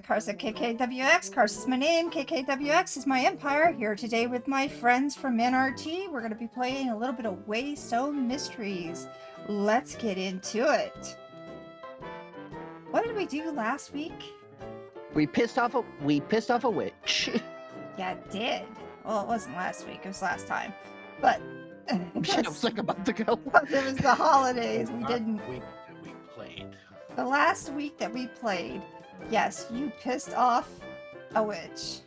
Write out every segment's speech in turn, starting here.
KarsaKKWx. Karsa's my name, KKWX is my empire. Here today with my friends from NRT. We're going to be playing a little bit of Waystone Mysteries. Let's get into it. What did we do last week? We pissed off a witch. Yeah, it did. Well, it wasn't last week, it was last time. But I was like about to go. It was the holidays. We didn't. Week that we played. The last week that we played. Yes, you pissed off a witch.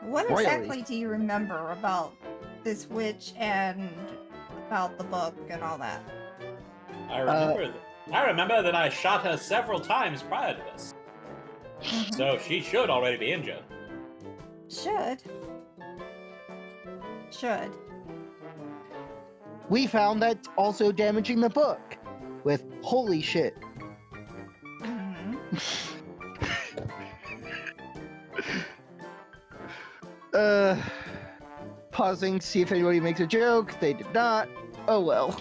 What exactly do you remember about this witch and about the book and all that? I remember that I shot her several times prior to this. So she should already be injured. Should. We found that also damaging the book with holy shit. Pausing, see if anybody makes a joke. They did not. Oh well.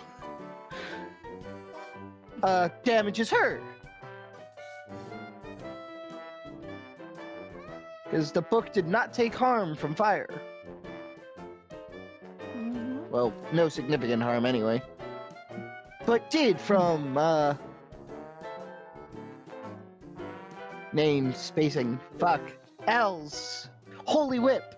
Damages her. Because the book did not take harm from fire. Well, no significant harm anyway. But did from, name spacing. Fuck. Al's holy whip.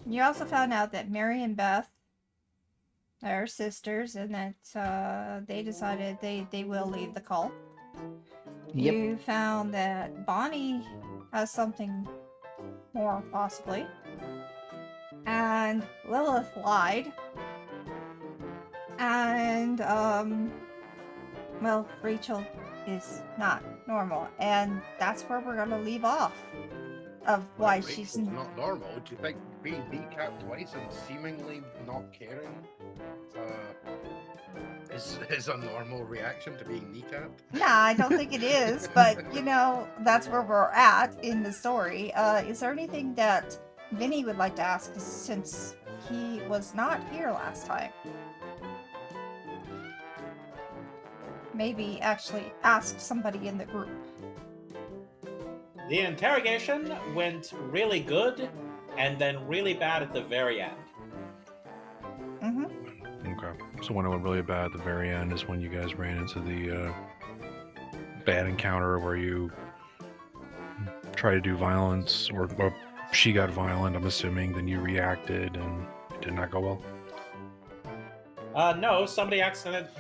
You also found out that Mary and Beth are sisters and that they decided they will leave the cult. Yep. You found that Bonnie has something more, possibly. And Lilith lied. And, well, Rachel is not normal. And that's where we're going to leave off. Of why she's not normal. Do you think being kneecapped twice and seemingly not caring is a normal reaction to being kneecapped? Nah, I don't think it is, but you know, that's where we're at in the story. Is there anything that Vinny would like to ask since he was not here last time? Maybe actually ask somebody in the group. The interrogation went really good, and then really bad at the very end. Okay. So when it went really bad at the very end is when you guys ran into the bad encounter where you tried to do violence, or she got violent, I'm assuming, then you reacted, and it did not go well? No, somebody accidentally...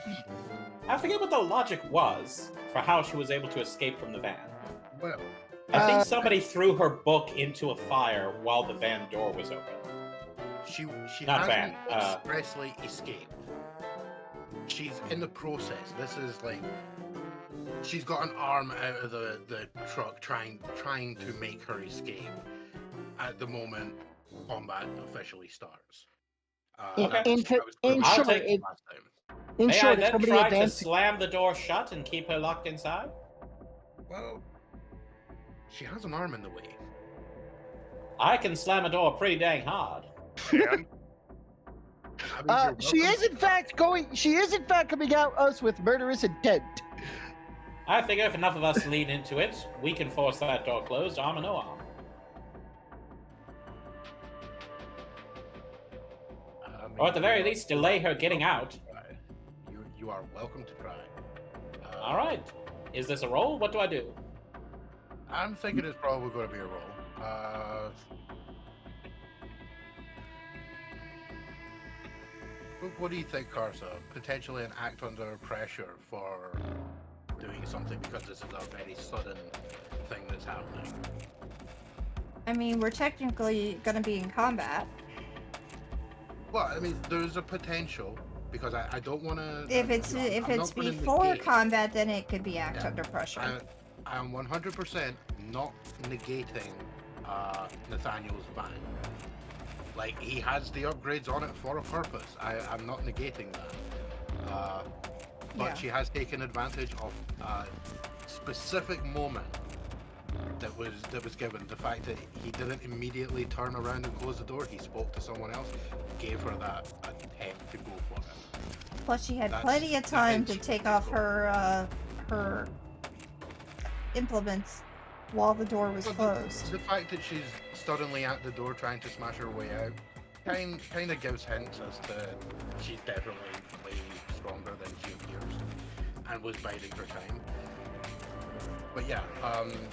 I forget what the logic was for how she was able to escape from the van. Well... I think somebody threw her book into a fire while the van door was open. She Not hasn't van, expressly escaped. She's in the process. This is like she's got an arm out of the truck trying to make her escape. At the moment, combat officially starts. In short, then try to slam the door shut and keep her locked inside? Well, she has an arm in the way. I can slam a door pretty dang hard. She is in fact coming out us with murderous intent. I figure if enough of us lean into it, we can force that door closed, arm or no arm. Or at the very least, delay her getting out. You are welcome to try. All right. Is this a roll? What do I do? I'm thinking it's probably going to be a roll. What do you think, Karsa? Potentially an act under pressure for doing something because this is a very sudden thing that's happening. I mean, we're technically going to be in combat. Well, I mean, there's a potential because I don't want to. If it's before combat, then it could be act under pressure. I'm 100% not negating Nathaniel's van. Like, he has the upgrades on it for a purpose. I'm not negating that. But Yeah. she has taken advantage of a specific moment that was given. The fact that he didn't immediately turn around and close the door, he spoke to someone else, gave her that attempt to go for it. Plus, she had That's plenty of the time thing to she take wanted off to go. her implements while the door was But closed. the fact that she's suddenly at the door trying to smash her way out kind of gives hints as to she's definitely way stronger than she appears and was biding her time. But yeah,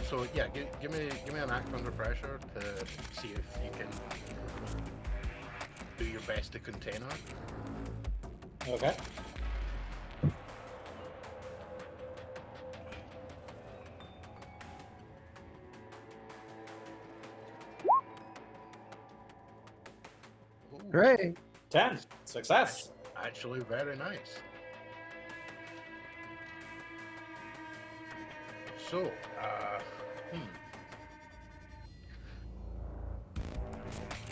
so yeah, give me an act under pressure to see if you can do your best to contain her. Okay. Ooh, Great. 10. Success. actually very nice. So,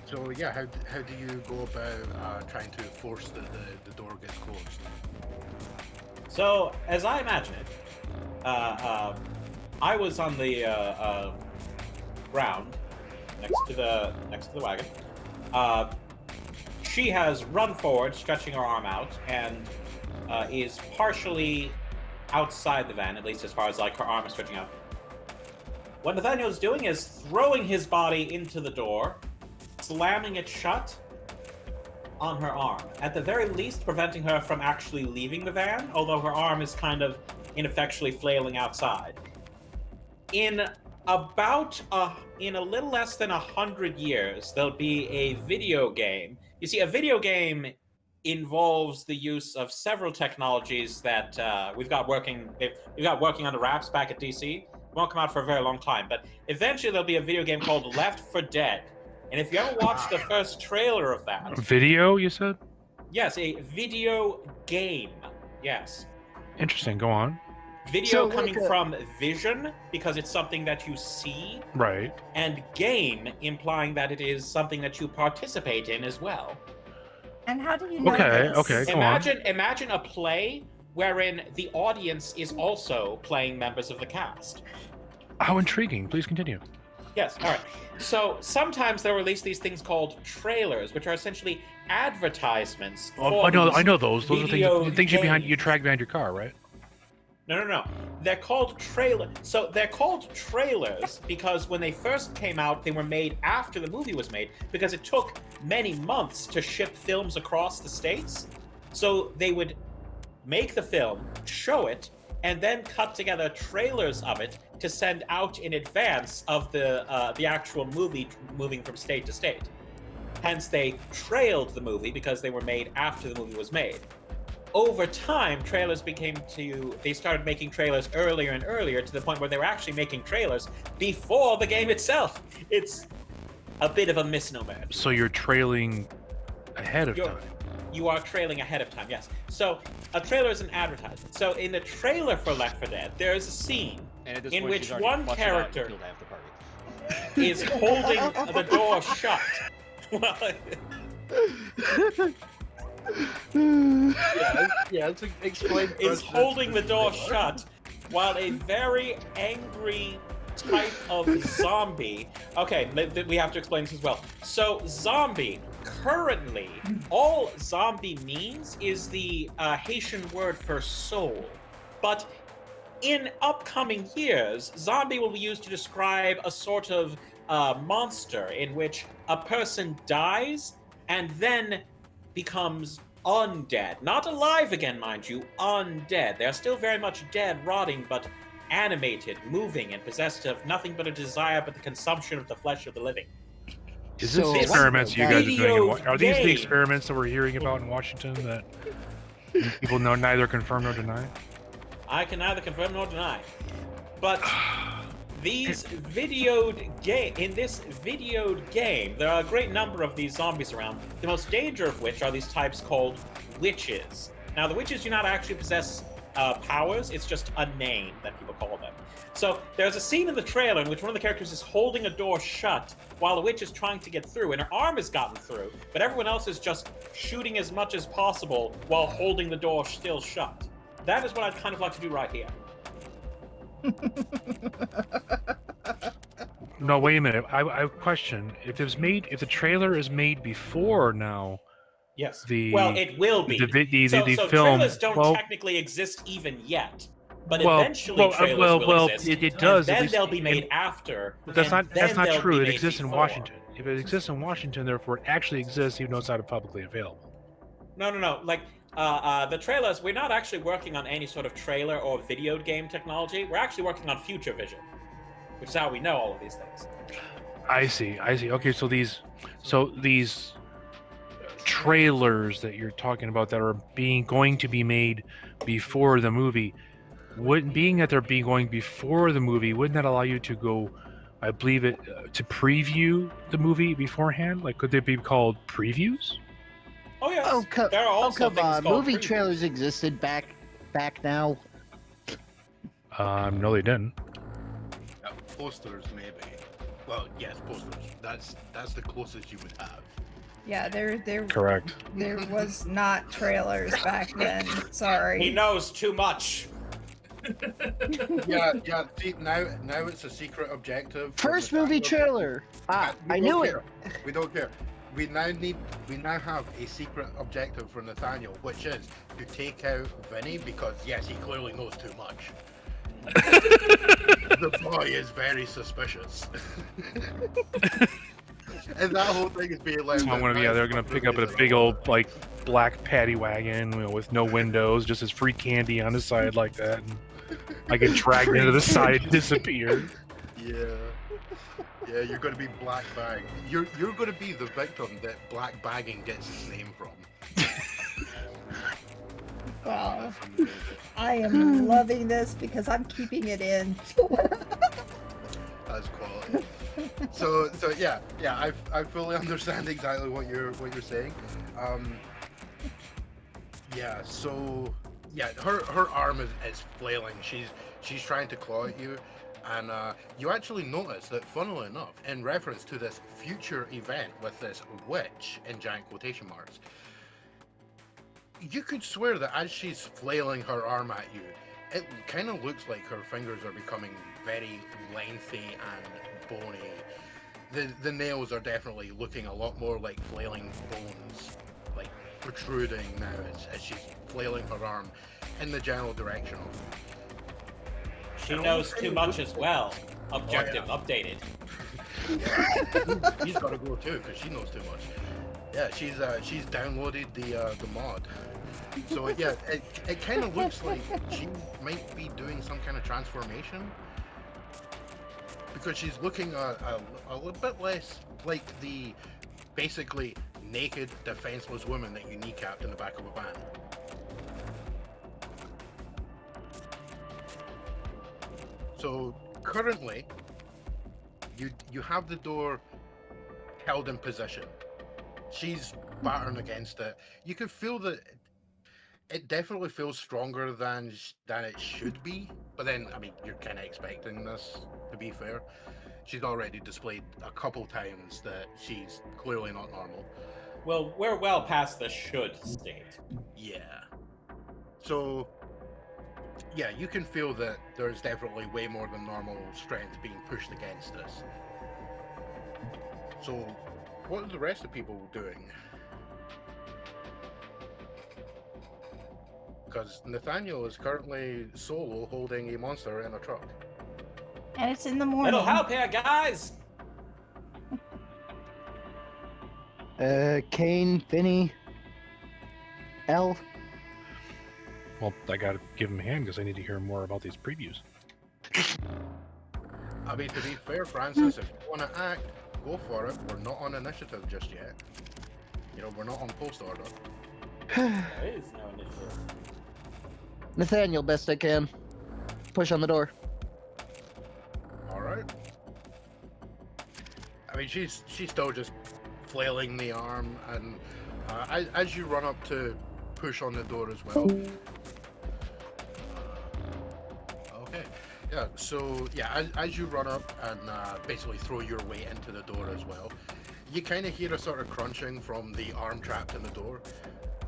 So yeah, how do you go about trying to force the door gets closed? So, as I imagine it, I was on the ground next to the wagon. She has run forward, stretching her arm out, and is partially outside the van, at least as far as like her arm is stretching out. What Nathaniel's doing is throwing his body into the door, slamming it shut on her arm. At the very least, preventing her from actually leaving the van, although her arm is kind of ineffectually flailing outside. In a little less than 100 years, there'll be a video game. You see, a video game involves the use of several technologies that we've got working under wraps back at DC. It won't come out for a very long time, but eventually there'll be a video game called Left 4 Dead. And if you ever watched the first trailer of that... Video, you said? Yes, a video game. Yes. Interesting. Go on. Video So, coming like from vision, because it's something that you see, Right. and game implying that it is something that you participate in as well. And how do you know Okay, this? okay. Go on. Imagine a play wherein the audience is also playing members of the cast. How intriguing. Please continue. Yes, all right. So sometimes they'll release these things called trailers, which are essentially advertisements for I know these those. Those are video things you games. drag behind your car, right? No. They're called trailers. So they're called trailers because when they first came out, they were made after the movie was made because it took many months to ship films across the states. So they would make the film, show it, and then cut together trailers of it to send out in advance of the actual movie moving from state to state. Hence, they trailed the movie because they were made after the movie was made. Over time, they started making trailers earlier and earlier to the point where they were actually making trailers before the game itself. It's a bit of a misnomer. So you're trailing ahead of You're- time. You are trailing ahead of time, yes. So a trailer is an advertisement. So in the trailer for Left 4 Dead, there is a scene And at this in point, which she's already one busted out and character killed half the party. is holding the door shut. Well, Explain. is holding the door shut while a very angry type of zombie. Okay, we have to explain this as well. So, zombie, currently, all zombie means is the Haitian word for soul. But in upcoming years, zombie will be used to describe a sort of monster in which a person dies and then becomes undead. Not alive again, mind you, undead. They are still very much dead, rotting, but animated, moving, and possessed of nothing but a desire but the consumption of the flesh of the living. Is So- this experiments you guys are doing? Video Are these the game. experiments that we're hearing about in Washington that people know neither confirm nor deny? I can neither confirm nor deny. But these videoed game, there are a great number of these zombies around, the most danger of which are these types called witches. Now, the witches do not actually possess powers, it's just a name that people call them. So there's a scene in the trailer in which one of the characters is holding a door shut while the witch is trying to get through, and her arm has gotten through, but everyone else is just shooting as much as possible while holding the door still shut. That is what I'd kind of like to do right here. No, wait a minute. I question if the trailer is made before now. Yes. The well, it will be. So so film. trailers don't well, technically exist even yet, but well, eventually well, trailers well, will well, exist. it does. And at then least they'll be made in- after. But that's and not then they'll true. be It made exists in before. Washington. If it exists in Washington, therefore it actually exists, even though it's not publicly available. No. Like the trailers, we're not actually working on any sort of trailer or video game technology. We're actually working on future vision, which is how we know all of these things. I see. Okay, so these trailers that you're talking about that are going to be made before the movie, being that they're going before the movie, wouldn't that allow you to go, I believe it, to preview the movie beforehand? Like, could they be called previews? Oh yes. There are Oh, also come things on. called Movie previews. trailers existed back now. No, they didn't. Posters, maybe. Well, yes, posters. That's the closest you would have. Yeah, there Correct. there was not trailers back then. Sorry. He knows too much. Yeah. See, now it's a secret objective. from First the movie National- trailer. Ah, We I don't knew care. it. We don't care. We now have a secret objective for Nathaniel, which is to take out Vinny because yes, he clearly knows too much. The boy is very suspicious. And that whole thing is being like. So I'm gonna they're gonna pick up a big old like black paddy wagon, with no windows, just as free candy on the side like that. And I get dragged into the side, disappear. Yeah, you're gonna be black bag. You're gonna be the victim that black bagging gets its name from. Well, I am loving this because I'm keeping it in. That's quality. So yeah, I fully understand exactly what you're saying. Yeah, so yeah, her arm is flailing. She's trying to claw at you, and you actually notice that, funnily enough, in reference to this future event with this witch in giant quotation marks, you could swear that as she's flailing her arm at you, it kind of looks like her fingers are becoming very lengthy and bony. The nails are definitely looking a lot more like flailing bones, like protruding now as she's flailing her arm in the general direction of. She knows too much as well. Objective updated. Yeah, she's got to go too because she knows too much. Yeah, she's downloaded the mod. So yeah, it kind of looks like she might be doing some kind of transformation because she's looking a little bit less like the basically naked, defenseless woman that you kneecapped in the back of a van. So currently, you have the door held in position. She's battering against it. You can feel that it definitely feels stronger than it should be. But then, I mean, you're kind of expecting this, to be fair. She's already displayed a couple times that she's clearly not normal. Well, we're well past the should state. Yeah. So, yeah, you can feel that there's definitely way more than normal strength being pushed against this. So, what are the rest of people doing? Because Nathaniel is currently solo holding a monster in a truck. And it's in the morning. Little help here, guys! Cain, Vinny, L. Well, I gotta give him a hand because I need to hear more about these previews. I mean, to be fair, Francis, if you want to act, go for it. We're not on initiative just yet. You know, we're not on post order. There is no initiative. Nathaniel, best I can. Push on the door. All right. I mean, she's still just flailing the arm, and as you run up to push on the door as well. Okay. Yeah, so yeah, as you run up and basically throw your weight into the door as well, you kind of hear a sort of crunching from the arm trapped in the door.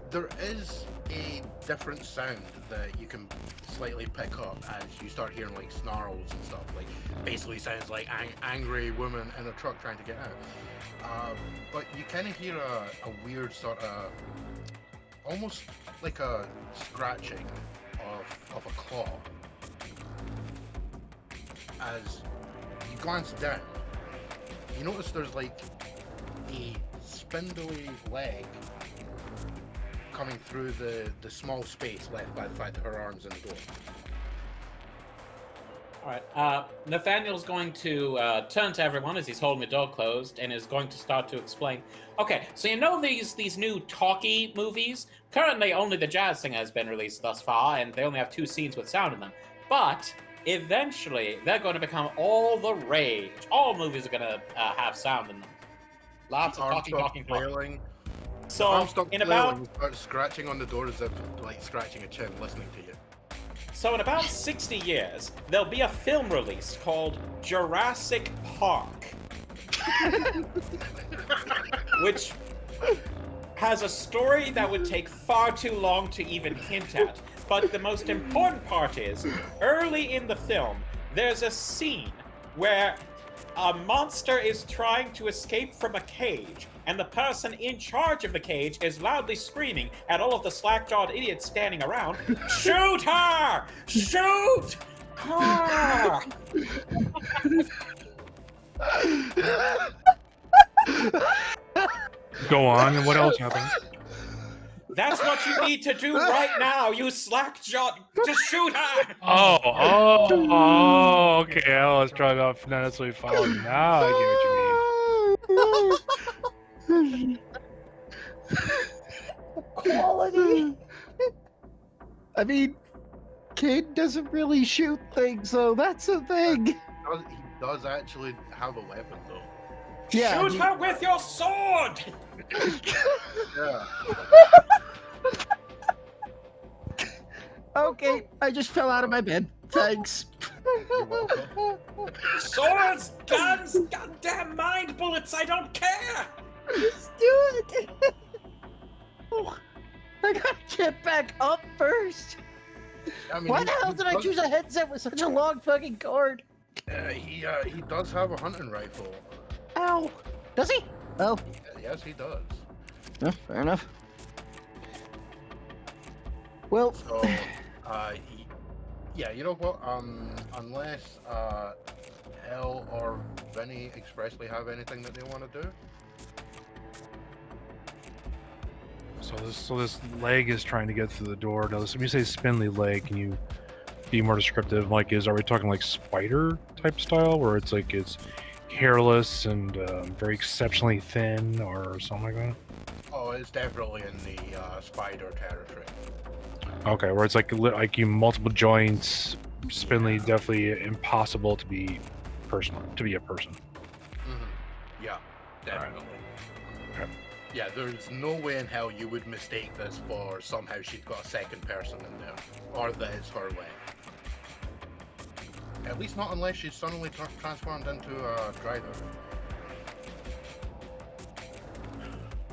There is a different sound that you can slightly pick up as you start hearing like snarls and stuff. Like basically sounds like angry woman in a truck trying to get out. But you kind of hear a weird sort of, almost like a scratching of a claw. As you glance down, you notice there's like a spindly leg coming through the small space left by the fact that her arm's in the door. Alright, Nathaniel's going to turn to everyone as he's holding the door closed and is going to start to explain. Okay, so you know these new talkie movies? Currently only the jazz singer has been released thus far, and they only have 2 scenes with sound in them. But eventually, they're going to become all the rage. All movies are going to have sound in them. Lots of talking. Flailing. So, in about you start scratching on the door as if like scratching a chin, listening to you. So in about 60 years, there'll be a film release called Jurassic Park, which has a story that would take far too long to even hint at. But the most important part is, early in the film, there's a scene where a monster is trying to escape from a cage, and the person in charge of the cage is loudly screaming at all of the slack-jawed idiots standing around, "Shoot her! Shoot her!" Go on, and what else happened? That's what you need to do right now, you slack-jawed. Just shoot her! Okay. I was trying to not necessarily follow. Now I get what you mean. Quality. I mean, Cain doesn't really shoot things, so that's a thing. He does actually have a weapon, though. Yeah. Shoot her with your sword! Yeah. Okay, I just fell out of my bed. Thanks. You're welcome. Swords, guns, goddamn mind bullets, I don't care! Just do it. Oh, I gotta get back up first. I mean, Why the hell did I choose a headset with such a long fucking cord? He does have a hunting rifle. Ow. Does he? Oh. Yes, he does. Fair enough. Well, So, yeah, you know what? Unless Elle or Vinny expressly have anything that they want to do. So this leg is trying to get through the door. Now, when you say spindly leg, can you be more descriptive? Like, are we talking like spider type style, where it's like it's hairless and very exceptionally thin, or something like that? Oh, it's definitely in the spider territory. Okay, where it's like you multiple joints, spindly, definitely impossible to be a person. Mm-hmm. Yeah, definitely. Okay. Yeah, there's no way in hell you would mistake this for somehow she's got a second person in there, or that it's her leg. At least not unless she's suddenly transformed into a driver.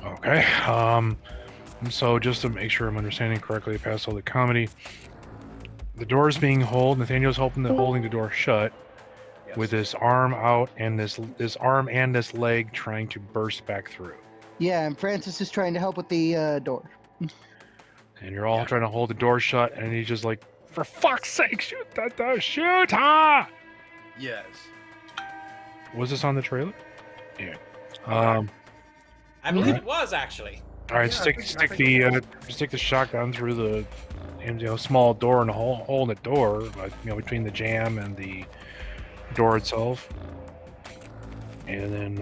Okay. So just to make sure I'm understanding correctly, past all the comedy, the door is being held. Nathaniel's holding the door shut, Yes. with this arm out and this arm and this leg trying to burst back through. yeah, and Francis is trying to help with the door. And you're all trying to hold the door shut, and he's just like, "For fuck's sake, shoot that door! Shoot her!" Yes. Was this on the trailer? Yeah. I believe it was, actually. All right, Yeah, stick the shotgun through the small door and a hole in the door, like, between the jam and the door itself, and then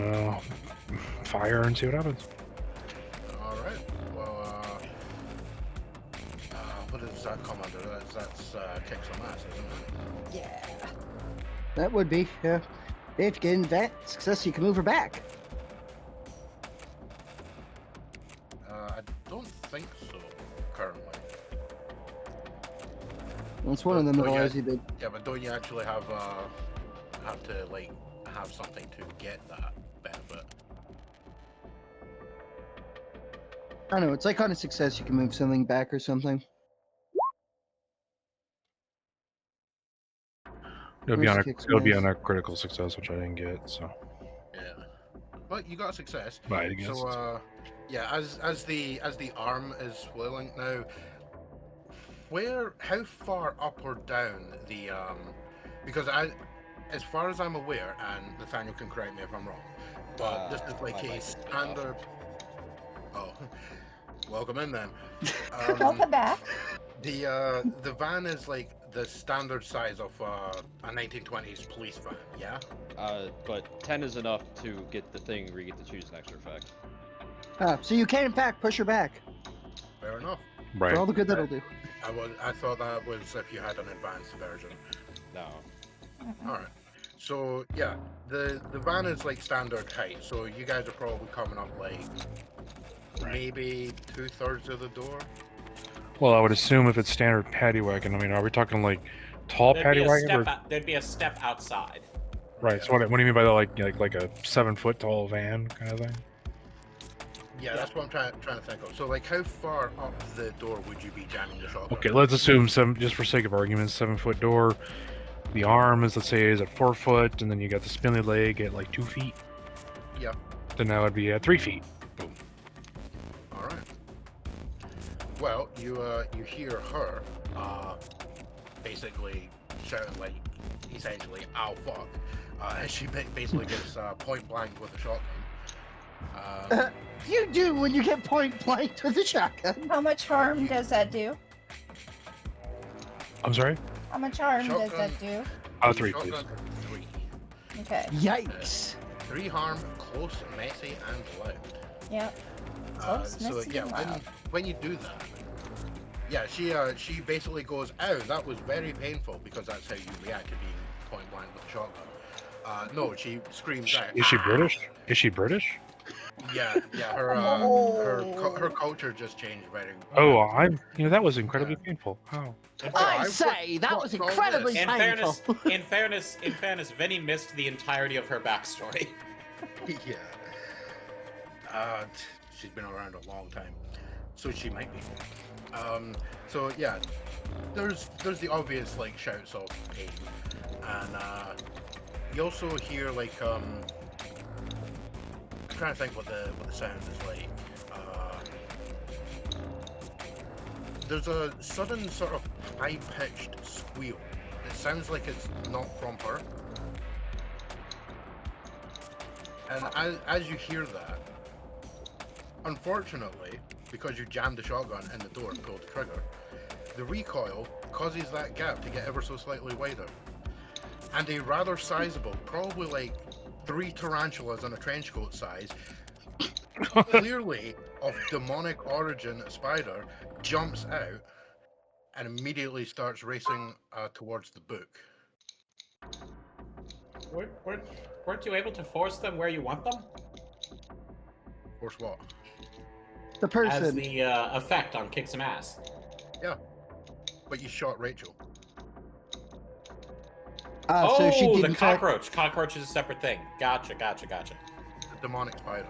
fire and see what happens. All right. Well, what does that come under? That's kick some ass, isn't it? Yeah. That would be, yeah. If you get into that success, you can move her back. I don't think so currently. It's one of the Don't you- mythologies big. Yeah, but don't you actually have to like have something to get that benefit? I don't know. It's like on a success, you can move something back or something. It'll be Where's on a Kicks it'll be Mass? on a critical success, which I didn't get. So, Yeah. But you got a success. right, I guess. So yeah, as the arm is flailing now, how far up or down the because as far as I'm aware, and Nathaniel can correct me if I'm wrong, but this is like my a mic is way off. standard. Oh, welcome in then. Welcome back. The van is like the standard size of a 1920s police van, yeah? But 10 is enough to get the thing where you get to choose an extra effect. So you can in fact push her back Fair enough. Right. for all the good that'll do. I thought that was if you had an advanced version. No. Mhm. Alright. So yeah, the van is like standard height, so you guys are probably coming up like maybe 2/3 of the door. Well, I would assume if it's standard paddy wagon. I mean, are we talking like tall paddy wagon? There'd be a step outside. Right. So what do you mean by that? Like a 7-foot tall van kind of thing? Yeah, that's what I'm trying to think of. So like how far up the door would you be jamming the shotgun? Okay, let's assume just for sake of argument, 7-foot door. The arm is, let's say, is at 4 foot, and then you got the spindly leg at like 2 feet. Yeah. Then that would be at 3 feet. Boom. Alright. Well, you hear her basically shouting like essentially "ow fuck" as she basically gets point blank with a shotgun. You do when you get point blank with a shotgun. How much harm does that do? I'm sorry? How much harm does Shotgun. that do? 3, please. Shotgun for 3. Okay. Yikes! 3 harm, close, messy, and loud. Yep. Close, So messy, yeah, and loud. when you do that, yeah, she basically goes, "Ow, that was very painful," because that's how you react to being point blank with a shotgun. No, she screams out. Is she British? Is she British? Yeah, her her culture just changed very. Oh, that was incredibly painful. Oh. I say that was incredibly In painful. fairness, Vinny missed the entirety of her backstory. Yeah. She's been around a long time, so she might be. So yeah, there's the obvious like shouts of pain, and you also hear like I'm trying to think what the sound is like. There's a sudden sort of high-pitched squeal. It sounds like it's not from her. And as you hear that, unfortunately, because you jammed the shotgun in the door and pulled the trigger, the recoil causes that gap to get ever so slightly wider. And a rather sizable, probably like 3 tarantulas on a trench coat size, clearly of demonic origin spider, jumps out and immediately starts racing towards the book. Weren't you able to force them where you want them? Force what? The As person. the effect on kick some ass. But you shot Rachel. So she Oh, didn't the cockroach. Cockroach is a separate thing. Gotcha. The demonic spider.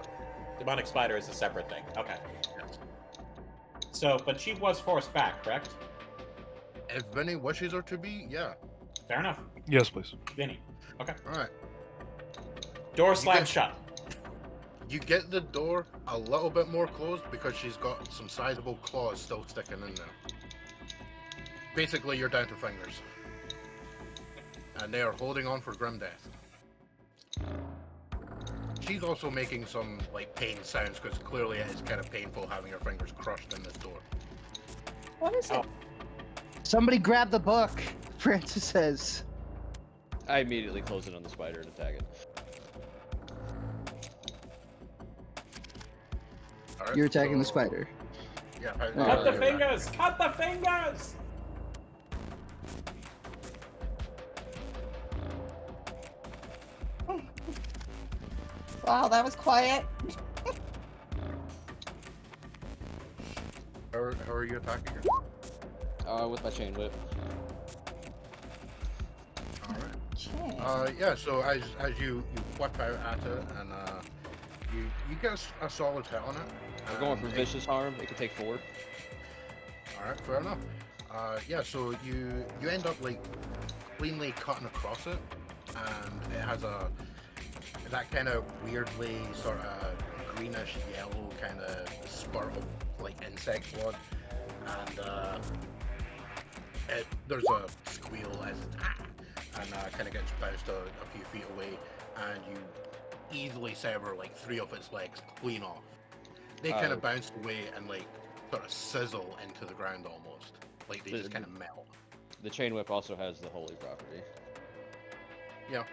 Demonic spider is a separate thing. Okay. Yes. So, but she was forced back, correct? If Vinny wishes her to be, yeah. Fair enough. Yes, please. Vinny. Okay. Alright. Door You slammed get- shut. You get the door a little bit more closed because she's got some sizable claws still sticking in there. Basically, you're down to fingers. And they are holding on for grim death. She's also making some like pain sounds because clearly it is kind of painful having her fingers crushed in this door. What is it? Oh. Somebody grab the book. Francis says. I immediately close it on the spider and attack it. Alright, You're attacking the so- spider. Yeah. Cut the fingers! Cut the fingers! Wow, that was quiet. How are you attacking her? With my chain whip. Yeah. So as you whip out at it, and you get a solid hit on it. We're going for and vicious harm. It can take 4. All right, fair enough. Yeah. So you end up like cleanly cutting across it, and it has that kind of weirdly sort of greenish yellow kind of spurt of like insect blood, and there's a squeal as and kind of gets bounced a few feet away, and you easily sever like 3 of its legs clean off. They kind of bounce away and like sort of sizzle into the ground almost, like they just kind of melt. The chain whip also has the holy property. Yeah.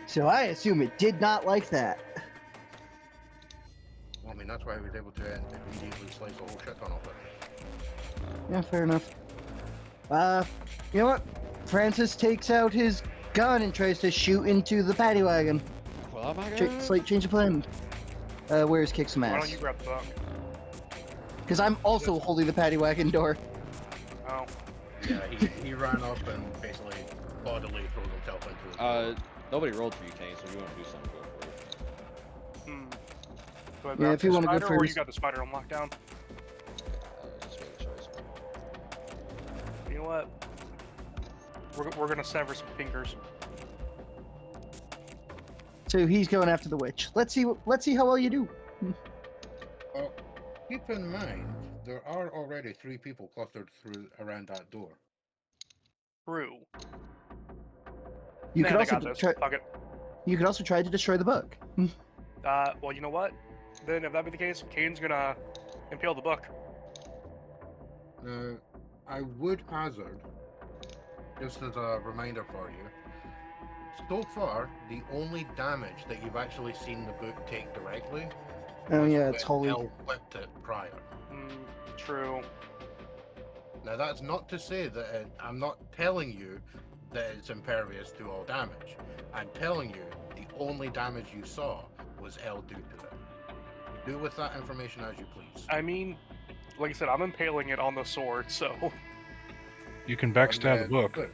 So I assume it did not like that. Well, I mean, that's why I was able to immediately slice the whole shit ton off it. Yeah, fair enough. You know what? Francis takes out his gun and tries to shoot into the paddy wagon. Oh my god. Slight change of plan. Where's kick some Why ass? don't you grab the book? Because I'm also holding the paddy wagon door. Oh. Yeah, he ran up and basically bodily threw himself into it. Nobody rolled for you, Cain, so if you want to do something, go for it. Do I Yeah, grab if you the wanna go spider, or you first. got the spider on lockdown? Just make a choice. You know what? We're gonna sever some fingers. So he's going after the witch. Let's see how well you do. Well, keep in mind there are already 3 people clustered around that door. True. You Nah, could they also got this. try. Fuck it. You could also try to destroy the book. Well, you know what? Then if that be the case, Cain's gonna impale the book. Now, I would hazard, just as a reminder for you, so far, the only damage that you've actually seen the book take directly Oh was yeah, it's when holy. Elle whipped it prior. True. Now, that's not to say that I'm not telling you that it's impervious to all damage. I'm telling you the only damage you saw was Elle do to it. Do with that information as you please. I mean, like I said, I'm impaling it on the sword, so. You can backstab the book. Good.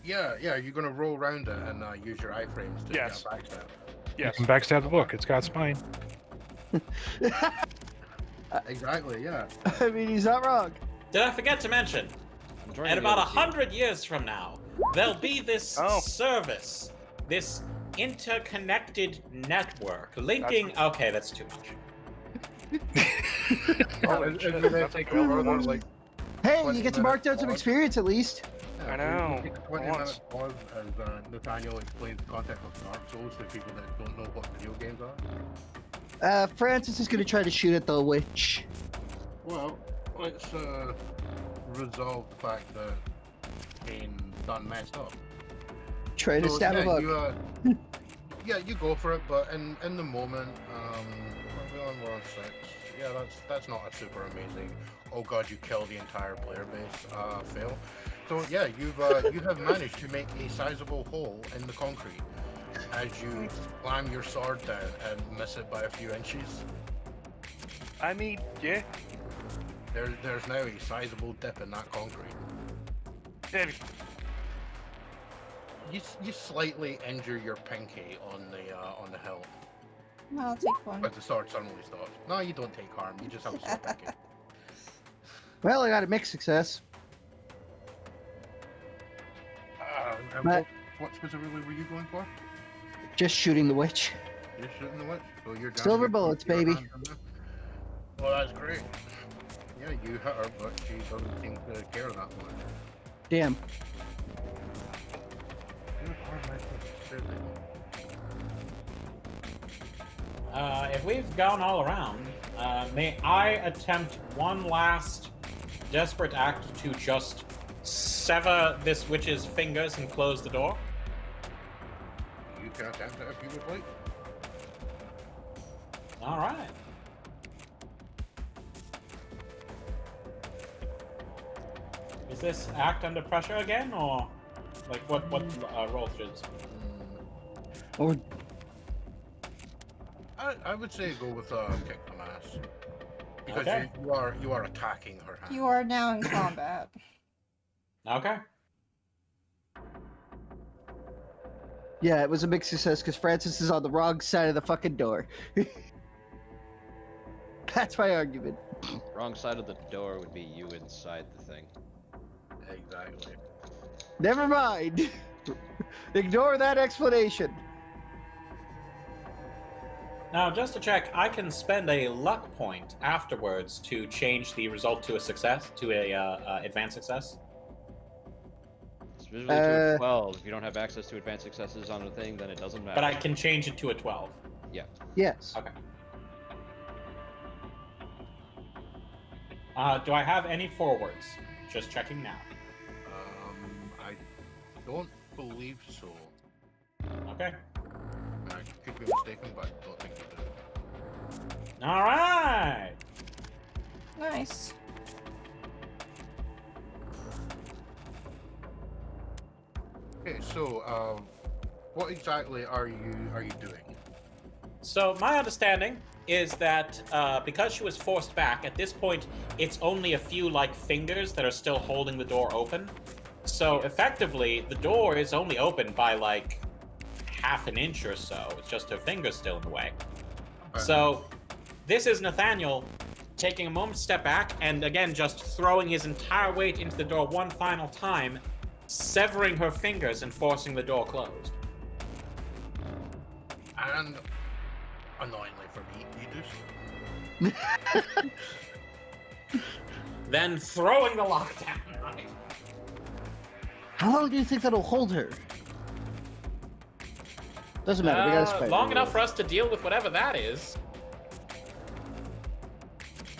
Yeah, you're gonna roll around it and use your iframes to Yes. get a backstab. You Yes. can backstab the book. It's got spine. Exactly, yeah. I mean, he's not wrong. Did I forget to mention? I'm joining In the about other team. 100 years from now, there'll be this Oh. service, this interconnected network linking. Okay, that's too much. Holy shit, that's a good one. like, Hey, 20 you get to mark down some minutes experience at least. I know, Take a 20 once. minute pause as Nathaniel explains the concept of Dark Souls to people that don't know what video games are. Francis is going to try to shoot at the witch. Well, let's resolve the fact that Cain done messed up. Try to So, stab yeah, a book. you, yeah, you go for it, but in the moment, we're on 6. Yeah, that's not a super amazing. Oh god, you kill the entire player base. Fail. So yeah, you have managed to make a sizable hole in the concrete as you slam your sword down and miss it by a few inches. I mean, yeah. There's now a sizable dip in that concrete. Yeah, You slightly injure your pinky on the hill, I'll take one. but the sword suddenly stops. No, you don't take harm. You just have a sore pinky. Well, I got a mixed success. And But- what specifically were you going for? Just shooting the witch. You're shooting the witch, so you're down Silver your- bullets, your baby. hand on there. Well, that's great. Yeah, you hit her, but she doesn't seem to care that much. Damn. Good arm If we've gone all around, may I attempt one last desperate act to just sever this witch's fingers and close the door? You can attempt it if you would like. All right. Is this act under pressure again, or like what roll should? Or I would say go with kick the ass. Because Okay. you are attacking her hand. You are now in combat. Okay. Yeah, it was a big success because Francis is on the wrong side of the fucking door. That's my argument. Wrong side of the door would be you inside the thing. Exactly. Never mind. Ignore that explanation. Now, just to check, I can spend a luck point afterwards to change the result to a success, to a advanced success. It's visually to a 12. If you don't have access to advanced successes on a thing, then it doesn't matter. But I can change it to a 12. Yes. Okay. Do I have any forwards? Just checking now. I don't believe so. Okay. I could be mistaken, but I don't think you do. All right. Nice. Okay, so what exactly are you doing? So my understanding is that because she was forced back, at this point, it's only a few like fingers that are still holding the door open. So effectively, the door is only open by like half an inch or so. It's just her fingers still in the way. So this is Nathaniel taking a moment to step back and again just throwing his entire weight into the door one final time, severing her fingers and forcing the door closed. And annoyingly for me, you do so. Then throwing the lockdown. Right? How long do you think that'll hold her? Doesn't matter. We gotta spend long enough for us to deal with whatever that is.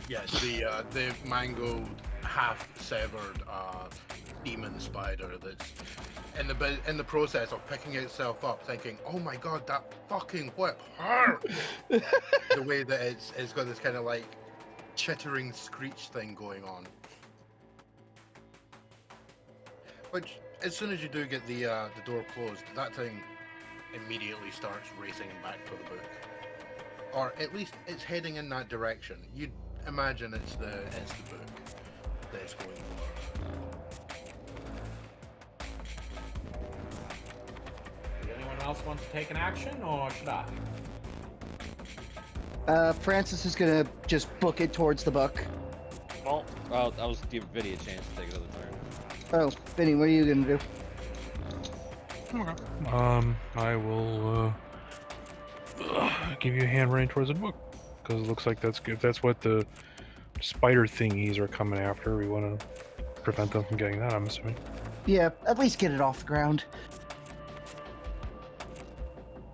Yes, the mangled, half-severed demon spider that's in the process of picking itself up, thinking, "Oh my god, that fucking whip hurt!" The way that it's got this kind of like chittering screech thing going on. Which, as soon as you do get the door closed, that thing immediately starts racing back for the book, or at least it's heading in that direction. You'd imagine it's the book that it's going for. Does anyone else want to take an action, or should I? Francis is gonna just book it towards the book. Well, I'll just give Vinny a chance to take another turn. Oh, Vinny, what are you gonna do? I will give you a hand running towards the book because it looks like that's good. That's what the spider thingies are coming after. We want to prevent them from getting that, I'm assuming. Yeah, at least get it off the ground.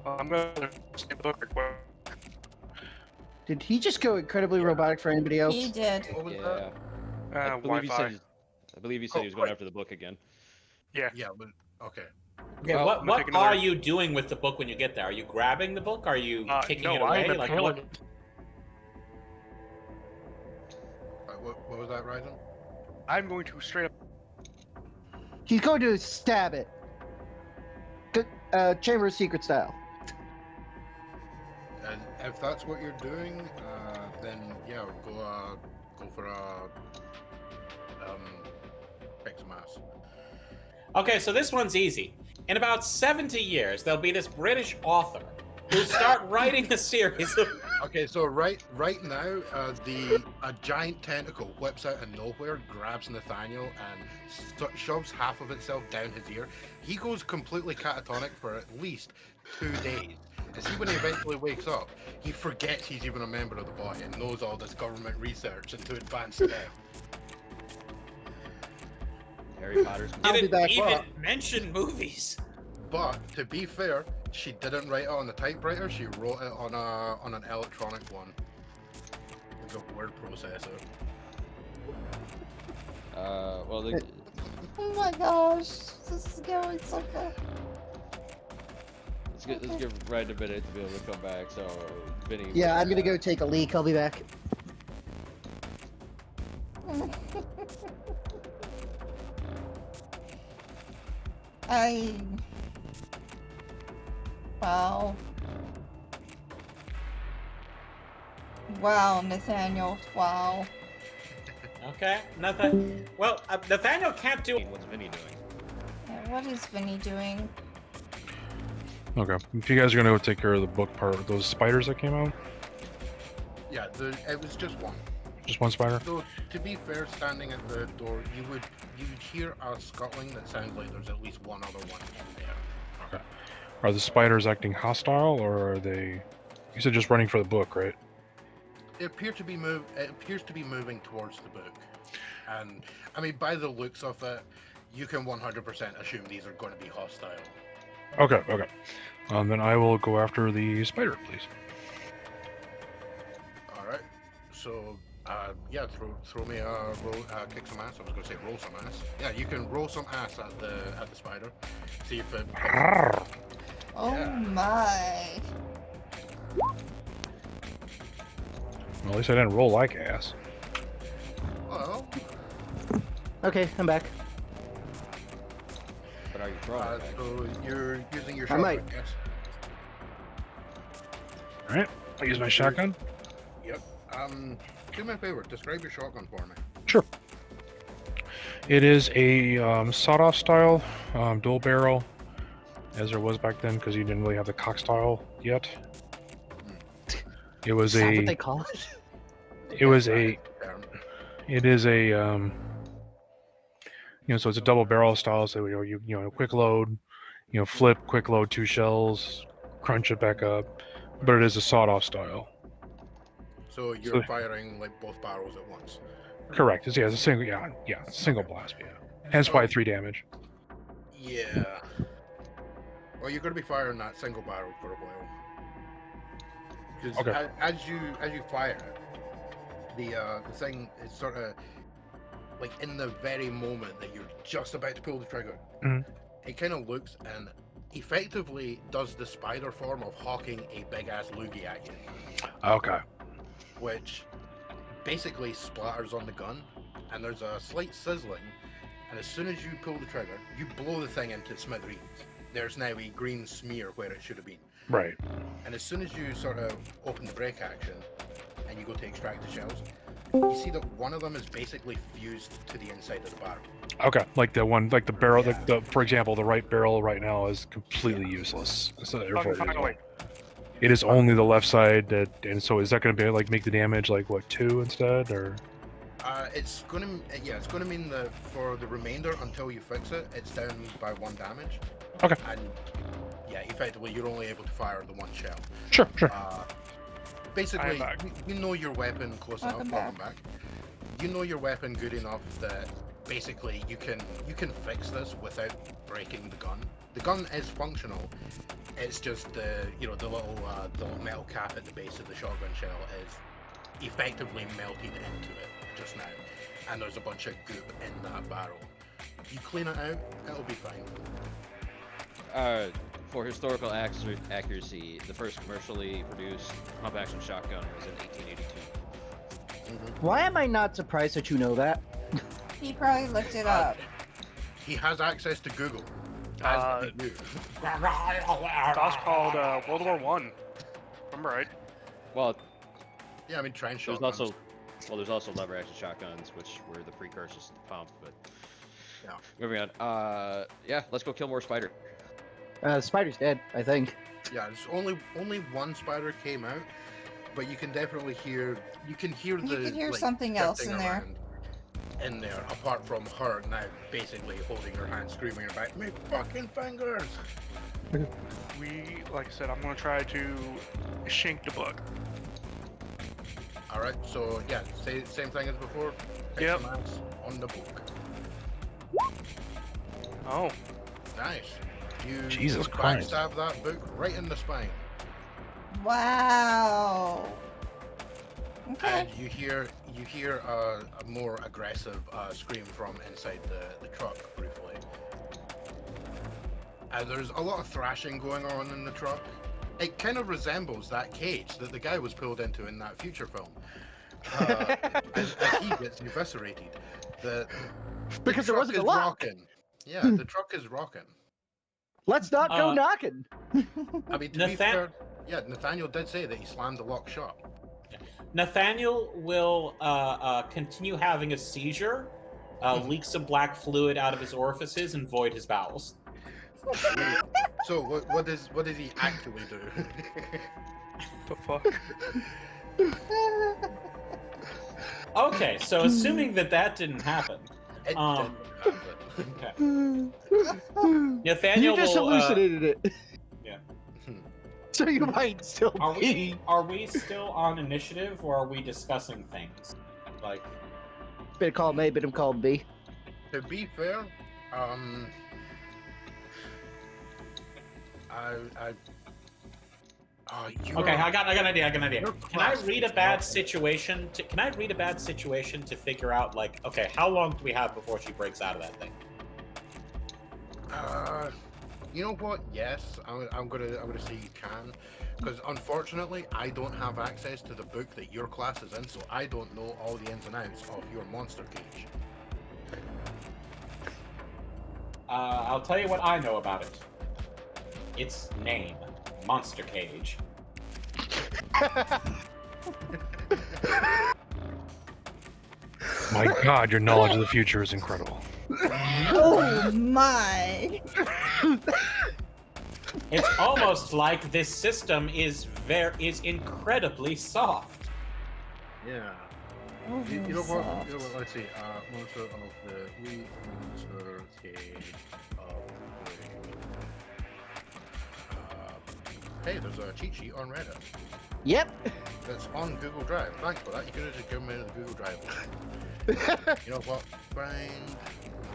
I'm gonna see the book real quick. Did he just go incredibly robotic for anybody else? He did. What was Yeah. that? I believe he Wi-Fi. said. I believe he said he was going after the book again. Yeah, but okay. Okay, Well, what I'm gonna take are another- you doing with the book when you get there? Are you grabbing the book? Are you kicking no, it away? I'm Like impaling what? it. What was that, Ryzen? I'm going to straight up. He's going to stab it. Chamber of Secret style. And if that's what you're doing, then yeah, go for a kick some ass. Okay, so this one's easy. In about 70 years, there'll be this British author who'll start writing a series of... Okay, so right now, a giant tentacle whips out of nowhere, grabs Nathaniel, and shoves half of itself down his ear. He goes completely catatonic for at least 2 days. And see, when he eventually wakes up, he forgets he's even a member of the body and knows all this government research into advanced tech. Harry Potter's. I'll be Didn't back even up. mention movies. But to be fair, she didn't write it on the typewriter. She wrote it on an electronic one. It's a word processor. Well, Oh my gosh, this is going so good. let's get right a minute to be able to come back. So, Vinny. Yeah, I'm gonna go take a leak. I'll be back. Wow. Wow, Nathaniel. Wow. Okay, nothing. Well, Nathaniel can't do... What's Vinny doing? Yeah, what is Vinny doing? Okay. If you guys are gonna go take care of the book part, those spiders that came out, Yeah, it was just one. just one spider. So to be fair, standing at the door, you would hear a scuttling that sounds like there's at least one other one in there. Okay. Are the spiders acting hostile, or are they? You said just running for the book, right? It appears to be moving towards the book, and I mean by the looks of it, you can 100% assume these are going to be hostile. Okay. Okay. Then I will go after the spider, please. All right. So yeah, throw me a roll, kick some ass. I was going to say roll some ass. Yeah, you can roll some ass at the spider. See if it. Oh Yeah. my. Well, at least I didn't roll like ass. Well, Okay, I'm back. But are you throwing it back? so you're using your I shotgun, might. yes? All right. I use my shotgun. Yep. Do me a favor. Describe your shotgun for me. Sure. It is a sawed-off style dual barrel, as there was back then, because you didn't really have the cock style yet. It was Is that a. what they call it? It was Yes, a. that is It is a. So it's a double barrel style. So you quick load, flip, quick load 2 shells, crunch it back up, but it is a sawed-off style. So you're firing like both barrels at once. Correct. It's a single. Yeah, single blast. Yeah. Hence why 3 damage. Yeah. Well, you're going to be firing that single barrel for a while. Because Okay. as you fire it, the thing is sort of like in the very moment that you're just about to pull the trigger, Mhm. it kind of looks and effectively does the spider form of hawking a big ass loogie at you, Okay. which basically splatters on the gun, and there's a slight sizzling, and as soon as you pull the trigger, you blow the thing into smithereens. There's now a green smear where it should have been. Right. And as soon as you sort of open the brake action and you go to extract the shells, you see that one of them is basically fused to the inside of the barrel. Okay. Like the barrel. Yeah. For example, the right barrel right now is completely useless. So therefore, Finally. it is only the left side and so is that going to be like make the damage like what 2 instead or? It's gonna mean that for the remainder until you fix it, it's down by 1 damage. Okay. And yeah, effectively you're only able to fire the 1 shell. Sure. Basically, back. you know your weapon close Welcome enough. Welcome back. You know your weapon good enough that basically you can fix this without breaking the gun. The gun is functional. It's just the little metal cap at the base of the shotgun shell is effectively melted into it just now, and there's a bunch of goop in that barrel. You clean it out, it'll be fine. For historical accuracy, the first commercially produced pump-action shotgun was in 1882. Why am I not surprised that you know that? He probably looked it up. He has access to Google. Uh, As do you. That's called World War One. I'm right. Well, Yeah, I mean trench there's shotguns. there's also lever-action shotguns, which were the precursors to the pump. But Yeah. moving on. Yeah, let's go kill more spider. Spider's dead, I think. Yeah, there's only 1 spider came out, but you can definitely hear the You can hear like, something else shifting in there. around in there, apart from her now basically holding her hand, screaming about "My fucking fingers!" Like I said, I'm gonna try to shank the book. All right, so yeah, same thing as before. Take Yep. some ass on the book. Oh, Nice. You Jesus just Christ. backstab that book right in the spine, Wow. Okay. and you hear a more aggressive scream from inside the truck briefly. And there's a lot of thrashing going on in the truck. It kind of resembles that cage that the guy was pulled into in that future film. As he gets eviscerated. Because there truck wasn't a is lock. rocking. Yeah, the truck is rocking. Let's not go knocking. I mean, to be fair, yeah, Nathaniel did say that he slammed the lock shut. Nathaniel will continue having a seizure, leak some black fluid out of his orifices, and void his bowels. So what does he actually do? The fuck? Okay, so assuming that didn't happen, It Um, didn't happen. okay. Nathaniel You just will, hallucinated it. yeah. So you might still Are be. we still on initiative, or are we discussing things? Like, Bit of column A, bit of column B. To be fair, okay, I got an idea. Your Can I class read is a bad not- situation? Can I read a bad situation to figure out, like, okay, how long do we have before she breaks out of that thing? You know what? Yes, I'm gonna say you can, because unfortunately I don't have access to the book that your class is in, so I don't know all the ins and outs of your monster cage. I'll tell you what I know about it. Its name, Monster Cage. My God, your knowledge of the future is incredible. Oh my! It's almost like this system is incredibly soft. Yeah. Oh, You know what? soft. You know what? Let's see. Monster of the monster cage of the. Hey, there's a cheat sheet on Reddit. Yep. That's on Google Drive. Thanks for that. You could have just given me the Google Drive. You know what? Find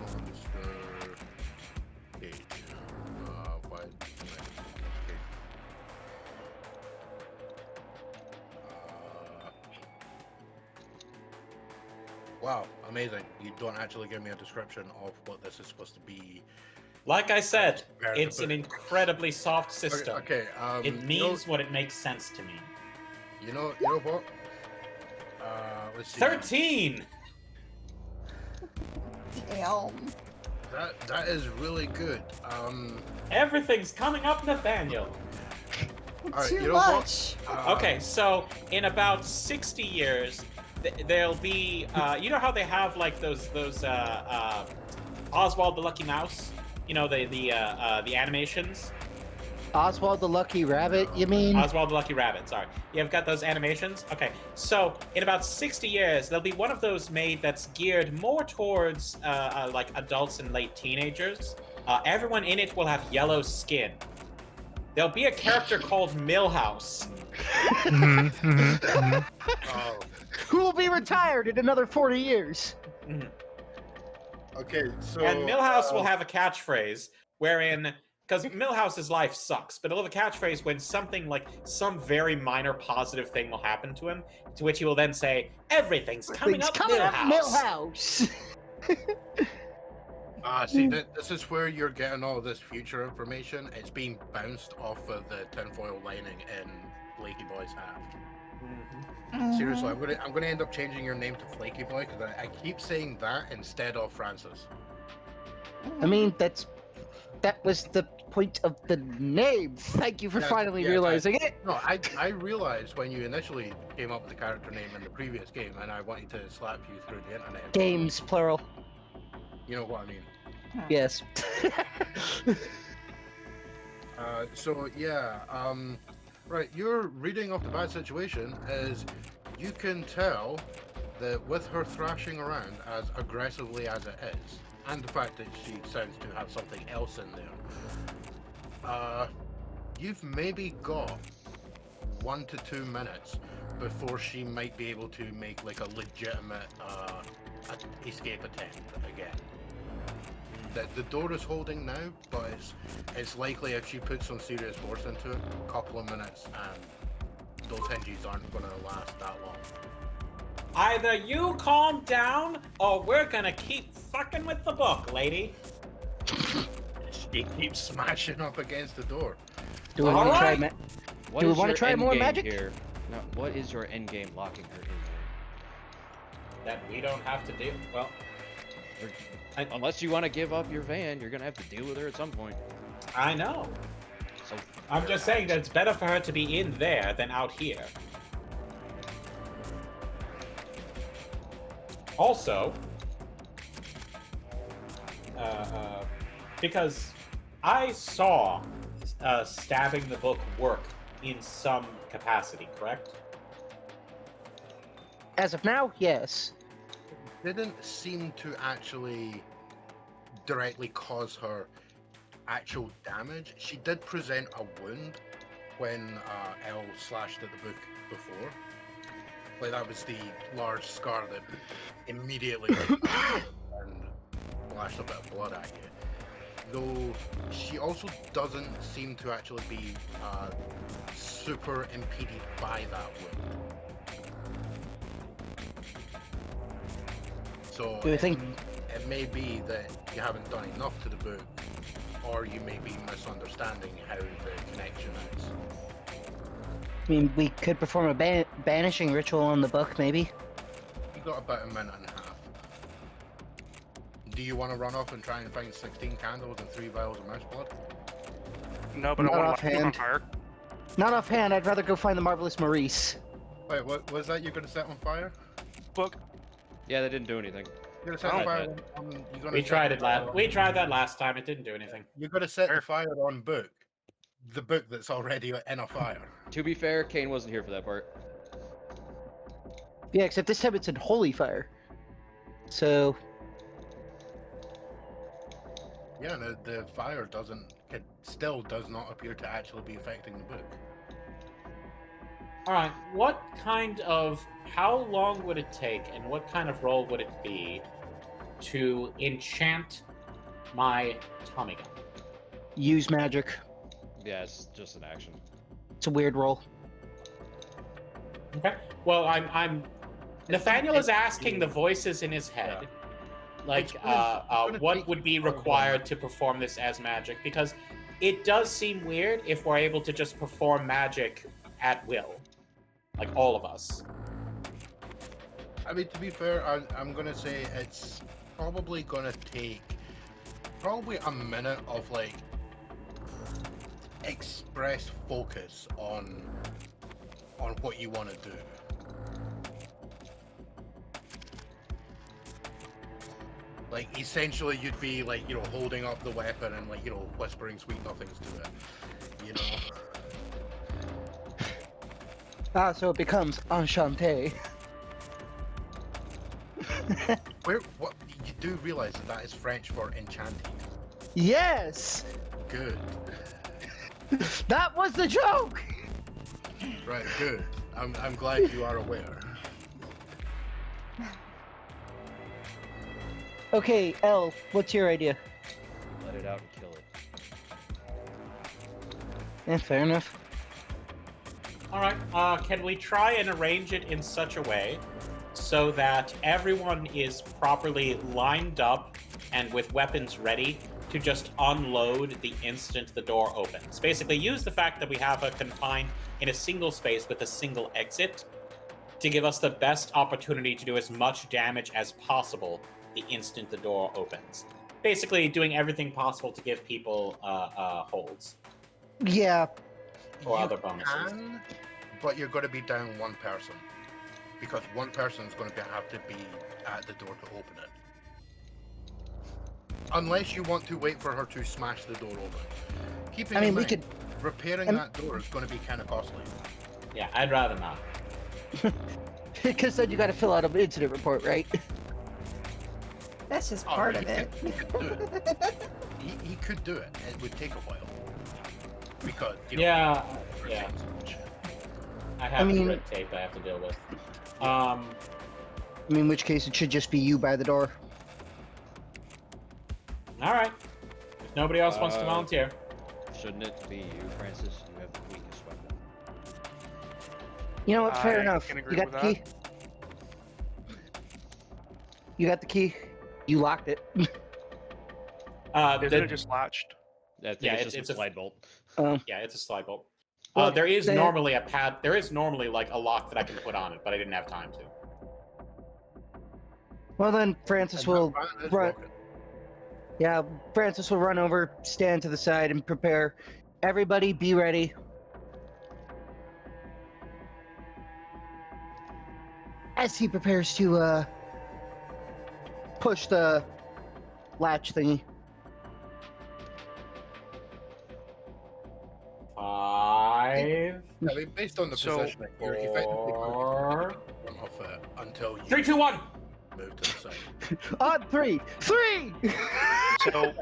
monster cage. What? Wow, amazing. You don't actually give me a description of what this is supposed to be. Like I said, Compared to it's an book. incredibly soft system. Okay, It means what it makes sense to mean. you know what? Let's see. 13! Damn. That is really good. Everything's coming up, Nathaniel. Alright, Too you know what? much. Okay, so in about 60 years, there'll be, you know how they have like those Oswald the Lucky Mouse? You know, the animations? Oswald the Lucky Rabbit, you mean? Oswald the Lucky Rabbit, sorry. You've got those animations? Okay, so in about 60 years, there'll be one of those made that's geared more towards like adults and late teenagers. Everyone in it will have yellow skin. There'll be a character called Millhouse. Oh, Who will be retired in another 40 years? okay, so And Millhouse will have a catchphrase wherein, because Millhouse's life sucks, but he'll have a catchphrase when something like some very minor positive thing will happen to him, to which he will then say, "Everything's coming up, Millhouse." see, this is where you're getting all this future information. It's being bounced off of the tinfoil lining in Flaky Boy's hat. Seriously, I'm gonna end up changing your name to Flaky Boy because I keep saying that instead of Francis. I mean, that was the point of the name. Thank you for Yeah, finally yeah, realizing it. No, I realized when you initially came up with the character name in the previous game, and I wanted to slap you through the internet. Games, plural. You know what I mean. Yes. So yeah, right. Your reading of the bad situation is you can tell that with her thrashing around as aggressively as it is, and the fact that she sounds to have something else in there, you've maybe got 1 to 2 minutes before she might be able to make like a legitimate escape attempt again. The door is holding now, but it's likely if she puts some serious force into it, a couple of minutes, and those hinges aren't going to last that long. Either you calm down, or we're gonna keep fucking with the book, lady. She keeps smashing up against the door. Do we want to try? Alright. What Do we is wanna your try more endgame magic? Here? No, what is your end game locking her in That we don't have to do. Well, there? Unless you want to give up your van, you're gonna have to deal with her at some point. I know. So I'm just saying that it's better for her to be in there than out here. Also, because I saw stabbing the book work in some capacity, correct? As of now, yes. Didn't seem to actually directly cause her actual damage. She did present a wound when Elle slashed at the book before. Like that was the large scar that immediately and flashed a bit of blood at you. Though she also doesn't seem to actually be super impeded by that wound. So Do you think- it may be that you haven't done enough to the book, or you may be misunderstanding how the connection is. I mean, we could perform a banishing ritual on the book, maybe. You got about a minute and a half. Do you want to run off and try and find 16 candles and 3 vials of mouse blood? No, but Not I want to light them on offhand. fire. Not offhand, I'd rather go find the marvelous Maurice. Wait, what was that you're going to set on fire? Book. Yeah, they didn't do anything. You're going to set Oh. on fire you're gonna We set tried the it fire last. on- We tried that last time. It didn't do anything. You're going to set the fire on book. The book that's already in a fire. To be fair, Cain wasn't here for that part. Yeah, except this time it's in holy fire. So, Yeah, the fire still does not appear to actually be affecting the book. All right. How long would it take, and what kind of roll would it be to enchant my Tommy gun? use magic. Yeah, it's just an action. It's a weird roll. Okay. Well, I'm. Nathaniel is asking the voices in his head, like, It's gonna what take would be you a while. required to perform this as magic? Because it does seem weird if we're able to just perform magic at will, like all of us. I mean, to be fair, I'm going to say it's probably going to take a minute of, like, express focus on what you want to do. Like, essentially, you'd be, like, holding up the weapon and, like, whispering sweet nothings to it. You know? Ah, so it becomes enchanté. What you do realize that is French for enchanted. Yes! Good. That was the joke! Right, good. I'm glad you are aware. Okay, Elle, what's your idea? Let it out and kill it. Fair enough. All right. Can we try and arrange it in such a way so that everyone is properly lined up and with weapons ready to just unload the instant the door opens? Basically, use the fact that we have a confined in a single space with a single exit to give us the best opportunity to do as much damage as possible the instant the door opens. Basically, doing everything possible to give people holds Yeah, or You other bonuses. can, but you're going to be down one person. Because one person is going to have to be at the door to open it. Unless you want to wait for her to smash the door open. Keeping I mean, in we mind, could. repairing that door is going to be kind of costly. Yeah, I'd rather not. Because then you gotta fill out an incident report, right? That's just Oh, part he of it. He could do it. He could do it. It would take a while. Because, Yeah. for Yeah. change and shit. I have mean- the red tape I have to deal with. I mean, in which case it should just be you by the door. All right. If nobody else wants to volunteer. Shouldn't it be you, Francis? You have the weakest weapon. You know what? Fair I enough. can You agree got the with key. You got the key. You locked it. Isn't The- it just latched? I think Yeah, it's it's just a a- slide bolt. yeah, it's a slide bolt. Well, There is then- normally a pad. There is normally like a lock that I can put on it, but I didn't have time to. Well then, Francis And will that is run. broken. Yeah, Francis will run over, stand to the side, and prepare. Everybody, be ready. As he prepares to push the latch thingy. I mean, based on the So- positioning, you're effectively Four. going to off it until you 3, 2, 1. move to the side. On three! Three! So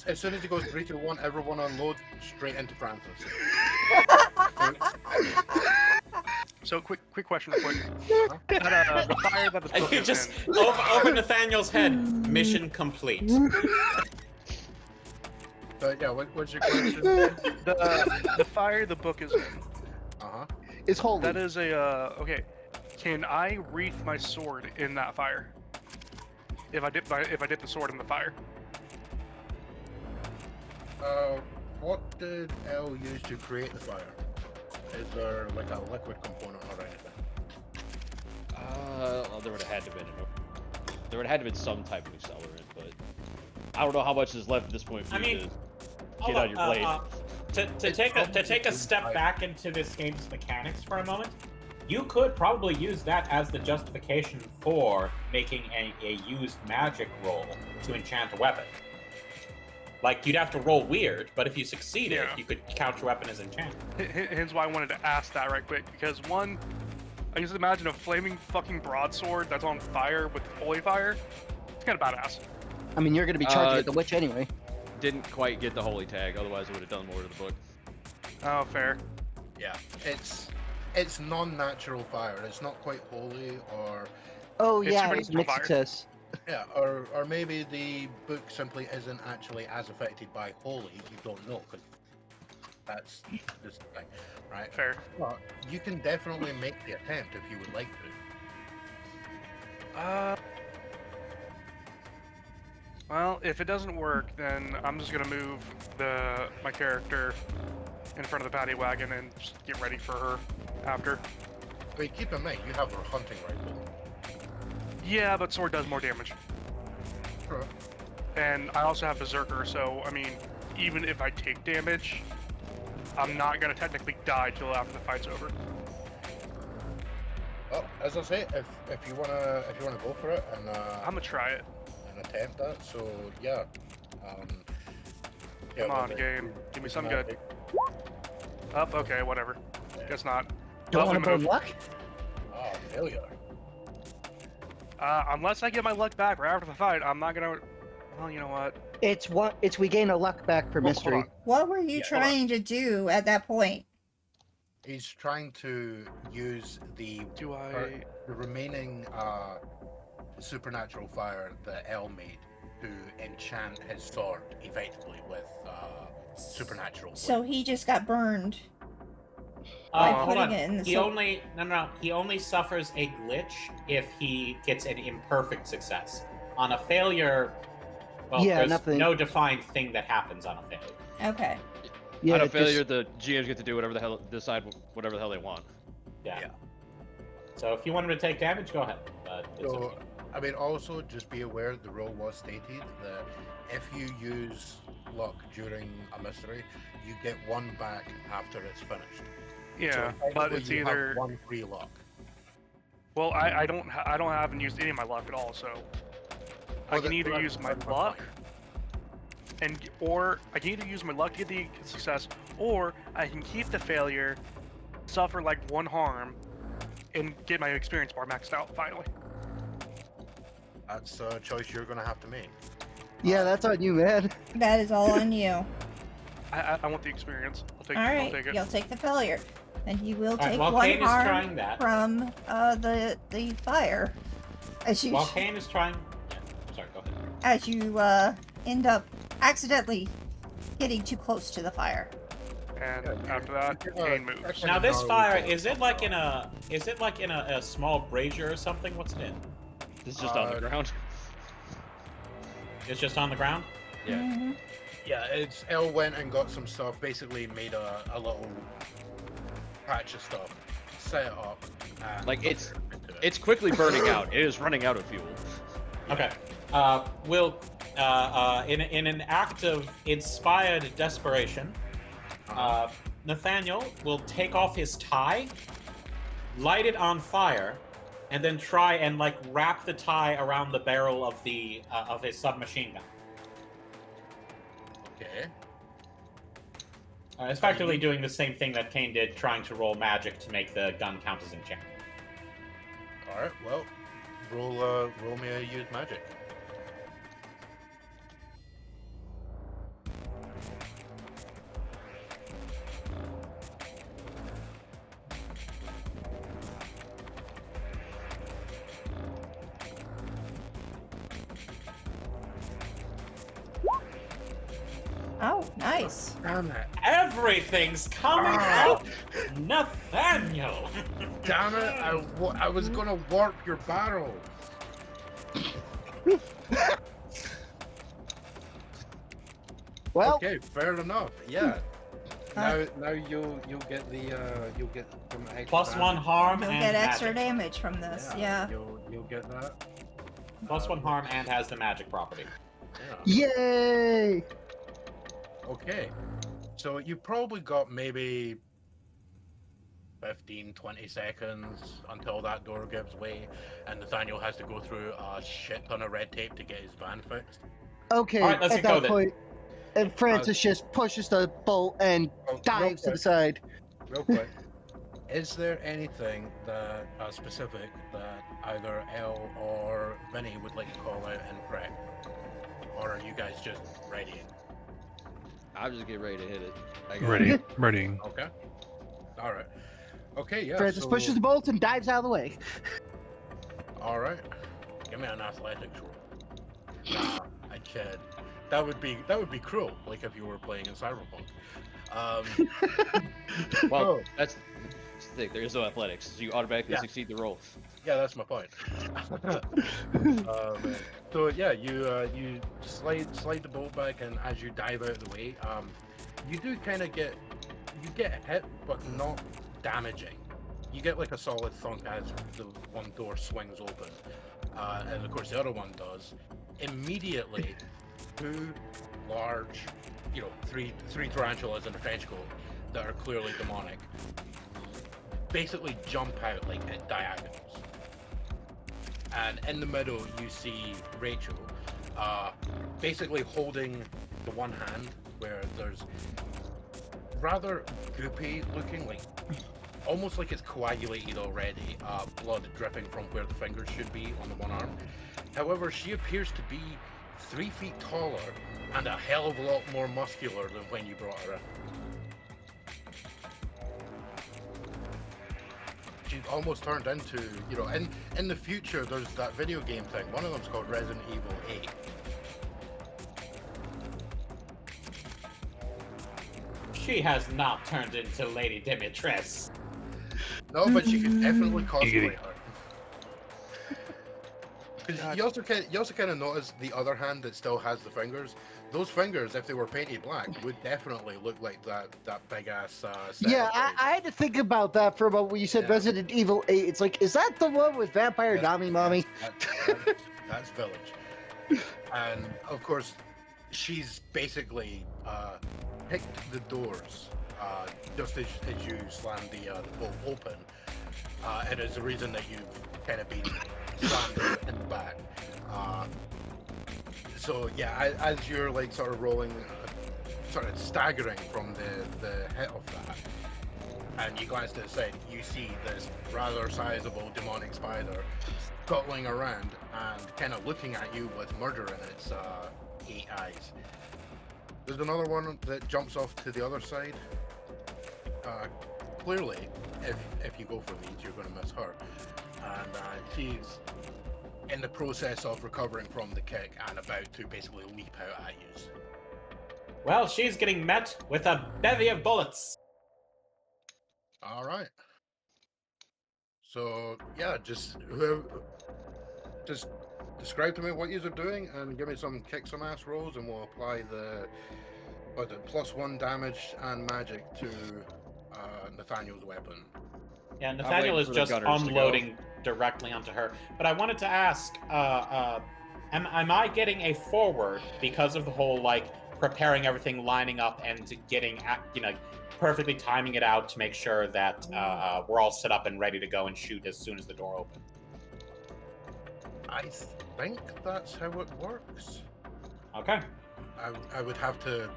As soon as he goes 3, 2, 1, everyone unload straight into Francis. so quick question, real quick. That, the fire that the And book you is just in. over Nathaniel's head. Mission complete. But yeah, what's your question? The fire the book is in. Uh-huh. It's holy. That is a okay. Can I wreath my sword in that fire? If I dip the sword in the fire. What did L use to create the fire? Is there like a liquid component or anything? Well, there would have had to been there would have had to been some type of accelerant, but I don't know how much is left at this point for I you mean, to get on your blade. To take a step back into this game's mechanics for a moment, you could probably use that as the justification for making a used magic roll to enchant a weapon. Like, you'd have to roll weird, but if you succeeded, Yeah. you could count your weapon as enchanted. Hence why I wanted to ask that right quick, because one, I just imagine a flaming fucking broadsword that's on fire with holy fire. It's kind of badass. I mean, you're gonna be charging at the witch anyway. Didn't quite get the holy tag, otherwise it would have done more to the book. Oh, fair. Yeah, it's non-natural fire. It's not quite holy, or Oh It's yeah, super it's natural mixed fire. success. yeah, or maybe the book simply isn't actually as affected by holy. You don't know, because that's this thing, right? Fair. But you can definitely make the attempt if you would like to. Well, if it doesn't work, then I'm just gonna move my character in front of the paddy wagon and just get ready for her after. But keep in mind, you have her hunting rifle. Yeah, but sword does more damage. Sure. And I also have Berserker, so, I mean, even if I take damage, I'm not gonna technically die till after the fight's over. Well, as I say, if you wanna go for it and I'm gonna try it. attempt that, so yeah. Yeah, Come on, well, game. Give me it's something not good. big. Up, okay, whatever. Guess not. Don't Well, want we to burn move. luck? Oh, failure. Unless I get my luck back right after the fight, I'm not gonna. Well, you know what? It's we gain a luck back for Hold mystery. on. What were you Yeah, hold on. trying to do at that point? He's trying to use the Do I? remaining supernatural fire that El made to enchant his sword effectively with supernatural. So he just got burned. By Hold putting on. it in the He sword. only he only suffers a glitch if he gets an imperfect success. On a failure, well, Yeah, there's nothing. no defined thing that happens on a failure. Okay. Yeah, On a just- failure, the GMs get to do whatever the hell, decide whatever the hell they want. Yeah. Yeah. So if you want him to take damage, go ahead. But it's So, up to you. I mean, also just be aware the rule was stated that if you use luck during a mystery, you get one back after it's finished. Yeah, So but effectively it's you have either. one free luck. Well, I don't haven't used any of my luck at all, so I Well, can then either that's- use my that's luck, fine. or I can either use my luck to get the success, or I can keep the failure, suffer like one harm, and get my experience bar maxed out finally. That's a choice you're going to have to make. Yeah, that's on you, man. That is all on you. I want the experience. I'll All right, take it. you'll take the failure, and you will Alright, take while one Cain is harm trying that, from the fire, as you while Cain is trying, yeah, sorry, go ahead. as you end up accidentally getting too close to the fire. And Yeah, after that, you're- Cain moves. actually, Now this no, fire, we is it like in a small brazier or something? What's it in? This is just on the ground. It's just on the ground? Yeah. Mhm. Yeah, it's El went and got some stuff, basically made a little patch of stuff, set it up. And Like, put it's- it into it. It's quickly burning out. It is running out of fuel. Okay. We'll in an act of inspired desperation, Nathaniel will take off his tie, light it on fire, and then try and like wrap the tie around the barrel of his submachine gun. Okay. It's effectively doing the same thing that Cain did, trying to roll magic to make the gun count as enchant. All right. Well, roll me a use magic. Oh, nice. Damn it! Everything's coming out, Nathaniel. Damn it! I was gonna warp your barrel. Well, Okay, fair enough. Yeah. Now you'll get the some extra Plus one damage. harm You'll and get extra magic. damage from this. Yeah. You'll get that. Plus one harm and has the magic property. Yeah. yay! Okay. So you probably got maybe 15, 20 seconds until that door gives way, and Nathaniel has to go through a shit ton of red tape to get his van fixed. Okay, All right, let's at get go that then. point, and Francis just pushes the bolt and dives to the side. Real quick. Is there anything that specific that either Elle or Vinny would like to call out and prep? Or are you guys just ready? I'm just getting ready to hit it. I got Ready, it. ready. Okay. Alright. Okay, yeah. Francis so- pushes the bolt and dives out of the way. Alright. Give me an athletics roll. Nah, I kid. That would be cruel, like if you were playing in Cyberpunk. Well, Oh. that's the thing. There is no athletics, so you automatically Yeah. succeed the roll. Yeah, that's my point. So yeah, you slide the bolt back, and as you dive out of the way, you do kind of get hit, but not damaging. You get like a solid thunk as the one door swings open, and of course the other one does. Immediately, two large, three tarantulas in a trench coat that are clearly demonic, basically jump out like at diagonals. And in the middle, you see Rachel, basically holding the one hand where there's rather goopy looking, like almost like it's coagulated already, blood dripping from where the fingers should be on the one arm. However, she appears to be 3 feet taller and a hell of a lot more muscular than when you brought her in. She's almost turned into, in the future there's that video game thing. One of them's called Resident Evil 8. She has not turned into Lady Demetress. No, but you could definitely cosplay Giggity. her. Because you also kind of notice the other hand that still has the fingers. Those fingers, if they were painted black, would definitely look like that big ass. Yeah, I had to think about that for a moment when you said Yeah. Resident Evil 8. It's like, is that the one with Vampire Yes, Dami Mommy? That's Village. And of course, she's basically picked the doors just as you slammed the bolt open, and it's the reason that you've kind of been slammed in the back. So yeah, as you're like sort of rolling, sort of staggering from the hit of that, and you glance to the side, you see this rather sizable demonic spider scuttling around and kind of looking at you with murder in its 8 eyes. There's another one that jumps off to the other side. Clearly, if you go for these, you're going to miss her. And she's in the process of recovering from the kick and about to basically leap out at you. Well, she's getting met with a bevy of bullets. All right. So yeah, just describe to me what you're doing and give me some kick some ass rolls, and we'll apply the +1 damage and magic to Nathaniel's weapon. Yeah, Nathaniel is for the just gunners to go. unloading directly onto her. But I wanted to ask, am I getting a forward because of the whole, like, preparing everything, lining up, and getting, perfectly timing it out to make sure that we're all set up and ready to go and shoot as soon as the door opens? I think that's how it works. Okay. I would have to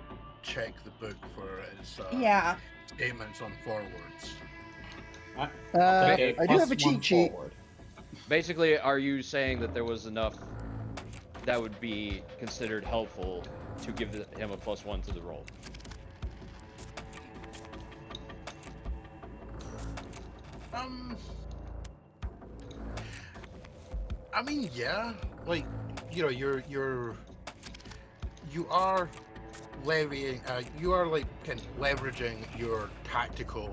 check the book for its Yeah. statements on forwards. Okay, I do have plus a cheat one sheet. forward. Basically, are you saying that there was enough that would be considered helpful to give him a +1 to the roll? I mean, yeah, like, you know, you are levying, you are like kind of leveraging your tactical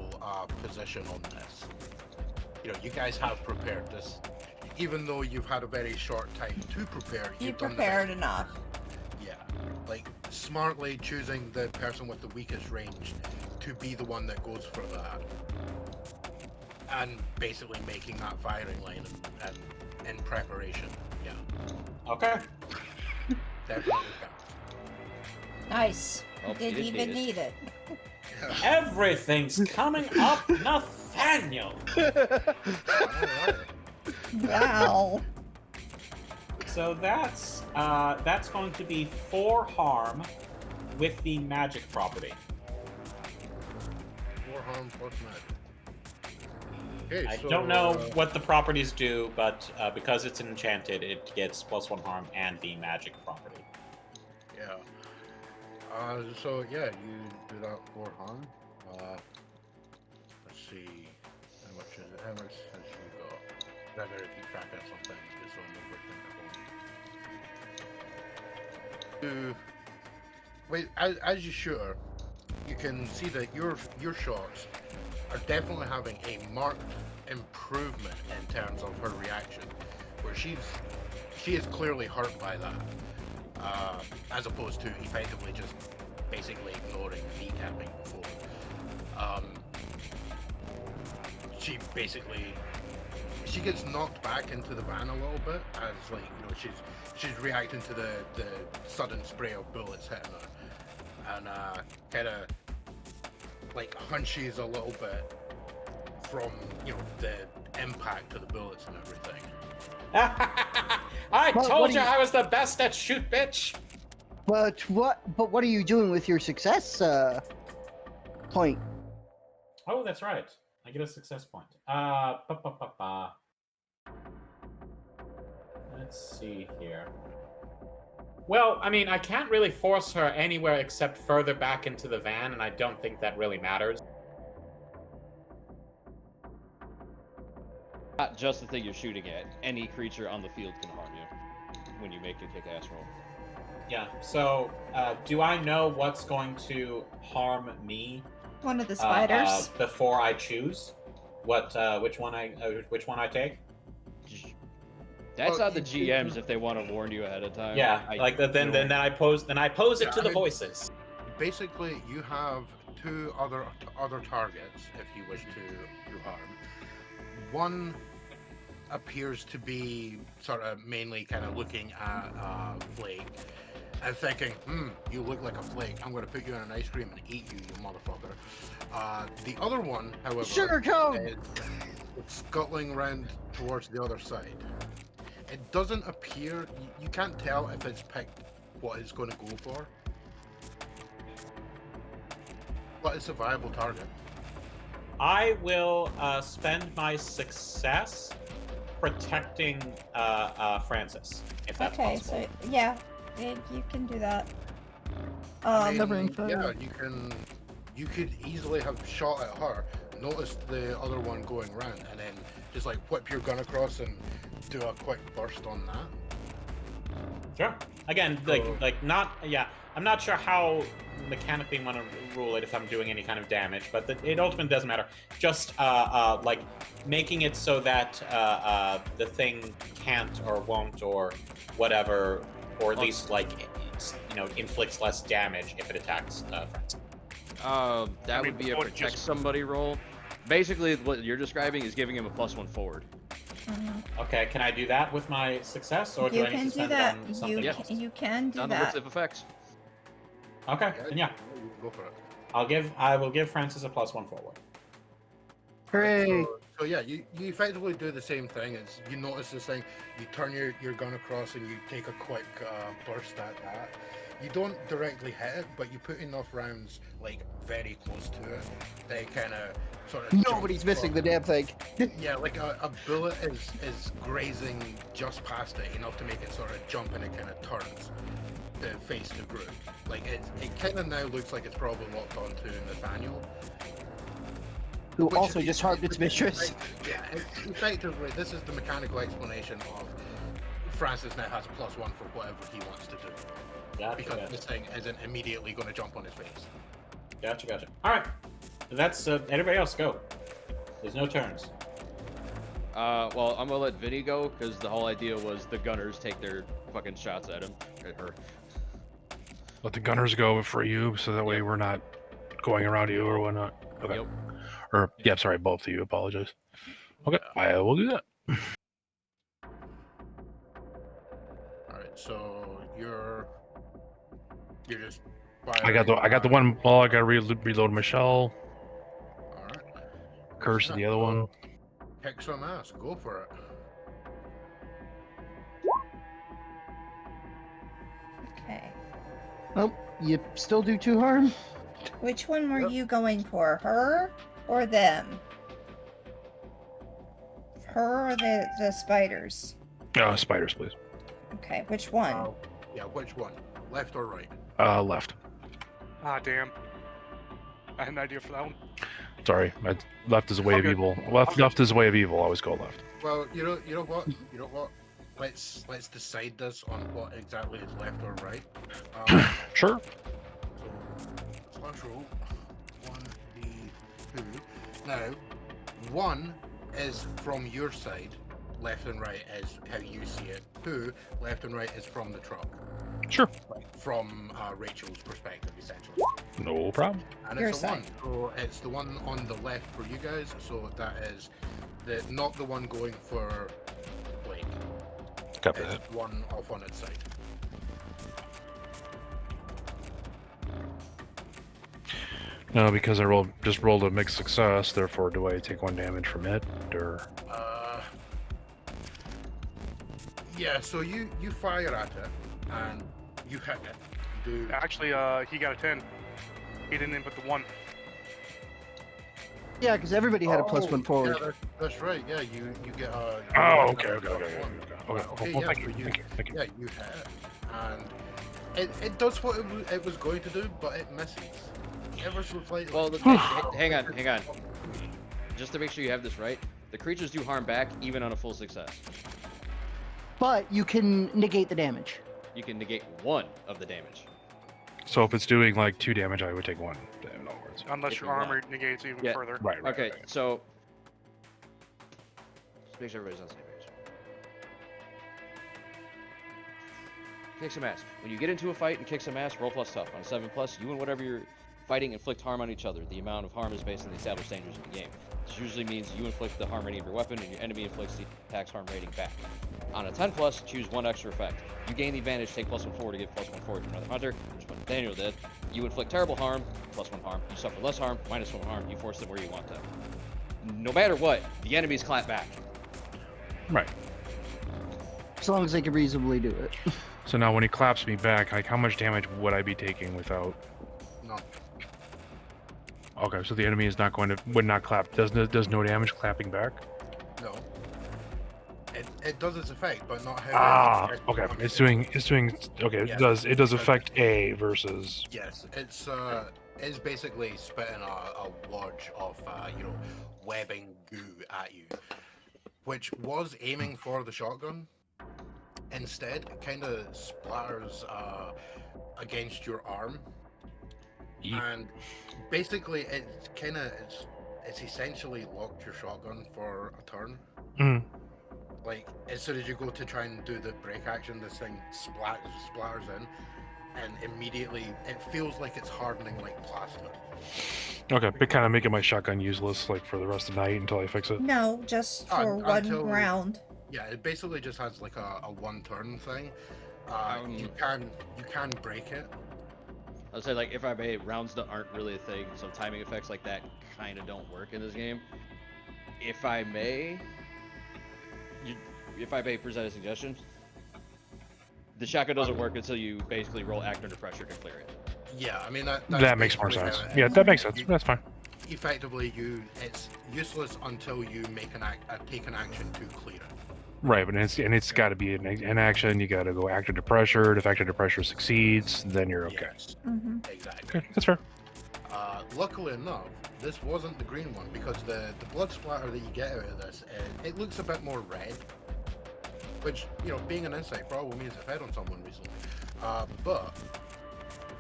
position on this. You know, you guys have prepared this, even though you've had a very short time to prepare. You You've done the prepared best. enough. Yeah, like smartly choosing the person with the weakest range to be the one that goes for that, and basically making that firing line and in preparation. Yeah, Okay. definitely. Nice. Well, Didn't you didn't even need need it. Everything's coming up, Nathaniel. Wow. So that's going to be 4 harm with the magic property. 4 harm plus magic. Okay, I so, don't know what the properties do, but because it's enchanted, it gets +1 harm and the magic property. Yeah. So yeah, you do that 4 harm. Let's see. How much is it? How much has she got? I better keep track of some things just so I know where things are going. Wait, as you shoot her, you can see that your shots are definitely having a marked improvement in terms of her reaction, where she is clearly hurt by that, as opposed to effectively just basically ignoring kneecapping before. She gets knocked back into the van a little bit as, like, you know, she's reacting to the sudden spray of bullets hitting her, and kind of like hunches a little bit from, you know, the impact of the bullets and everything. I Well, told what do you you- I was the best at shoot, bitch. But what are you doing with your success point? Oh, that's right. I get a success point. Let's see here. Well, I mean, I can't really force her anywhere except further back into the van, and I don't think that really matters. Not just the thing you're shooting at. Any creature on the field can harm you when you make a kick-ass roll. Yeah, so do I know what's going to harm me One of the spiders. before I choose which one I take? That's Well, on the GMs if they want to warn you ahead of time. Yeah, then I pose it Yeah, to I the mean- voices. Basically, you have 2 other targets if you wish to harm. One appears to be sort of mainly kind of looking at Flake and thinking, you look like a flake. I'm going to put you in an ice cream and eat you, you motherfucker. The other one, however, Sugar cone. is scuttling around towards the other side. It doesn't appear, you can't tell if it's picked what it's going to go for, but it's a viable target. I will spend my success protecting Francis, if that's Okay, possible. so yeah, you can do that. I Covering mean, fire. yeah, you could easily have shot at her, notice the other one going around, and then just like whip your gun across and do a quick burst on that. Sure. Again, I'm not sure how mechanically you want to rule it if I'm doing any kind of damage, but it ultimately doesn't matter. Just like making it so that the thing can't or won't or whatever, or at least like inflicts less damage if it attacks friends. That would be a protect somebody roll. Basically, what you're describing is giving him a +1 forward. Okay, can I do that with my success, or do You I need can to do spend that. it on something else? You can do On the that. list of effects. Okay, then yeah, Go for it. I will give Francis a +1 forward. Hooray! So yeah, you effectively do the same thing. It's you notice this thing, you turn your gun across and you take a quick burst at that. You don't directly hit it, but you put enough rounds like very close to it that it kind of sort of. Nobody's missing the damn thing. Yeah, like a bullet is grazing just past it enough to make it sort of jump, and it kind of turns to face the group. Like it kind of now looks like it's probably locked onto Nathaniel. Who Which also is- just harmed its mistress. Yeah, effectively, this is the mechanical explanation of Francis now has +1 for whatever he wants to do. Gotcha, Because gotcha. this thing isn't immediately going to jump on his face. Gotcha. All right, that's everybody else go. There's no turns. Well, I'm gonna let Vinny go because the whole idea was the gunners take their fucking shots at him. At her. Let the gunners go for you, so that way we're not going around you or whatnot. Okay. Yep. Or yeah, sorry, both of you. Apologize. Okay, I will do that. All right, so you're just. I got the one ball. I got to reload my shell. All right. Curse the other one. Kick some ass. Go for it. Okay. Oh, you still do 2 harm? Which one were Yep. you going for? Her or them? Her or the spiders? Spiders, please. Okay, which one? Yeah, which one? Left or right? Left. Ah, damn. I had an idea for that one. Sorry, left is a way of Okay. evil. Left is a way of evil. Always go left. Well, you know what? Let's decide this on what exactly is left or right. Sure. So slash roll 1d2. Now, 1 is from your side, left and right is how you see it. 2, left and right is from the truck, Sure. from Rachel's perspective, essentially. No problem. And Your it's a 1, side. so it's the one on the left for you guys. So that is not the one going for Blake. Copy It's that. one off on its side. No, because I just rolled a mixed success. Therefore, do I take 1 damage from it, or? Yeah, so you fire at it and you hit it. Do Actually, he got a 10. He didn't input the 1. Yeah, because everybody had a +1 Yeah, forward. that's right. Yeah, you get a. Oh, okay. Okay, Okay. yeah, Thank so you. Thank you. Yeah, you hit it, and it does what it was going to do, but it misses. Ever so slightly. Well, hang on. Just to make sure you have this right, the creatures do harm back even on a full success. But you can negate the damage. You can negate 1 of the damage. So if it's doing like 2 damage, I would take 1. In other words. Unless If your you want. armor negates even Yeah. further. Right. Okay, so just make sure everybody's on the same page. Kick some ass. When you get into a fight and kick some ass, roll plus tough. On a 7+, you and whatever you're fighting inflict harm on each other. The amount of harm is based on the established dangers of the game. This usually means you inflict the harm rating of your weapon, and your enemy inflicts the attack's harm rating back. On a 10+, choose 1 extra effect. You gain the advantage, take +1 forward to get +1 forward from another hunter, which is what Nathaniel did. You inflict terrible harm, +1 harm. You suffer less harm, -1 harm. You force them where you want them. No matter what, the enemies clap back. Right. As long as they can reasonably do it. So now when he claps me back, like how much damage would I be taking without? No. Okay, so the enemy is not would not clap. Does no damage clapping back? No. It does its effect, but not how. Okay. It's doing. Okay, Yeah. it does affect A versus. Yes, it's basically spitting a wodge of webbing goo at you, which was aiming for the shotgun. Instead, it kind of splatters against your arm, and basically it's essentially locked your shotgun for a turn. Mm. Like as soon as you go to try and do the break action, this thing splatters in, and immediately it feels like it's hardening like plasma. Okay, but kind of making my shotgun useless like for the rest of the night until I fix it. No, just for one Until- round. Yeah, it basically just has like a one turn thing. You can break it. I'll say, like, if I may, rounds aren't really a thing, so timing effects like that kind of don't work in this game. If I may, present a suggestion, the shotgun doesn't work until you basically roll act under pressure to clear it. Yeah, I mean that's That makes more basically sense. how it Yeah, is. that makes sense. You- That's fine. Effectively, it's useless until you make take an action to clear it. Right, but it's got to be an action. You got to go act under pressure. If act under pressure succeeds, then you're okay. Yes, Mm-hmm. exactly. Okay, that's fair. Luckily enough, this wasn't the green one because the blood splatter that you get out of this, it looks a bit more red. Which, you know, being an insect probably means it fed on someone recently. But,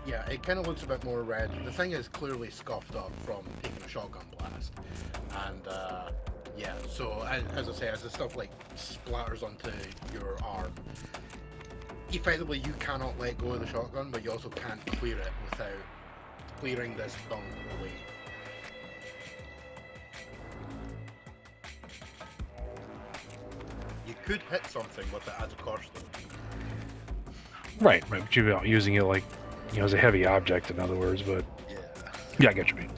yeah, it kind of looks a bit more red. The thing is clearly scuffed up from taking a shotgun blast. And, yeah, so as I say, as the stuff like splatters onto your arm, effectively you cannot let go of the shotgun, but you also can't clear it without clearing this gunk away. You could hit something with it as a Karsa. Right, but you're not using it like, you know, as a heavy object, in other words. But Yeah. yeah, I get you, mean.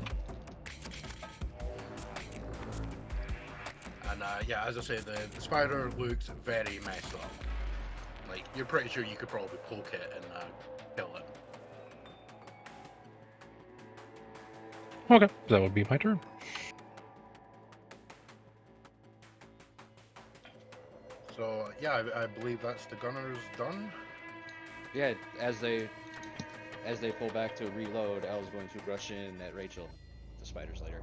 And yeah, as I say, the spider looks very messed up. Like, you're pretty sure you could probably poke it and kill it. Okay, that would be my turn. So yeah, I believe that's the gunners done. Yeah, as they pull back to reload, Al's going to rush in at Rachel, the spider's lair.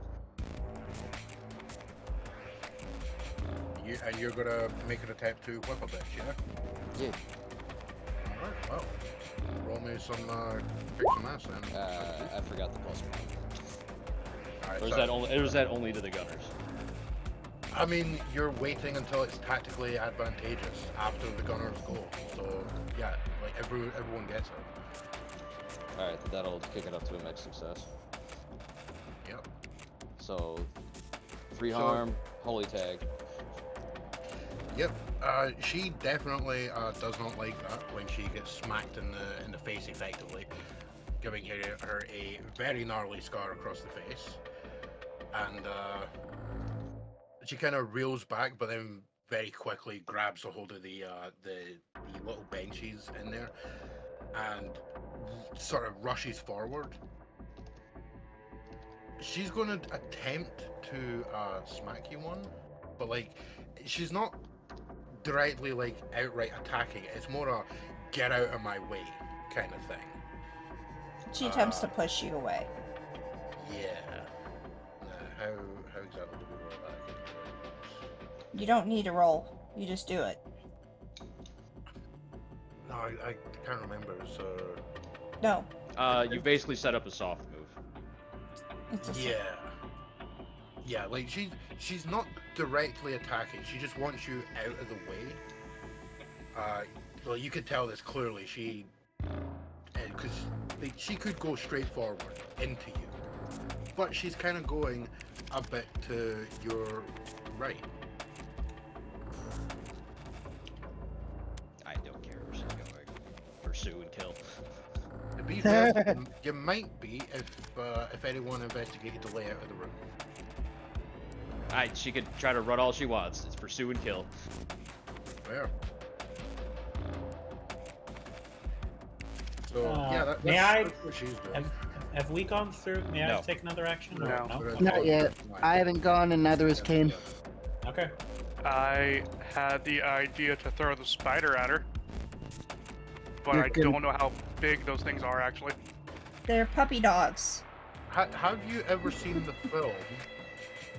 And you're gonna make an attempt to whip a bitch, yeah? Yeah. Alright, well, roll me some, kick some ass then. I forgot the plus one. Alright, Or is so, that only? Or is that only to the gunners? I mean, you're waiting until it's tactically advantageous after the gunners go. So, yeah, like, everyone gets it. All right, that'll kick it up to a max success. Yep. So, 3 So- harm, holy tag. Yep. She definitely does not like that when she gets smacked in the face effectively, giving her a very gnarly scar across the face, and she kind of reels back, but then very quickly grabs a hold of the little benches in there, and sort of rushes forward. She's going to attempt to smack you one, but like she's not directly like outright attacking it. It's more a get out of my way kind of thing. She attempts to push you away. Yeah. How exactly do we roll that? You don't need to roll. You just do it. No, I can't remember. So No. You basically set up a soft move. It's a yeah, yeah. Like she's not directly attacking. She just wants you out of the way. So you could tell this clearly. Because she could go straight forward into you, but she's kind of going a bit to your right. I don't care where she's going. Pursue and kill. To be fair, you might be if anyone investigated the layout of the room. She could try to run all she wants. It's pursue and kill. Fair. So yeah, that's what she's doing. Have we gone through? May No. I take another action? Or No. Not yet. I haven't gone, and neither has Cain. Okay. I had the idea to throw the spider at her, but You I can- don't know how big those things are actually. They're puppy dogs. Have you ever seen the film?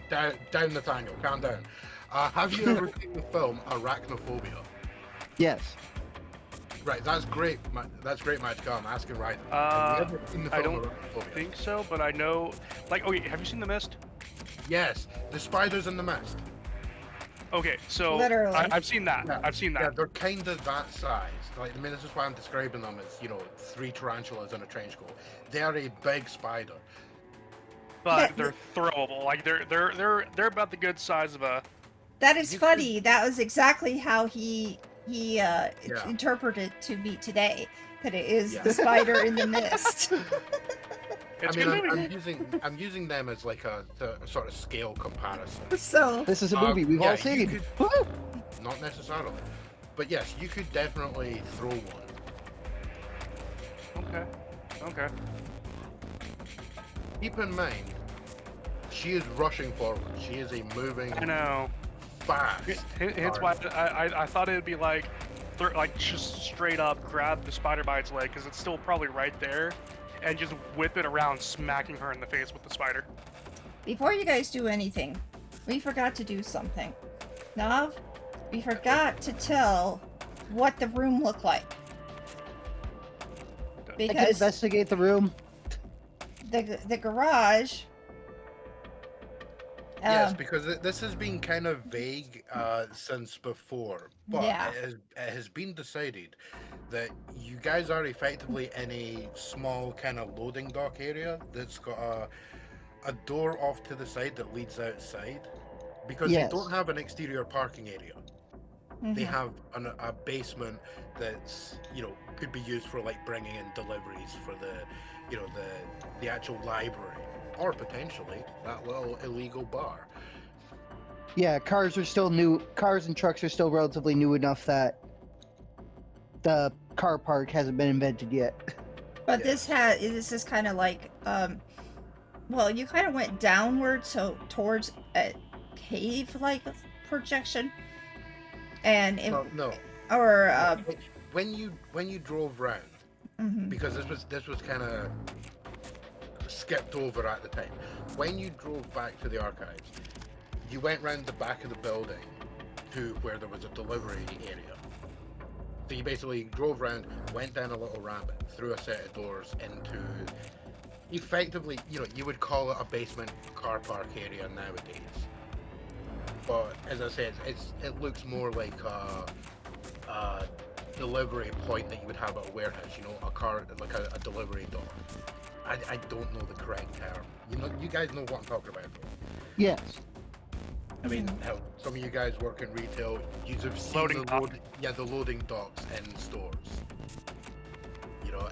Down Nathaniel, calm down. Have you ever seen the film Arachnophobia? Yes. Right, that's great. That's great, Magical. I'm asking right. Uh, Have you ever seen the I film don't Arachnophobia? think so, but I know. Like, okay, have you seen The Mist? Yes, the spiders in the mist. Okay, so Literally. I've seen that. Yeah. I've seen Yeah, that. they're kind of that size. Like, I mean, this is why I'm describing them as, 3 tarantulas in a trench coat. They are a big spider. But they're throwable. Like they're about the good size of a. That is You funny. That was exactly how he Yeah. interpreted to me today. That it is Yeah. the spider in the mist. It's I mean, good movie. I'm using them as like a sort of scale comparison. So, This is a movie we've yeah, all you seen. could- Woo! Not necessarily, but yes, you could definitely throw one. Okay. Okay. Keep in mind, she is rushing forward. She is a moving, I know. fast. Hence why I thought it would be like just straight up grab the spider by its leg because it's still probably right there, and just whip it around, smacking her in the face with the spider. before you guys do anything, we forgot to do something. Nav, we forgot to tell what the room looked like. I can Because investigate the room. the garage. Yes, because this has been kind of vague since before, but Yeah. it has been decided that you guys are effectively in a small kind of loading dock area that's got a door off to the side that leads outside, because Yes. they don't have an exterior parking area. They Mhm. have a basement that's, could be used for like bringing in deliveries for the actual library, or potentially that little illegal bar. Yeah, cars are still new. Cars and trucks are still relatively new enough that the car park hasn't been invented yet. But this is kind of like well, you kind of went downward, so towards a cave-like projection, and it, No. or When you drove round, mhm. because this was kind of skipped over at the time. When you drove back to the archives, you went round the back of the building to where there was a delivery area. So you basically drove round, went down a little ramp, through a set of doors into, effectively, you would call it a basement car park area nowadays. But as I said, it looks more like a delivery point that you would have at a warehouse. A car, like a delivery dock. I don't know the correct term. You guys know what I'm talking about. Yes. I mean, hell, some of you guys work in retail. You've seen Loading dock. the loading docks in stores.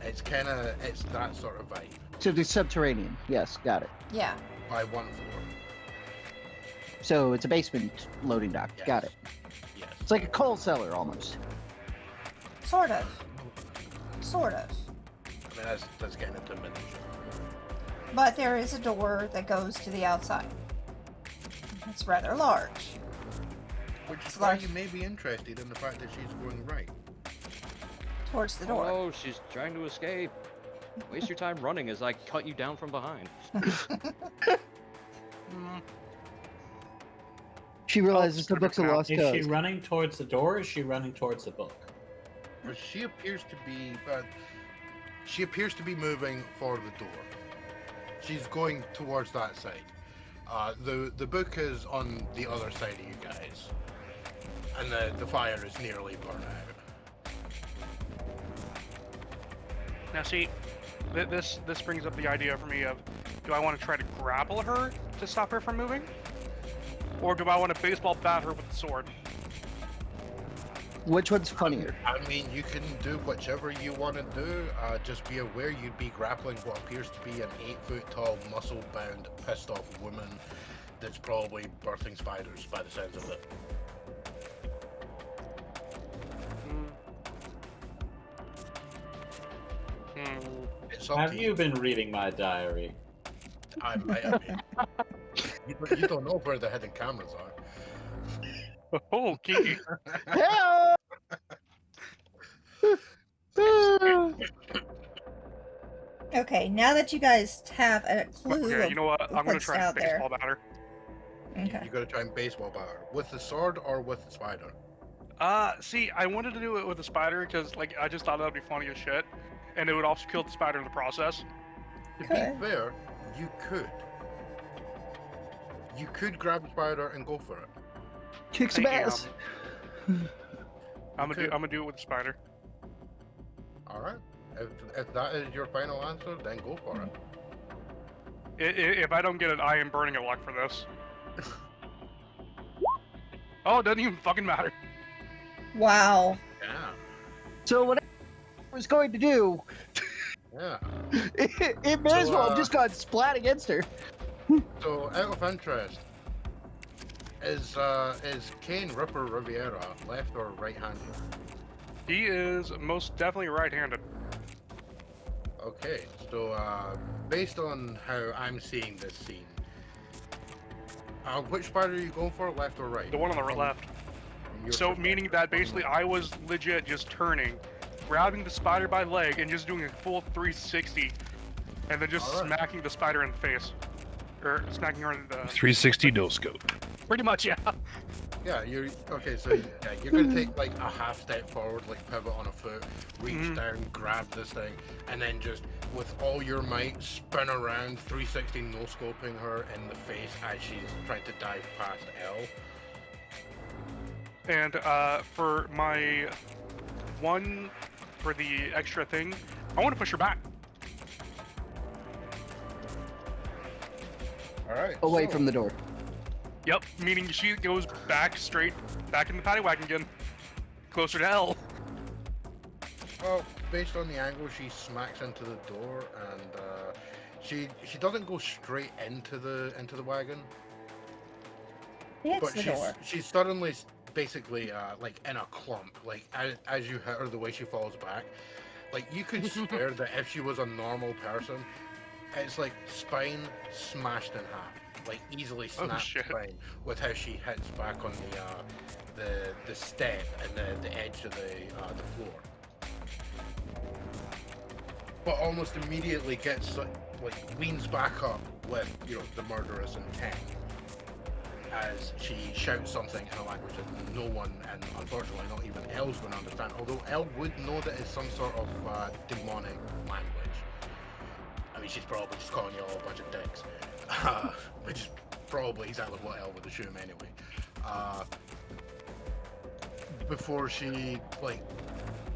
It's that sort of vibe. So there's subterranean. Yes, got it. Yeah. By one floor. So it's a basement loading dock. Yes. Got it. Yes. It's like a coal cellar almost. Sort of. Sort of. I mean, that's getting into miniature. But there is a door that goes to the outside. It's rather large. Which is It's why large. you may be interested in the fact that she's going right. Towards the door. Oh, she's trying to escape. Waste your time running as I cut you down from behind. She realizes the screw book's a crap. lost Is cause. she running towards the door or is she running towards the book? But she appears to be moving for the door. She's going towards that side. The book is on the other side of you guys, and the fire is nearly burned out. Now see, this brings up the idea for me of, do I want to try to grapple her to stop her from moving? Or do I want to baseball bat her with the sword? Which one's funnier? I mean, you can do whichever you want to do. Just be aware you'd be grappling what appears to be an 8-foot-tall, muscle-bound, pissed-off woman that's probably birthing spiders by the sounds of it. It's up Have to you been reading my diary? I might have been. You don't know where the hidden cameras are. Oh, Kiki. Okay, now that you guys have a clue Yeah, of you know what? I'm gonna what's try to out there. baseball bat her. Okay. You gotta try and baseball bat her. With the sword or with the spider? See, I wanted to do it with a spider because, I just thought that'd be funny as shit, and it would also kill the spider in the process. To Okay. be fair, you could. You could grab the spider and go for it. Kick some Thank you, ass. I'm could. gonna do it with the spider. Alright. If that is your final answer, then go for it. If I don't get it, I am burning a luck for this. Oh, it doesn't even fucking matter. Wow. Yeah. So what I was going to do, Yeah. It may as well have just got splat against her. So, out of interest, is Cain Ripper Riviera left or right-handed? He is most definitely right-handed. Okay, so based on how I'm seeing this scene, which spider are you going for, left or right? The one on the left. Your So perspective. meaning that basically I was legit just turning, grabbing the spider by the leg and just doing a full 360, and then just Alright. smacking the spider in the face, or smacking her in the. 360 no scope. Pretty much, yeah. Yeah, you're okay. So yeah, you're gonna take like a half step forward, like pivot on a foot, reach down, grab this thing, and then just with all your might spin around, 360 no scoping her in the face as she's trying to dive past L. And for my one, for the extra thing, I want to push her back. All right. Away so- from the door. Yep, meaning she goes back straight back in the paddy wagon again, closer to L. Well, based on the angle, she smacks into the door, and she doesn't go straight into the wagon, It's but the door. she's suddenly basically like in a clump. Like as you hit her, the way she falls back, like you could swear that if she was a normal person, it's like spine smashed in half, like easily Oh, snapped shit. spine with how she hits back on the step and the edge of the floor. But almost immediately gets like leans back up with the murderous intent as she shouts something in a language that no one, and unfortunately not even Elle's going to understand. Although Elle would know that it's some sort of demonic language. I mean, she's probably just calling you all a bunch of dicks, which is probably exactly what Elle would assume anyway. Before she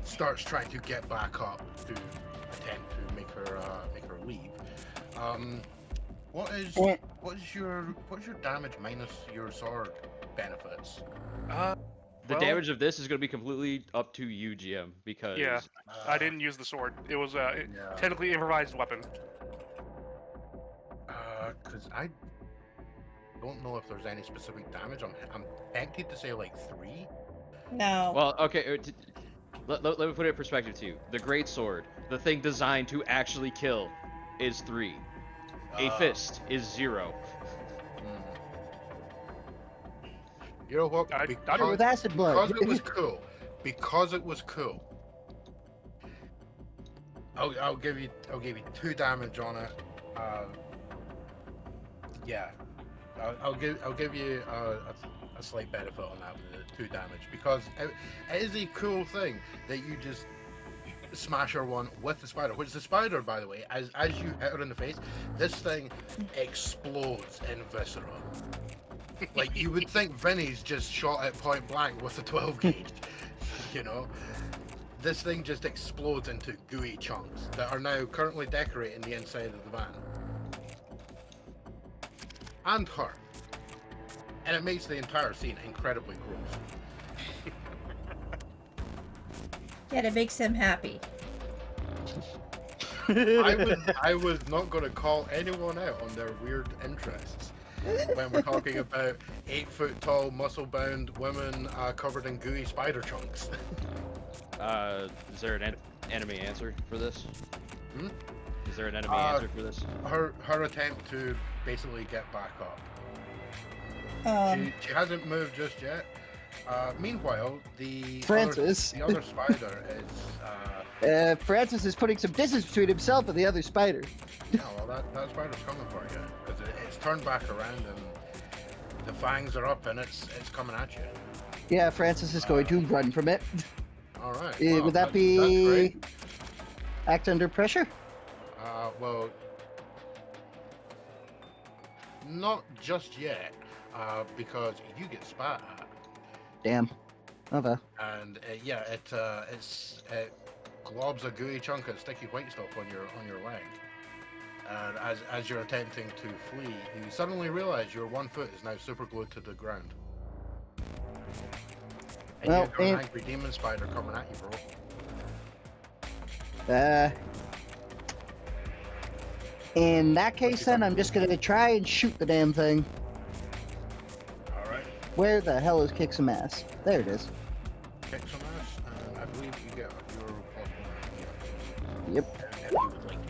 starts trying to get back up to attempt to make her leave. What is your damage minus your sword benefits? Uh, The Well- damage of this is going to be completely up to you, GM, because Yeah. I didn't use the sword. It was Yeah. technically improvised weapon. Because I don't know if there's any specific damage. I'm tempted to say like 3. No. Well, okay. Let me put it in perspective to you. The great sword, the thing designed to actually kill, is 3. A fist is 0. You know what? I- Because, With acid blood. because it was cool. Because it was cool. I'll give you 2 damage on it. Yeah. I'll give you a slight benefit on that with the 2 damage because it is a cool thing that you just smash her one with the spider. Which the spider, by the way, as you hit her in the face, this thing explodes in viscera. Like you would think Vinny's just shot at point blank with a 12 gauge, This thing just explodes into gooey chunks that are now currently decorating the inside of the van. And her. And it makes the entire scene incredibly gross. Yet it makes him happy. I was not going to call anyone out on their weird interests when we're talking about 8 foot tall, muscle bound women covered in gooey spider chunks. Is there an enemy answer for this? Hmm? Is there an enemy answer for this? Her attempt to basically get back up. She hasn't moved just yet. Meanwhile, Francis. the other spider is. Francis is putting some distance between himself and the other spider. Yeah, well, that spider's coming for you because it's turned back around and the fangs are up and it's coming at you. Yeah, Francis is going to run from it. All right. Would that that's be great. act under pressure? Well, not just yet, because you get spat at, Damn. Okay. and it globs a gooey chunk of sticky white stuff on your leg. And as you're attempting to flee, you suddenly realize your 1 foot is now super glued to the ground. And Well, you've got an and- angry demon spider coming at you, bro. In that case, then, I'm just gonna try and shoot the damn thing. Alright. Where the hell is kick some ass? There it is. Kick some ass, and I believe you get your plus one. Yep. If you would like to use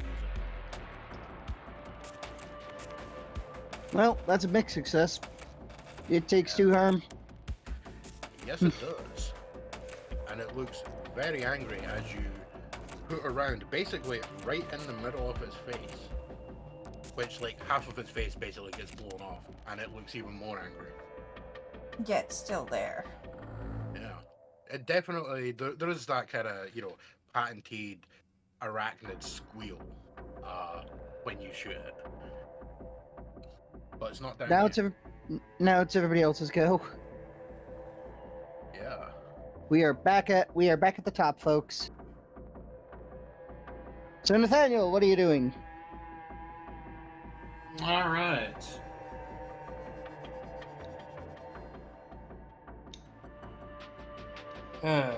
it. Well, that's a mixed success. It takes 2 harm. Yes, it does. And it looks very angry as you put around, basically right in the middle of its face. Which, like, half of its face basically gets blown off, and it looks even more angry. Yet still there. Yeah. It definitely, there is that kind of, you know, patented arachnid squeal when you shoot it. But it's not down Now yet. now it's everybody else's go. Yeah. We are back at the top, folks. So Nathaniel, what are you doing? All right.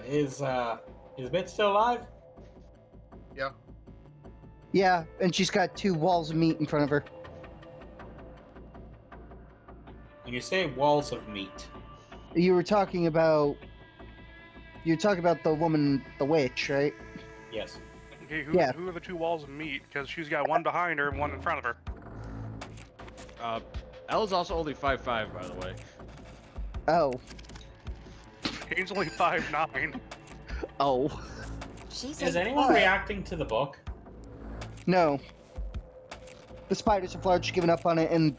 Is Bit still alive? Yeah. Yeah, and she's got 2 walls of meat in front of her. When you say walls of meat, You were talking about the woman, the witch, right? yes. Okay, Yeah. who are the 2 walls of meat? Because she's got one behind her and one in front of her. Elle's also only 5'5", by the way. Oh. Kane's only 5'9". Oh. She's Is a anyone boy. reacting to the book? No. The spiders have largely given up on it, and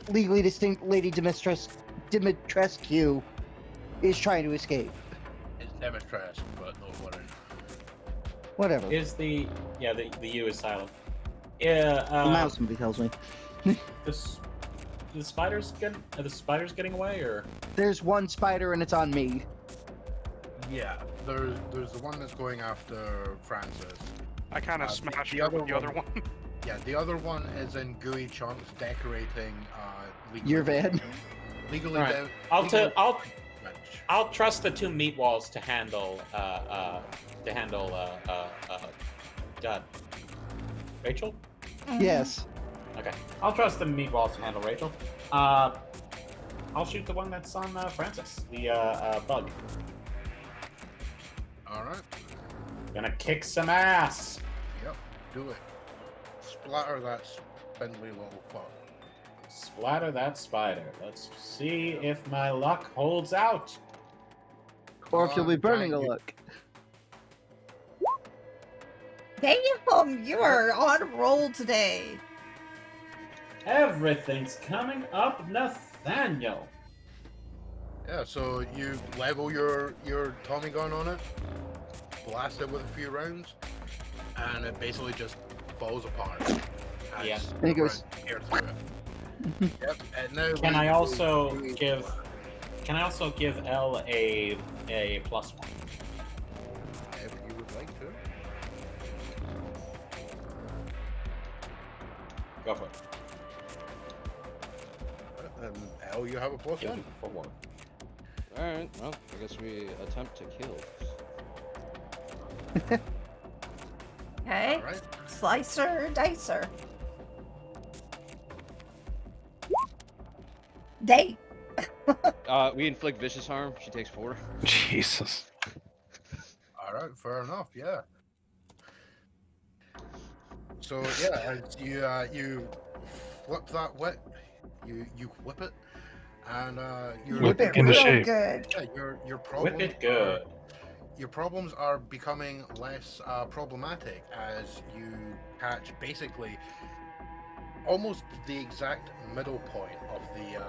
legally distinct Lady Dimitrescu is trying to escape. It's Demetres, but no worry. Whatever. Is the U is silent. Yeah. Now somebody tells me. The spiders are the spiders getting away, or There's 1 spider and it's on me. Yeah, there's the one that's going after Francis. I kind of smashed the her other with the other one- one. Yeah, the other one is in gooey chunks decorating legally Your van. Legally Right. down. I'll trust the 2 meat walls to handle God. Rachel? Yes. Okay. I'll trust the meatballs to handle Rachel. I'll shoot the one that's on Francis, the bug. Alright. Gonna kick some ass. Yep, do it. Splatter that spindly little fuck. Splatter that spider. Let's see if my luck holds out. Or if you'll be burning a giant look. Damn, you are on roll today. Everything's coming up, Nathaniel. Yeah, so you level your Tommy gun on it, blast it with a few rounds, and it basically just falls apart. as Yeah. And it goes- rounds tear through it. Yep, and now Can we I go also to- give L a +1? If you would like to. Go for it. And L, you have a plus Give one. it for 1. Alright, well, I guess we attempt to kill. Okay. Alright. Slicer, dicer. They. We inflict vicious harm. She takes 4. Jesus. Alright, fair enough, yeah. So yeah, as you flip that whip, you whip it, and your Whip it Real into shape. good. yeah, your problems Whip it good. your problems are becoming less problematic as you catch basically almost the exact middle point of the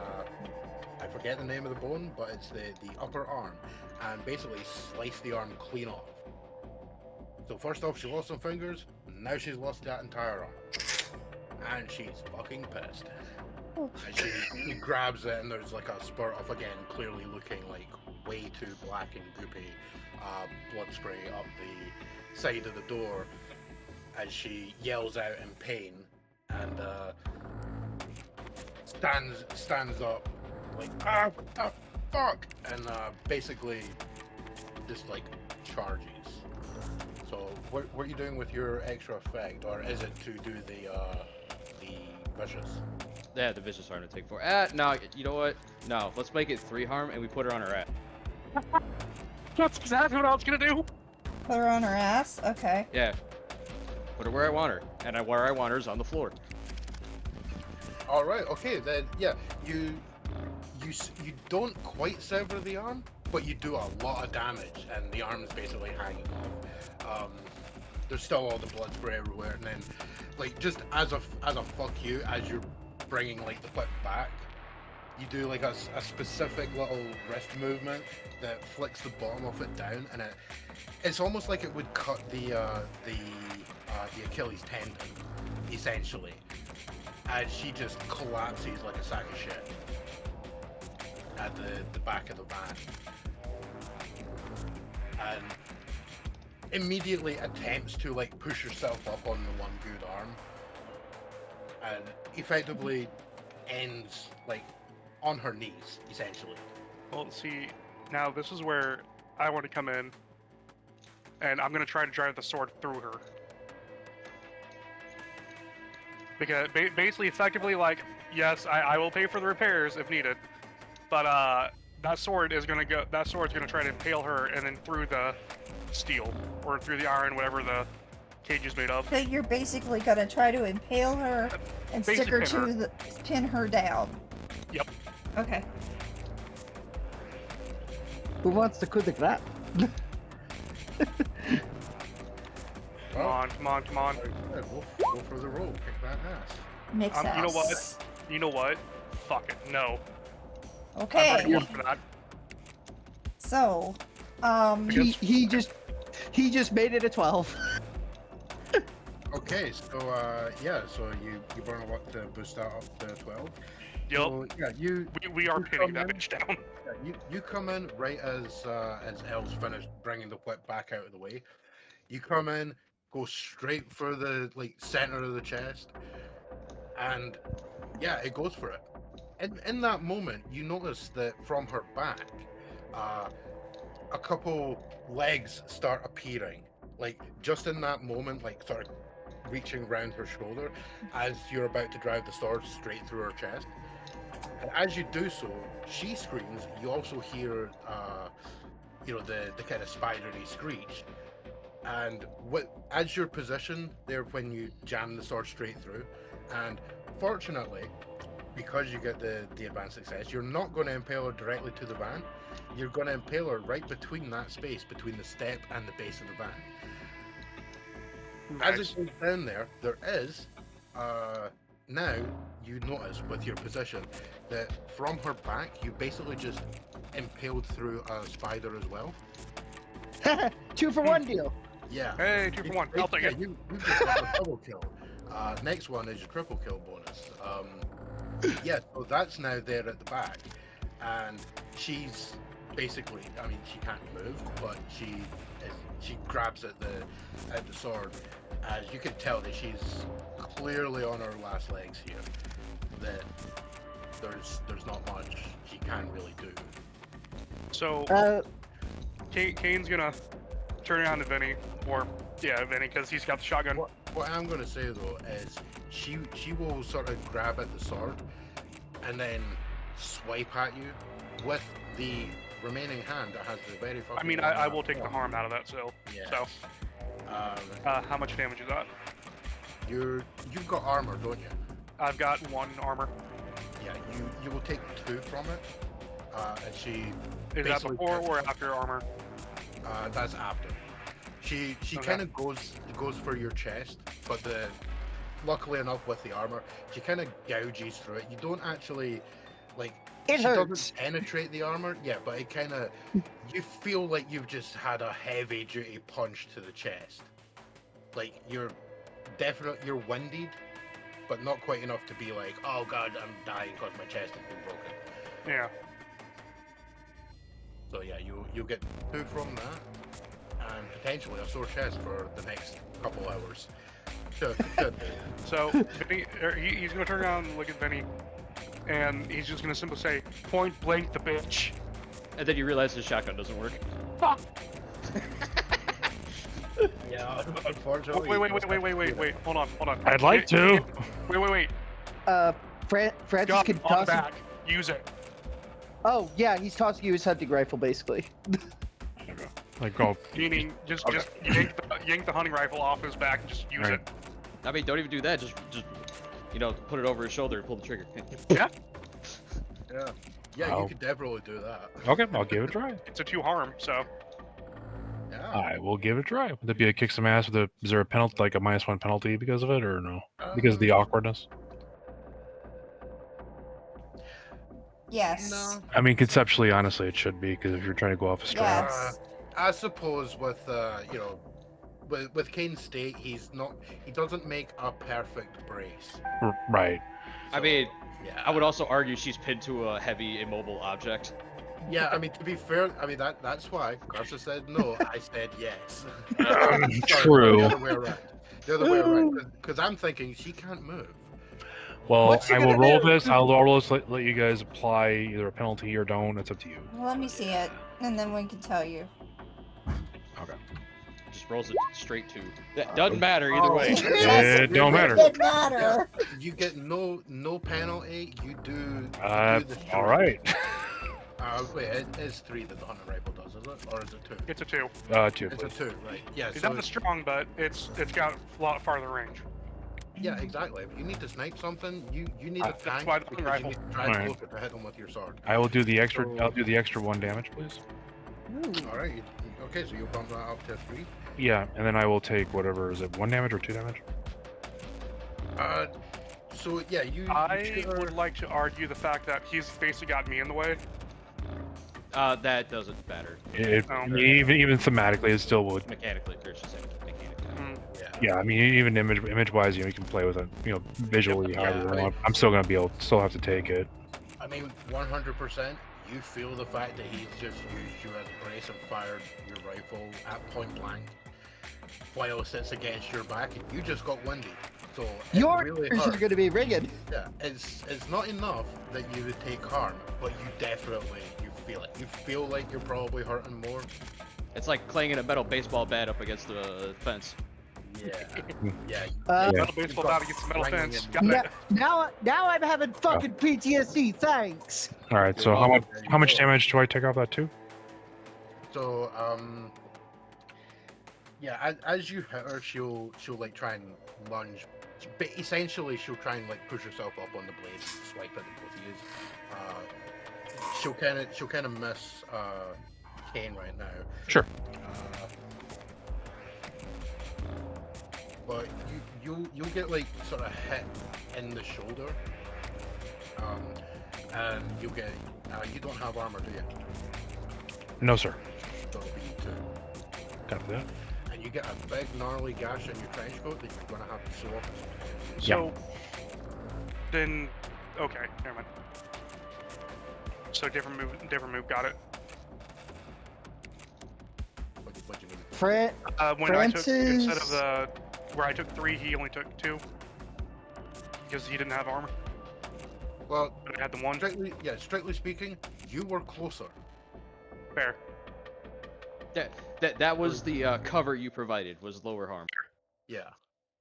I forget the name of the bone, but it's the upper arm, and basically slice the arm clean off. So first off, she lost some fingers, now she's lost that entire arm, and she's fucking pissed. And she grabs it, and there's like a spurt of, again, clearly looking like way too black and goopy blood spray up the side of the door as she yells out in pain and stands up like, ah, what the fuck, and basically just like charges. So what are you doing with your extra effect, or is it to do the vicious? Yeah, the vicious harm to take 4. No, you know what? No, let's make it 3 harm and we put her on her ass. That's exactly what I was gonna do. Put her on her ass? Okay. Yeah. Put her where I want her, and where I want her is on the floor. All right. Okay. Then yeah, you don't quite sever the arm, but you do a lot of damage, and the arm is basically hanging off. There's still all the blood spray everywhere, and then, like, just as a fuck you, as you're bringing like the whip back, you do like a specific little wrist movement that flicks the bottom of it down, and it's almost like it would cut the Achilles tendon, essentially, as she just collapses like a sack of shit at the back of the van, and immediately attempts to like push herself up on the one good arm, and effectively ends like on her knees, essentially. Well, see, now this is where I want to come in, and I'm gonna try to drive the sword through her. Because basically, effectively, like, yes, I will pay for the repairs if needed, but that sword is gonna go. That sword's gonna try to impale her, and then through the steel or through the iron, whatever the cage is made of. So you're basically gonna try to impale her and stick her Basic to pin her down. Yep. Okay. Who wants the coup de grace? Come on, come on, come on. Like I said, go for the roll, kick that ass. Mix You know ass. what? You know what? Fuck it. No. I've Okay. already worked for that. So, He just made it a 12. Okay, so yeah, so you burn a lot to boost that up to 12. Yup. So, yeah, We are you pinning come that in. bitch down. you come in right as Elle's finished bringing the whip back out of the way. You come in, go straight for the like center of the chest, and yeah, it goes for it. In that moment, you notice that from her back, a couple legs start appearing, like just in that moment, like sort of reaching around her shoulder as you're about to drive the sword straight through her chest. And as you do so, she screams. You also hear, the kind of spidery screech. And as you're positioned there when you jam the sword straight through, and fortunately, because you get the advanced success, you're not going to impale her directly to the van. You're going to impale her right between that space, between the step and the base of the van. As Nice. it goes down there is, now you notice with your position that from her back, you basically just impaled through a spider as well. 2 for 1 deal. Yeah. Hey, 2 for 1. I'll take it. You just got a double kill. Next one is your triple kill bonus. Yeah, so that's now there at the back, and she's basically, I mean, she can't move, but she grabs at the sword, as you can tell that she's clearly on her last legs here. That there's not much she can really do. So, Cain's gonna turn around to Vinny, Vinny, because he's got the shotgun. What I'm going to say though is she will sort of grab at the sword and then swipe at you with the remaining hand that has the very fucking. I mean, I will take the harm out of that, so. Yeah. So, how much damage is that? You've got armor, don't you? I've got 1 armor. Yeah. You will take 2 from it. And she. Is that basically before gets- or after armor? That's after. She Okay. kind of goes for your chest, but luckily enough with the armor, she kind of gouges through it. You don't actually like. It she hurts. doesn't penetrate the armor, yeah, but it kind of. You feel like you've just had a heavy duty punch to the chest. Like you're winded, but not quite enough to be like, oh god, I'm dying because my chest has been broken. Yeah. So yeah, you'll get 2 from that, and potentially a sore chest for the next couple hours. Should be. So, Vinny, he's gonna turn around and look at Vinny, and he's just gonna simply say, point blank the bitch. And then you realize his shotgun doesn't work. Fuck! Yeah, unfortunately. Wait. Hold on. I'd like to. Wait. Francis Gun could on toss. back. Use it. Oh yeah, he's tossing you his hunting rifle, basically. Like, oh, Meaning, just yank the hunting rifle off his back and just use Alright. it. I mean, don't even do that. Just put it over his shoulder and pull the trigger. Yeah. Yeah, Oh. you could definitely do that. okay, I'll give it a try. It's a 2 harm, so. Yeah. I will give it a try. Would that be a kick some ass? Is there a penalty, like a -1 penalty because of it, or no? Because of the awkwardness? Yes. No. I mean, conceptually, honestly, it should be, because if you're trying to go off a strap. Yes. I suppose with you know, with Cain's state, he doesn't make a perfect brace. Right. I mean, Yeah. I would also argue she's pinned to a heavy immobile object. Yeah, I mean, to be fair, I mean that's why Karsa said no. I said yes. True. The other way around. The other way around. Because I'm thinking she can't move. Well, What's she I will gonna roll do? this. I'll roll this. Let you guys apply either a penalty or don't. It's up to you. Well, let me see it, and then we can tell you. Okay. Just rolls it straight to. That doesn't matter either way. It don't matter. It didn't matter. You get no penalty. You do. The All right. Wait, it's 3 that the hunting rifle does, is it, or is it 2? It's a 2. 2. It's a 2, right? Yeah. He's So not as strong, but it's got a lot farther range. yeah, exactly. If you need to snipe something, you need a That's tank why the because rifle. you need to try Alright. and closer to hit them with your sword. I will do the extra. So- I'll do the extra 1 damage, please. All right. Okay, so you'll bump that up to 3. Yeah, and then I will take whatever. Is it 1 damage or 2 damage? So yeah, you. I would like to argue the fact that he's basically got me in the way. That doesn't matter. Even thematically, it still would. Mechanically, or should say mechanically. Yeah. Yeah, I mean, even image wise, you can play with it. Visually, Yeah, however you right. want. I'm still gonna be able, still have to take it. I mean, 100%. You feel the fact that he's just used you as a brace and fired your rifle at point blank, while it sits against your back, and you just got windy. So it Your really ears hurt. are going to be ringing. Yeah, it's not enough that you would take harm, but you definitely feel it. You feel like you're probably hurting more. It's like clanging a metal baseball bat up against the fence. Yeah, yeah. Uh, Metal baseball bat against the metal Ringing fence. and- Got Now, it. now I'm having fucking PTSD. Thanks. All right. So You're how much welcome. There you how much go. damage do I take off that too? So yeah, as you hit her, she'll like try and lunge, but essentially she'll try and like push herself up on the blade and swipe at the both of you. She'll kind of miss Cain right now. Sure. But you'll get like sort of hit in the shoulder, and you'll get you don't have armor, do you? No, sir. That'll be 2. Got that. And you get a big gnarly gash in your trench coat that you're gonna have to sew up. So, then, okay, never mind. So different move, got it. What do you mean? When I took, Francis- instead of where I took 3, he only took 2. Because he didn't have armor, Well, but I had the 1. strictly speaking, you were closer. Fair. That was the cover you provided, was lower harm. Yeah.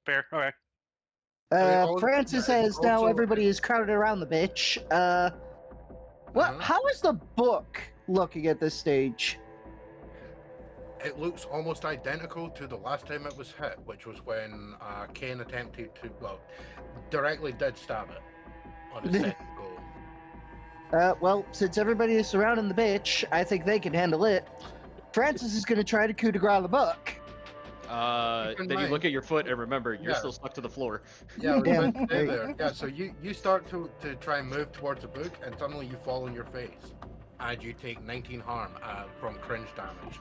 Fair, okay. Francis says now everybody is crowded around the bitch. What? Uh-huh. How is the book looking at this stage? It looks almost identical to the last time it was hit, which was when Cain attempted to, directly did stab it on his second go. Well, since everybody is surrounding the bitch, I think they can handle it. Francis is going to try to coup de grace the book. in Then you mind- look at your foot and remember you're Yeah. still stuck to the floor. Yeah, I was Yeah. about to say there. Yeah, so you start to try and move towards the book, and suddenly you fall on your face, and you take 19 harm from cringe damage.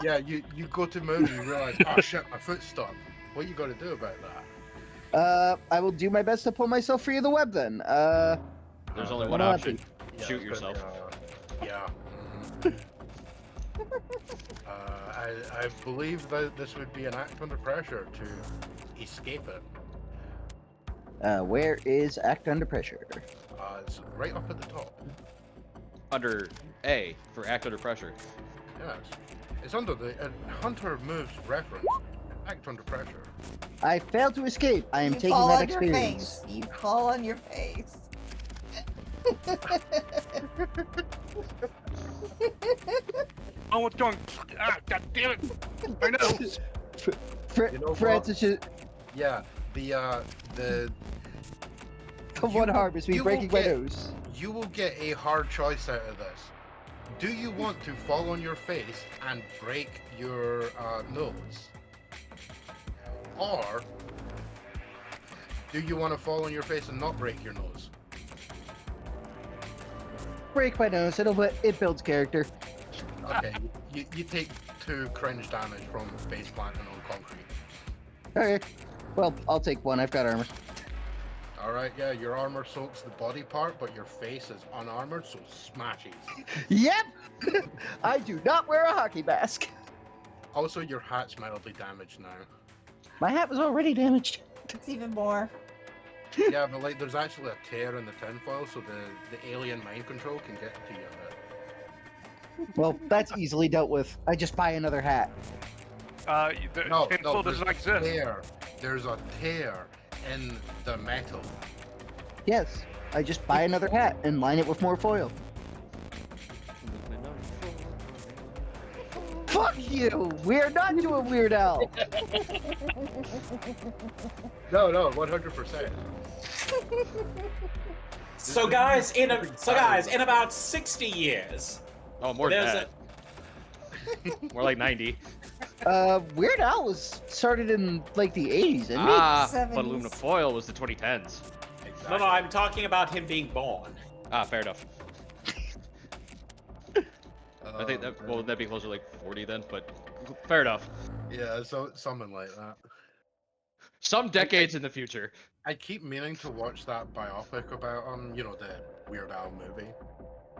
Yeah, you go to move, and you realize, oh shit, my foot's stuck. What you got to do about that? I will do my best to pull myself free of the web then. There's only what one do I option. do? Yeah, Shoot it's gonna yourself. be, yeah. I believe that this would be an act under pressure to escape it. Where is Act Under Pressure? It's right up at the top. Under A for act under pressure. Yes. It's under the Hunter moves reference. Act under pressure. I failed to escape. I am You taking fall that on your experience. face. You fall on your face. Oh, what's going? Ah, god damn it! I know. You know what? Francis, Yeah, the the You one will- harm is me you will breaking my get- nose. you will get a hard choice out of this. Do you want to fall on your face and break your nose? Or do you want to fall on your face and not break your nose? Break my nose. It builds character. Okay, you take 2 cringe damage from base planting on concrete. Okay. Well, I'll take 1. I've got armor. Alright, yeah, your armor soaks the body part, but your face is unarmored, so smashes. Yep. I do not wear a hockey mask. Also, your hat's mildly damaged now. My hat was already damaged. It's even more. Yeah, but like, there's actually a tear in the tinfoil, so the alien mind control can get to you a bit. Well, that's easily dealt with. I just buy another hat. The No, tinfoil there's doesn't a exist. tear. There's a tear in the metal. Yes. I just buy another hat and line it with more foil. Fuck you! We're not doing Weird Al. No, 100%. So guys, in about 60 years, Oh, more than there's that. More like 90. Weird Al was started in like the 80s, isn't Ah, 70s. but aluminum foil was the 2010s. no, I'm talking about him being born. Ah, fair enough. I think that that'd be closer to like 40 then, but fair enough. Yeah, so something like that. Some decades in the future. I keep meaning to watch that biopic about you know, the Weird Al movie.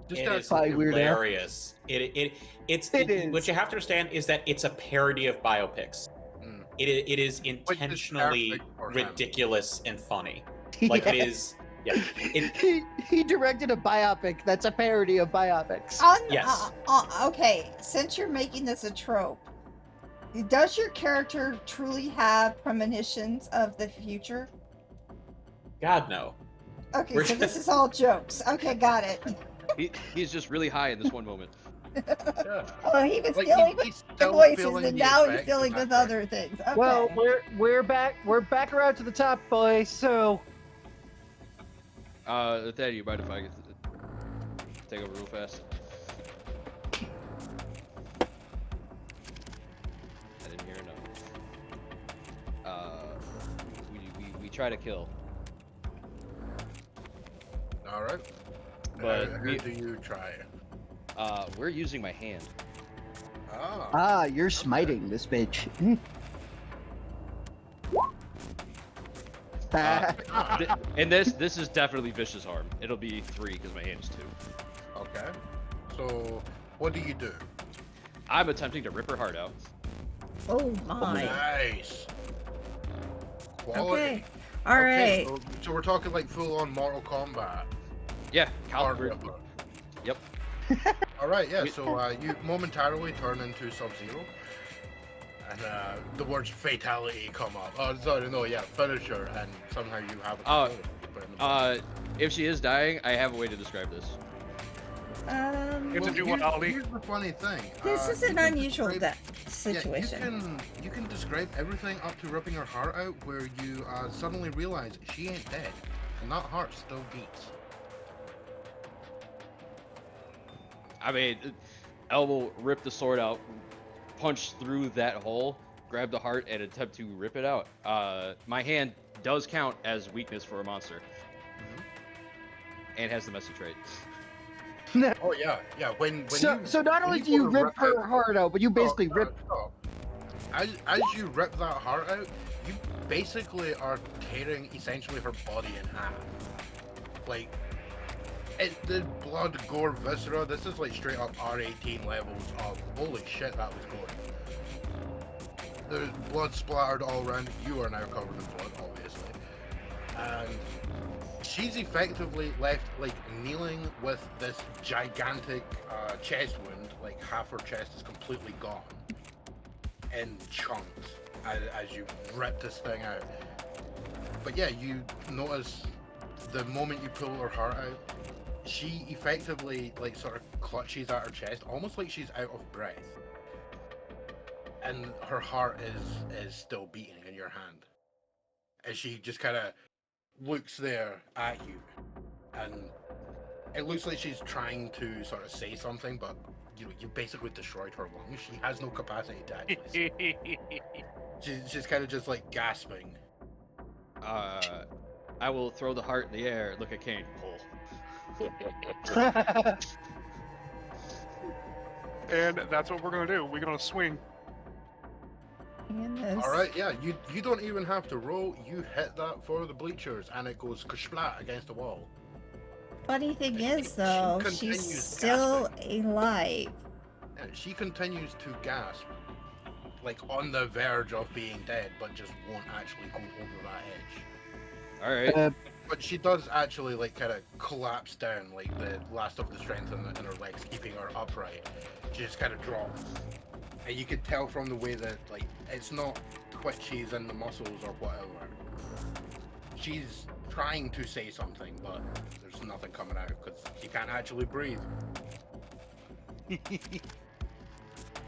Just It as is By Weird Al. hilarious. It's It is. what you have to understand is that it's a parody of biopics. Mm. It is intentionally perfect for him. ridiculous and funny. it? Like Yeah. it is. Yeah. It, He directed a biopic that's a parody of biopics. Yes. Okay, since you're making this a trope, does your character truly have premonitions of the future? God no. Okay, We're- so this is all jokes. Okay, got it. He's just really high in this one moment. Yeah. Oh, he was Like, dealing with he's the still voices, feeling and the now he's effects dealing of with that other things. Okay. Well, we're back around to the top, boys. So Thad, you mind if I get take over real fast? I didn't hear enough. We try to kill, All right. but How we, do you try? we're using my hand. Ah. you're smiting this bitch. And this is definitely vicious harm. It'll be 3 because my hand is 2. Okay. So, what do you do? I'm attempting to rip her heart out. Oh my. Nice. Quality. Okay. All right. So we're talking like full-on Mortal Kombat. Yeah, Heart caliber. ripper. Yep. All right. Yeah. We- So you momentarily turn into Sub-Zero, and the words "fatality" come up. Oh, sorry. No. Yeah. Finisher, and somehow you have. Oh, A If she is dying, I have a way to describe this. It's a dual Ali. Here's the funny thing. This is you an can unusual describe- situation. you can describe everything up to ripping her heart out, where you suddenly realize she ain't dead, and that heart still beats. I mean, Elbow ripped the sword out, punched through that hole, grabbed the heart, and attempt to rip it out. My hand does count as weakness for a monster, and has the messy trait. Oh yeah, yeah. When So not when only you do you go to rip her heart out, but you basically Oh, rip. stop. As you rip that heart out, you basically are tearing essentially her body in half. Like, it's the blood, gore, viscera. This is like straight up R18 levels of holy shit, that was gore. There's blood splattered all around. You are now covered in blood, obviously. and she's effectively left like kneeling with this gigantic chest wound, like half her chest is completely gone in chunks as you rip this thing out. But yeah, you notice the moment you pull her heart out, she effectively like sort of clutches at her chest, almost like she's out of breath, and her heart is still beating in your hand, as she just kind of looks there at you, and it looks like she's trying to sort of say something, but you know, you basically destroyed her lungs. She has no capacity to actually say. She's kind of just like gasping. I will throw the heart in the air. Look at Cain. Pull. And that's what we're gonna do. We're gonna swing. And this. All right, yeah, you don't even have to roll. You hit that for the bleachers, and it goes kashplat against the wall. Funny thing She is, though, continues she's still alive. And she continues to gasp, like on the verge of being dead, but just won't actually go over that edge. All right. But she does actually like kind of collapse down, like the last of the strength in her legs, keeping her upright. She just kind of drops, and you could tell from the way that like it's not twitches in the muscles or whatever. She's trying to say something, but there's nothing coming out because she can't actually breathe.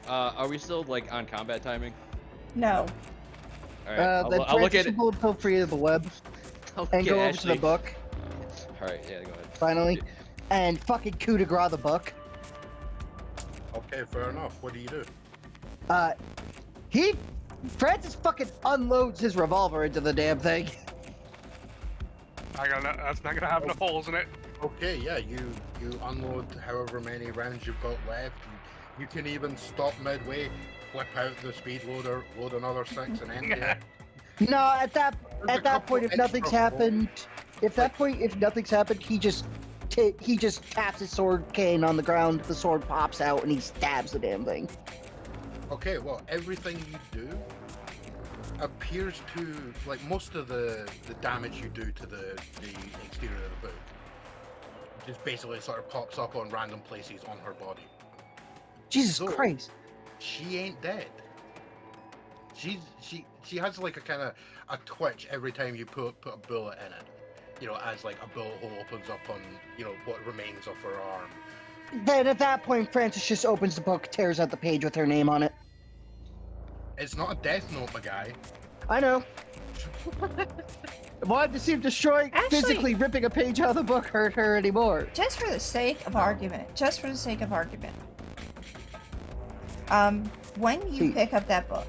Are we still like on combat timing? No. All right. Then I'll look at Francis it. will pull free of the web I'll look and at go over to the Ashley. book, All right. Yeah. Go ahead. finally, and fucking coup de grace the book. Okay, fair enough. What do you do? Francis fucking unloads his revolver into the damn thing. That's not gonna have enough holes in it. Okay, yeah, you unload however many rounds you've got left. You can even stop midway, whip out the speed loader, load another 6, and end it. No, at that There's a couple point, if nothing's extra happened, if nothing's happened, he just taps his sword cane on the ground. The sword pops out, and he stabs the damn thing. Okay, well, everything you do appears to, like, most of the damage you do to the exterior of the book just basically sort of pops up on random places on her body. Jesus So- Christ! She ain't dead. She has like a kind of a twitch every time you put a bullet in it. You know, as like a bullet hole opens up on, you know, what remains of her arm. Then at that point, Francis just opens the book, tears out the page with her name on it. It's not a death note, my guy. I know. Wanted to see if destroying, Actually- physically ripping a page out of the book hurt her anymore. Just for the sake of argument. When you pick up that book,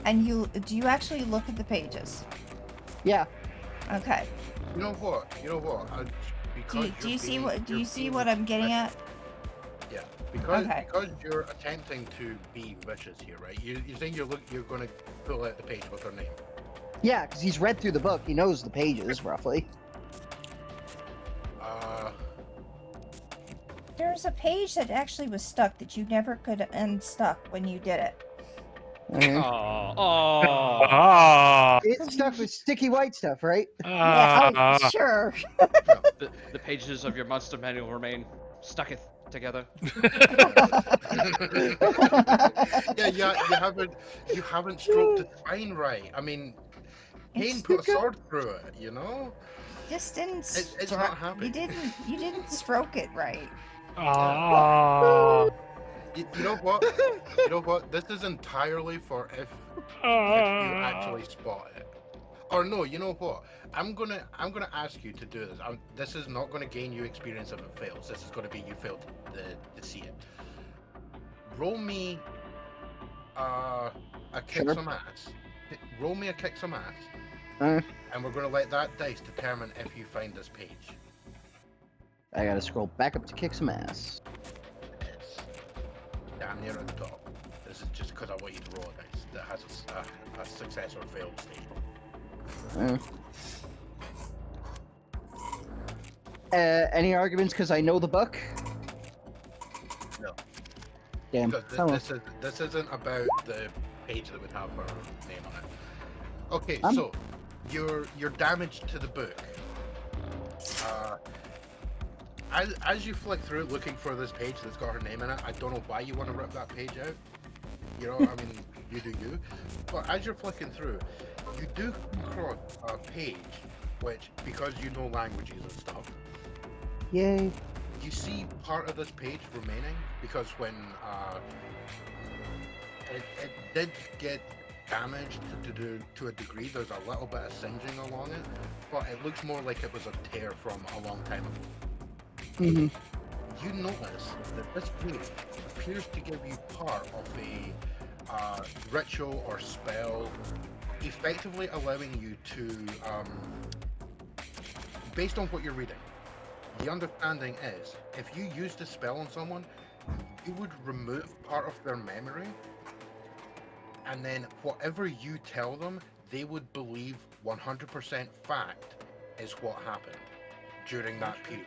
and do you actually look at the pages? Yeah. Okay. You know what? Do you see what I'm getting at? Yeah, because Okay. you're attempting to be vicious here, right? You're saying you're going to pull out the page with her name. Yeah, because he's read through the book. He knows the pages, roughly. There's a page that actually was stuck that you never could unstuck when you did it. Okay. Ah. It's stuck with sticky white stuff, right? Yeah, sure. The pages of your monster manual remain stucketh together. Yeah, you haven't stroked the spine right. I mean, Cain put a sword through it, you know? Just didn't. It's not happening. You didn't stroke it right. Ah. You know what? You know what? This is entirely for if you actually spot it. Or no, you know what? I'm gonna ask you to do this. This is not gonna gain you experience if it fails. This is gonna be you failed to see it. Roll me a kick Sure. some ass. Roll me a kick some ass. Uh. And we're gonna let that dice determine if you find this page. I gotta scroll back up to kick some ass. It's damn near at the top. This is just because I want you to roll a dice that has a success or failed state. Any arguments because I know the book? No. Damn. Because Oh, well. this isn't about the page that would have her name on it. Okay, I'm- so your damage to the book. As you flick through it looking for this page that's got her name in it, I don't know why you want to rip that page out. You know, I mean, you do you. But as you're flicking through, you do come across a page which, because you know languages and stuff, Yay. you see part of this page remaining because when it did get damaged to a degree, there's a little bit of singeing along it, but it looks more like it was a tear from a long time ago. Mm-hmm. You notice that this page appears to give you part of a ritual or spell, effectively allowing you to, based on what you're reading, the understanding is, if you used a spell on someone, you would remove part of their memory, and then whatever you tell them, they would believe 100% fact is what happened during that period.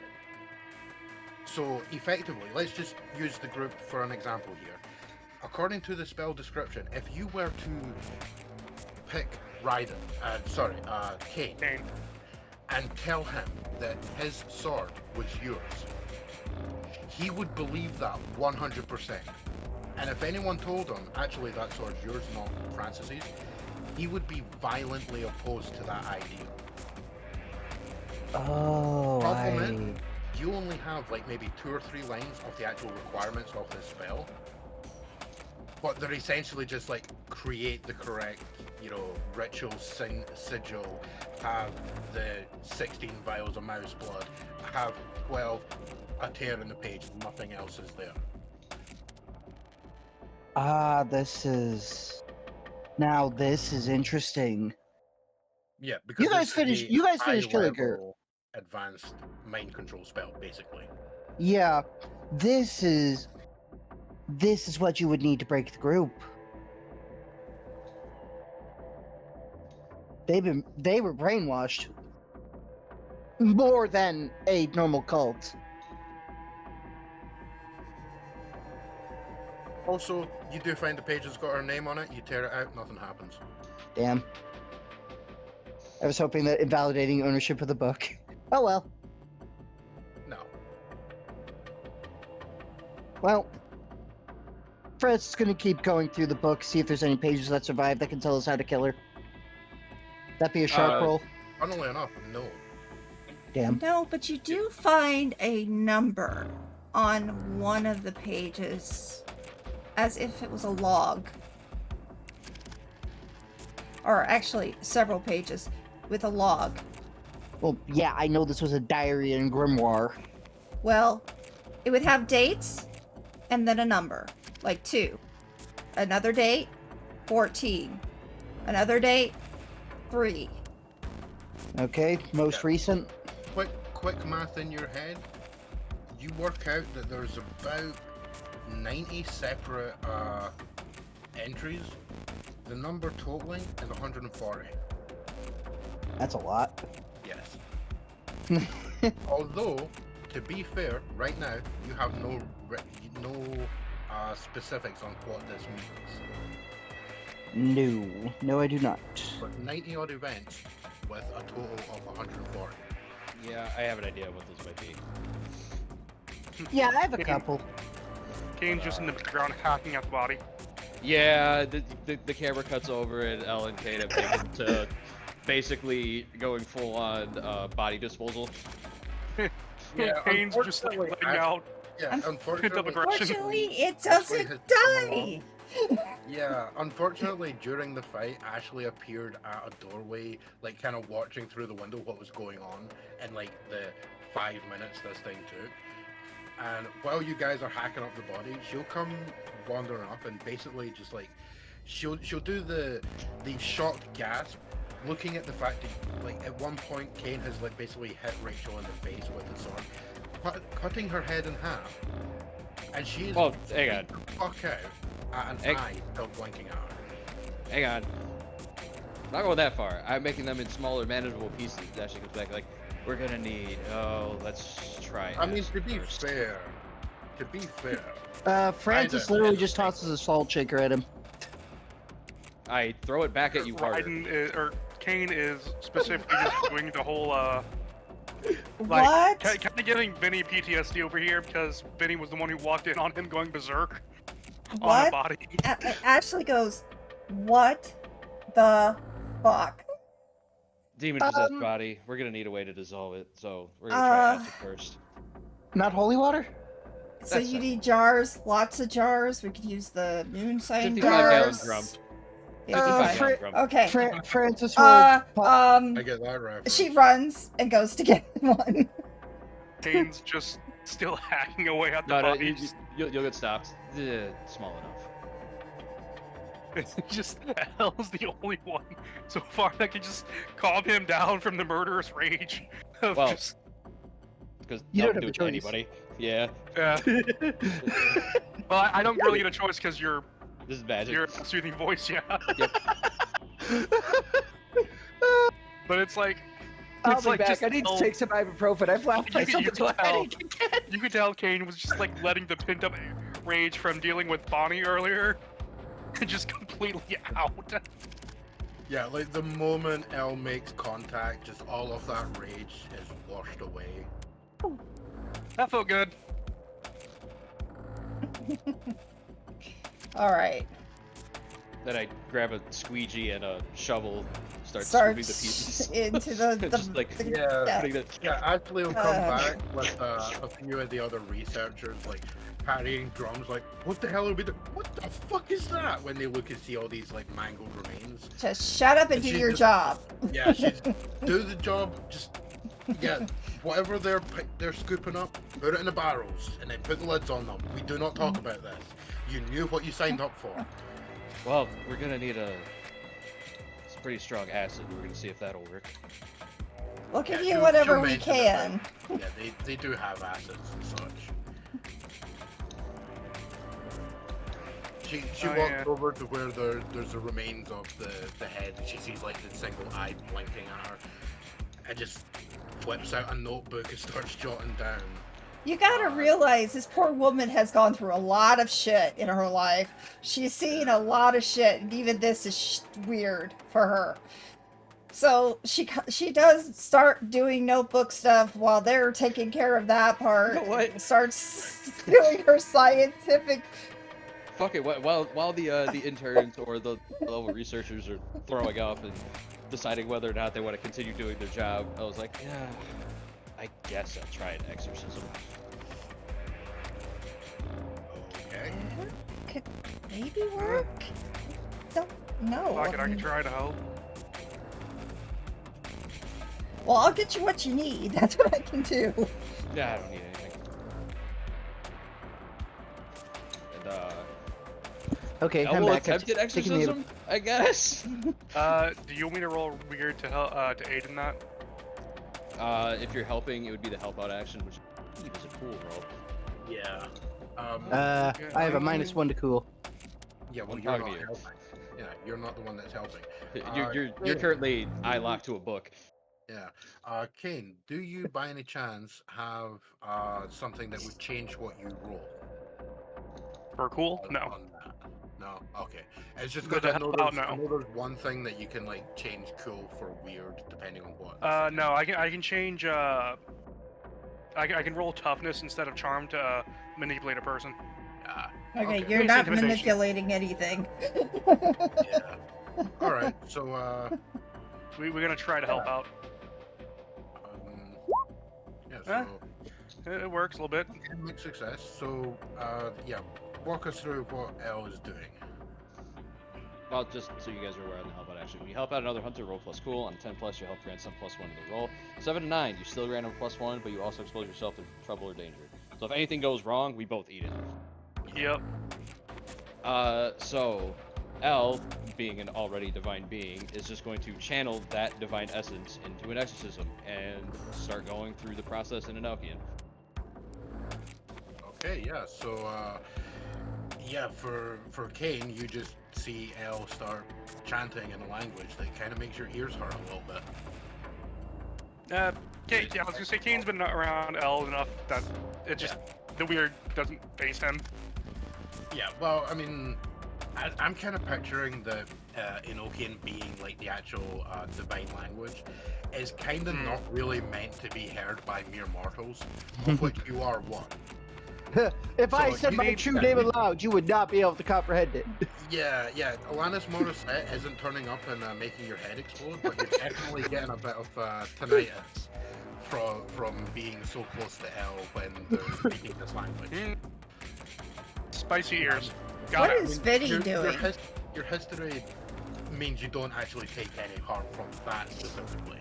So effectively, let's just use the group for an example here. According to the spell description, if you were to pick Cain, Cain. and tell him that his sword was yours, he would believe that 100%. And if anyone told him, actually that sword's yours, not Francis's, he would be violently opposed to that idea. Oh, Problem is, you only have like maybe 2 or 3 lines of the actual requirements of this spell, but they're essentially just like create the correct, you know, ritual sigil, have the 16 vials of mouse blood, have 12, a tear in the page, nothing else is there. this is interesting. Yeah, because You guys this is finished- a you guys finished killing her. high-level advanced mind control spell, basically. Yeah, this is what you would need to break the group. They were brainwashed more than a normal cult. Also, you do find the page that's got her name on it, you tear it out, nothing happens. Damn. I was hoping that invalidating ownership of the book. Oh well. No. Well, Fred's gonna keep going through the book, see if there's any pages that survive that can tell us how to kill her. That be a sharp roll? Funnily enough, no. Damn. No, but you do find a number on one of the pages, as if it was a log. Or actually, several pages with a log. Well, yeah, I know this was a diary and grimoire. Well, it would have dates and then a number, like 2. Another date, 14. Another date, 3. Okay, most Yeah. recent. Quick math in your head, you work out that there's about 90 separate entries. The number totaling is 140. That's a lot. Yes. Although, to be fair, right now you have no specifics on what this means. No, I do not. But 90 odd events with a total of 140. Yeah, I have an idea what this might be. Yeah, I have a Cain. couple. Kane's just in the background hacking at the body. Yeah, the camera cuts over and L and Kate have taken to basically going full on body disposal. Yeah, Kane's just like unfortunately, letting out. Yeah, Pent up unfortunately. aggression. Fortunately, it Ashley doesn't has come die! along. Yeah, unfortunately, during the fight, Ashley appeared at a doorway, like kind of watching through the window what was going on in like the 5 minutes this thing took. And while you guys are hacking up the body, she'll come wandering up and basically just like she'll do the shocked gasp, looking at the fact that like at one point Cain has like basically hit Rachel in the face with his sword, cutting her head in half, and she is Oh, hang on. the fuck out at an eye still blinking at her. Hang on. Not going that far. I'm making them in smaller, manageable pieces. Ashley comes back like, we're gonna need. Oh, let's try. I mean, S to be first." fair, Francis Kinda. literally just tosses a salt shaker at him. I throw it back at you harder. Raiden is, or Cain is specifically just doing the whole What? kind of giving Vinny PTSD over here because Vinny was the one who walked in on him going berserk on a What? body. Ashley goes, what the fuck? Demon possessed body. We're gonna need a way to dissolve it, so we're gonna try acid first. Not holy water? So That's you it. need jars, lots of jars. We could use the moon sign 55-gallon jars. drum. 55 55-gallon drum. Okay. Francis will. I get that reference. She runs and goes to get one. Cain's just still hacking away at the No, bodies. you'll get stopped. Small enough. It's just L's the only one so far that can just calm him down from the murderous rage of Well, just. Because You don't don't do have it a to choice. anybody. Yeah, Yeah. Well, I don't really get a choice because this is magic. you're a soothing voice, yeah. Yep. But it's like. I'll It's be like back. just I need to L- take some ibuprofen. I've laughed You- myself you into a can tell. headache again. You could tell Cain was just like letting the pent up rage from dealing with Bonnie earlier just completely out. Yeah, like the moment L makes contact, just all of that rage is washed away. That felt good. All right. Then I grab a squeegee and a shovel, start Start scooping the pieces. into the Just like Yeah. putting the Yeah, Ashley will come Uh. back with a few of the other researchers, like carrying drums, like, what the hell are we doing? What the fuck is that? When they look and see all these like mangled remains. Just shut up and And do she's your just- job. Yeah, she's do the job. Just yeah, whatever they're scooping up, put it in the barrels, and then put the lids on them. We do not talk about this. You knew what you signed up for. Well, we're gonna need it's pretty strong acid. We're gonna see if that'll work. We'll give Yeah, you whatever she'll we mention it, can. Yeah, they do have acids and such. She Oh, walks yeah. over to where there's the remains of the head, and she sees like the single eye blinking at her, and just flips out a notebook and starts jotting down. You gotta realize this poor woman has gone through a lot of shit in her life. She's seen a lot of shit, and even this is weird for her. So she does start doing notebook stuff while they're taking care of that part. You know what? Starts doing her scientific. Fuck it. While the interns or the level researchers are throwing up and deciding whether or not they want to continue doing their job, I was like, yeah, I guess I'll try an exorcism. Okay. Could maybe work. Don't know. Fuck it, I can try to help. Well, I'll get you what you need. That's what I can do. Yeah, I don't need anything. And Okay, I I'm will back. attempt an Taking the- exorcism, I guess. Do you want me to roll weird to help to aid in that? If you're helping, it would be the help out action, which I believe is a cool roll. Yeah. I have a -1 to cool. Yeah, well, I'm you're talking not to you. helping. Yeah, you're not the one that's helping. You're currently eye locked to a book. Yeah. Cain, do you by any chance have something that would change what you roll? For cool? No. On that? No. Okay. It's just Good because to help out now. I know there's one thing that you can like change cool for weird depending on what. No, I can change. I can roll toughness instead of charm to manipulate a person. Okay, Okay. you're Base not intimidation. manipulating anything. Yeah. All right. So We're gonna try to help out. yeah. Huh? So It works a little bit. mixed success. So yeah, walk us through what L is doing. Well, just so you guys are aware of the help out action. When you help out another hunter, roll plus cool. On a 10+, you help grant some +1 to the roll. 7 to 9, you still grant a +1, but you also expose yourself to trouble or danger. So if anything goes wrong, we both eat it. Yep. So L, being an already divine being, is just going to channel that divine essence into an exorcism and start going through the process in an Alkian. Okay. Yeah. So yeah, for Cain, you just see L start chanting in a language that kind of makes your ears hurt a little bit. Cain, yeah, I was gonna say Cain's been around L enough that it just the weird doesn't face him. Yeah, well, I mean, I'm kind of picturing the Enochian being like the actual divine language is kind of not really meant to be heard by mere mortals, of which you are one. If I So said you my need- true yeah, name you- aloud, you would not be able to comprehend it. Yeah, Alanis Morissette isn't turning up and making your head explode, but you're definitely getting a bit of tinnitus from being so close to hell when they're speaking this language. Spicy ears. Got What it. is Vinny Your doing? your history means you don't actually take any harm from that specifically.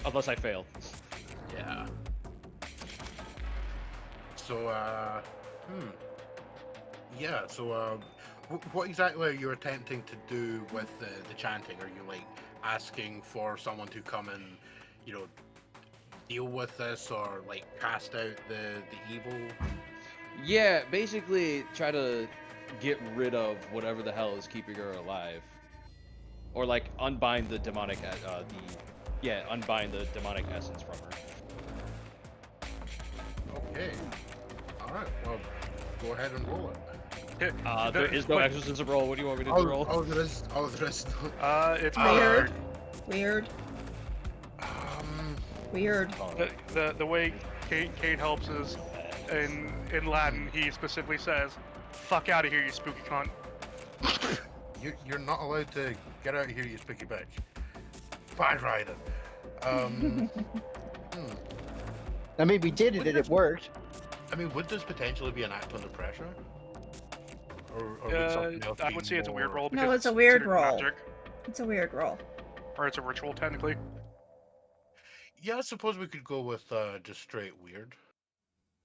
Unless I fail. Yeah. So, yeah, so, what exactly are you attempting to do with the chanting? Are you, like, asking for someone to come and, you know, deal with this or, like, cast out the evil? Yeah, basically try to get rid of whatever the hell is keeping her alive, or like unbind the demonic, unbind the demonic essence from her. Okay. Alright, well, go ahead and roll it. There is no exorcism roll. What do you want me to roll? There is. It's Weird. Weird. Um, Weird. the way Cain helps is in Latin. He specifically says, "Fuck out of here, you spooky cunt." you're not allowed to get out of here, you spooky bitch. Fine, Ryder. I mean, we did it and it worked. I mean, would this potentially be an act under pressure? Or would something else I be would say it's a weird more- roll. No, because it's a weird considered roll. magic, It's a weird roll. or it's a ritual technically. Yeah, I suppose we could go with just straight weird.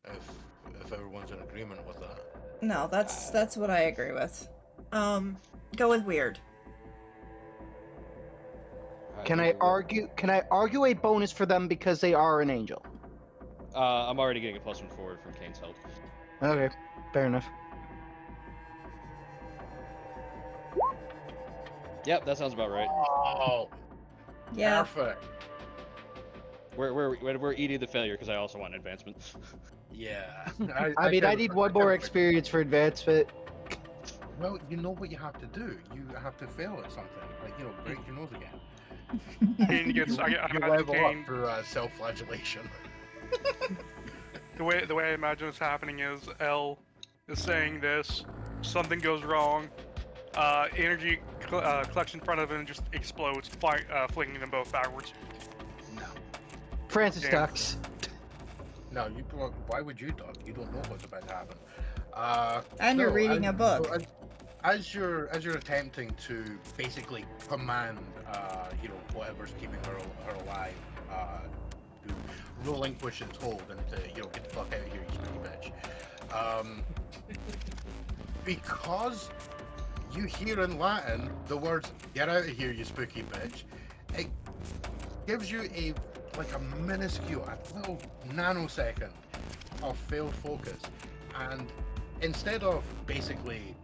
If everyone's in agreement with that. No, that's what I agree with. Go with weird. Can I argue? Can I argue a bonus for them because they are an angel? I'm already getting a +1 forward from Kane's help. Okay, fair enough. Yep, that sounds about right. Oh, Yeah. perfect. We're eating the failure because I also want advancement. Yeah. I mean, I need one more experience for advancement. Well, you know what you have to do. You have to fail at something. Like, you know, break your nose again. Cain gets. I You imagine level Cain. up through self-flagellation. The way I imagine it's happening is L is saying this. Something goes wrong. Energy collects in front of him and just explodes, flinging them both backwards. Francis Damn. ducks. No, why would you duck? You don't know what's about to happen. And you're no, reading a book. so as you're attempting to basically command, you know, whatever's keeping her alive, to relinquish its hold and to, you know, get the fuck out of here, you spooky bitch. Because you hear in Latin the words "get out of here, you spooky bitch," it gives you a minuscule, a little nanosecond of failed focus, and instead of basically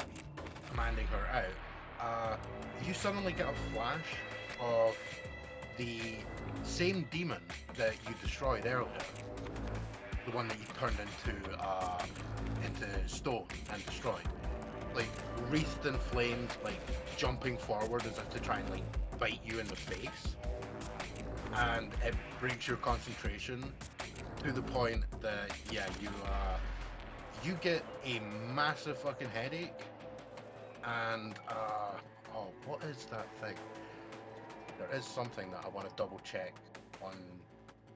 commanding her out, you suddenly get a flash of the same demon that you destroyed earlier, the one that you turned into stone and destroyed, like wreathed in flames, like jumping forward as if to try and like bite you in the face. And it breaks your concentration to the point that you get a massive fucking headache, and what is that thing? There is something that I want to double check on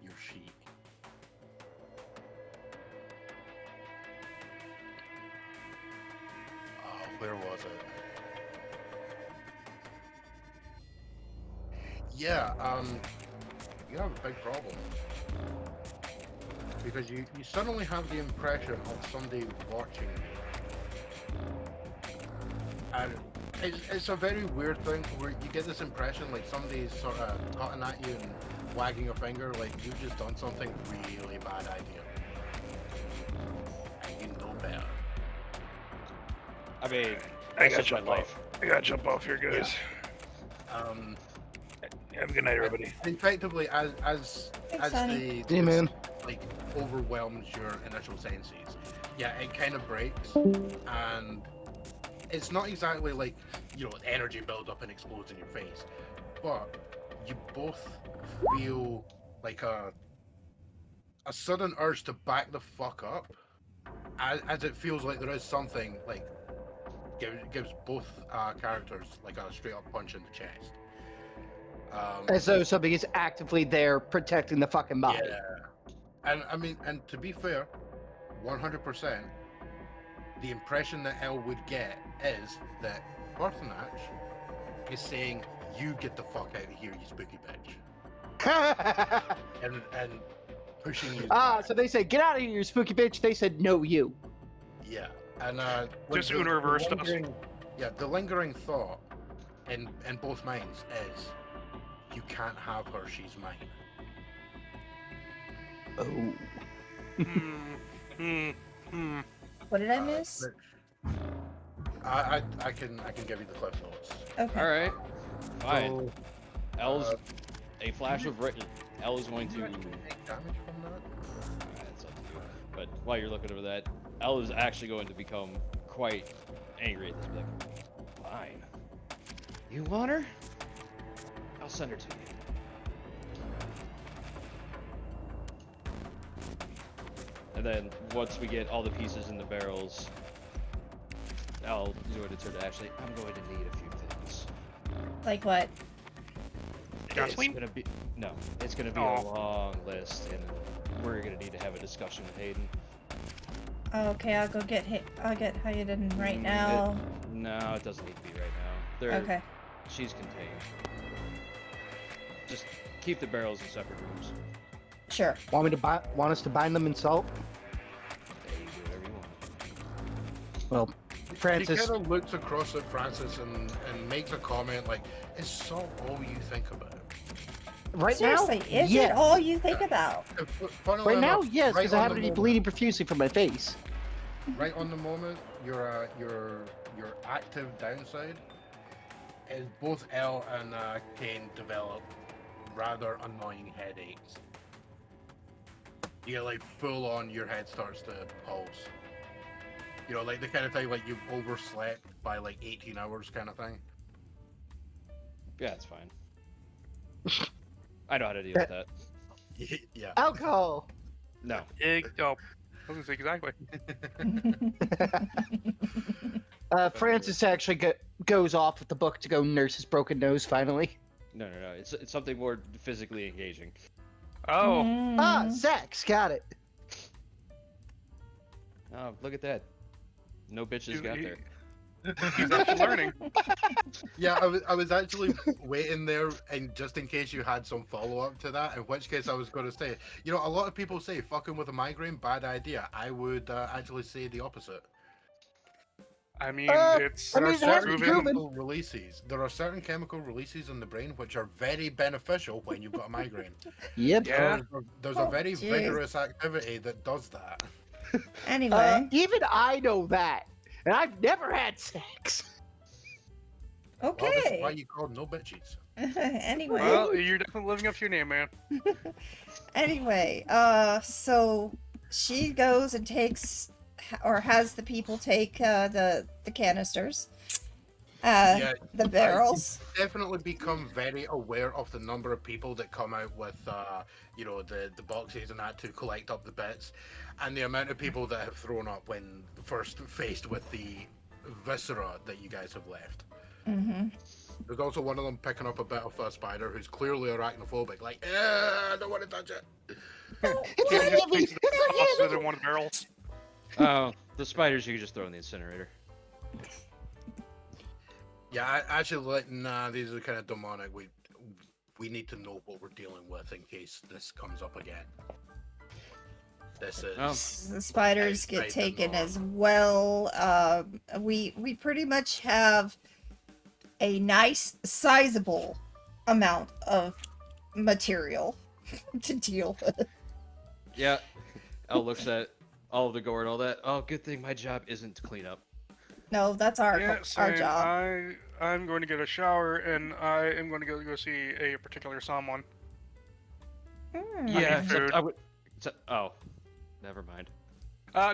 your sheet. Where was it? Yeah, you have a big problem. Because you suddenly have the impression of somebody watching you. And it's a very weird thing where you get this impression like somebody's sort of cutting at you and wagging a finger like you've just done something really bad idea. And you know better. I mean, I that's gotta just my jump life. off. I gotta jump off here, guys. Have a good night, everybody. Effectively, as honey. the Hey, man. like overwhelms your initial senses, yeah, it kind of breaks, and it's not exactly like, you know, energy builds up and explodes in your face, but you both feel like a sudden urge to back the fuck up, as it feels like there is something like gives both characters like a straight up punch in the chest. As though something is actively there protecting the fucking body. Yeah, and I mean, and to be fair, 100%, the impression that Elle would get is that Parthenach is saying, "You get the fuck out of here, you spooky bitch," and pushing you. So they said, "Get out of here, you spooky bitch." They said, "No, you." Yeah, and Just Uno reversed us. Yeah, the lingering thought in both minds is, "You can't have her. She's mine." Oh. What did I miss? I can give you the cliff notes. Okay. All right. Fine. So, L's a flash of L is going to. you actually take damage from that? That's up to you. But while you're looking over that, L is actually going to become quite angry at this. Like, fine. You want her? I'll send her to you. And then once we get all the pieces in the barrels, I'll do it. It's her to actually. I'm going to need a few things. Like what? Gasoline? It's gonna be It's gonna be Aw. a long list, and we're gonna need to have a discussion with Hayden. Okay, I'll go get Hayden right now. No, it doesn't need to be right now. They're, Okay. She's contained. Just keep the barrels in separate rooms. Sure. Want us to bind them in salt? Hey, you do whatever you want. Well, He Francis. kind of looks across at Francis and makes a comment like, "Is salt all you think about?" Right Seriously, now, is yeah. it all you think about? Funnily Right now, enough, yes, because I on happen the to be moment- bleeding profusely from my face. Right on the moment, your active downside is both Elle and Cain develop rather annoying headaches. You get like full on, your head starts to pulse. You know, like the kind of thing like you've overslept by like 18 hours kind of thing. Yeah, it's fine. I know how to deal with that. Yeah. Alcohol. No. I was gonna say exactly. Francis actually goes off with the book to go nurse his broken nose finally. No. It's something more physically engaging. Oh, Ah, Mm. sex. Got it. Oh, look at that. No bitches got there. he's actually learning. Yeah, I was actually waiting there, and just in case you had some follow up to that, in which case I was going to say, you know, a lot of people say fucking with a migraine, bad idea. I would actually say the opposite. I mean, it's I mean, There are it has to certain be proven. chemical releases. There are certain chemical releases in the brain which are very beneficial when you've got a migraine. Yep. Yeah. There's Oh, a very jeez. vigorous activity that does that. Anyway. Even I know that, and I've never had sex. Well, this is Okay. why you call no bitches. Anyway. Well, you're definitely living up to your name, man. Anyway, so she goes and takes, or has the people take the canisters, Yeah, the barrels. Definitely become very aware of the number of people that come out with, you know, the boxes and that to collect up the bits, and the amount of people that have thrown up when first faced with the viscera that you guys have left. Mm-hmm. There's also one of them picking up a bit of a spider who's clearly arachnophobic, like, I don't want to touch it. Can't just fix the sauce in one of the barrels. Oh, the spiders you can just throw in the incinerator. Yeah, I actually like, nah, these are kind of demonic. We need to know what we're dealing with in case this comes up again. This is Oh. The spiders get Outside the taken norm. as well. We pretty much have a nice sizable amount of material to deal with. Yeah. Elle looks at all of the gore and all that. Oh, good thing my job isn't to clean up. No, that's our Yeah, same. job. I'm going to get a shower, and I am going to go see a particular someone. Hmm. Yeah, food. except I would. Oh, never mind.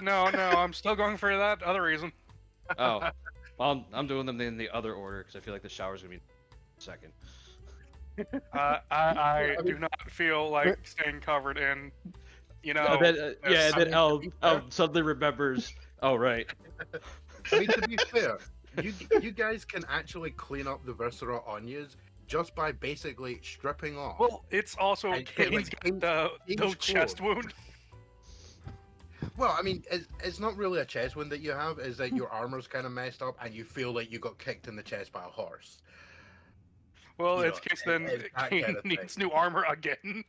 No, I'm still going for that other reason. Oh, Well, I'm doing them in the other order because I feel like the shower's gonna be second. I do not feel like staying covered in, you know. And then, yeah, and then I mean, El suddenly remembers. Oh right. I mean, to be fair, you guys can actually clean up the viscera on yous just by basically stripping off. Well, it's also And, Kane's like, got the Kane's chest clothes. wound. Well, I mean, it's not really a chest wound that you have, is that your armor's kind of messed up and you feel like you got kicked in the chest by a horse. Well, You it's know, case then it's that Kane kind of needs thing. new armor again,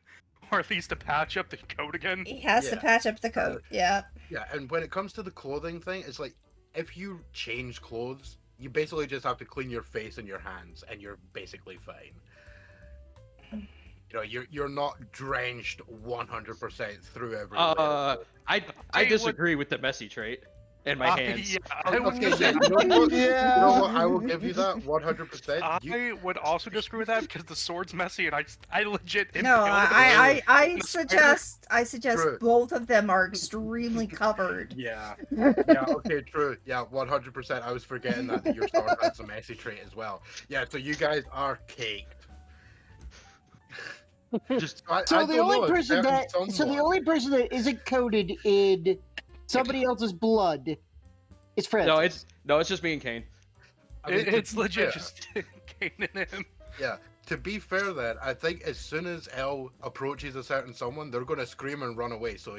or at least to patch up the coat again. He has to Yeah. patch up the coat. Yeah. Yeah, and when it comes to the clothing thing, it's like, if you change clothes, you basically just have to clean your face and your hands, and you're basically fine. You know, you're not drenched 100% through every layer. I disagree with the messy trait in my hands. Yeah, I would Okay, say you know what? Yeah. You know what? I will give you that 100%. I would also disagree with that because the sword's messy, and I legit No, impaled I the spider. suggest True. both of them are extremely covered. Yeah. Yeah, okay, true. Yeah, 100%. I was forgetting that your sword has a messy trait as well. Yeah, so you guys are caked. Just I So the don't only know, it's person certain that someone. person that isn't coated in somebody else's blood is Francis. no, it's just me and Kane. I mean, to It's be legit fair- just Kane and him. Yeah, to be fair then, I think as soon as Elle approaches a certain someone, they're going to scream and run away. So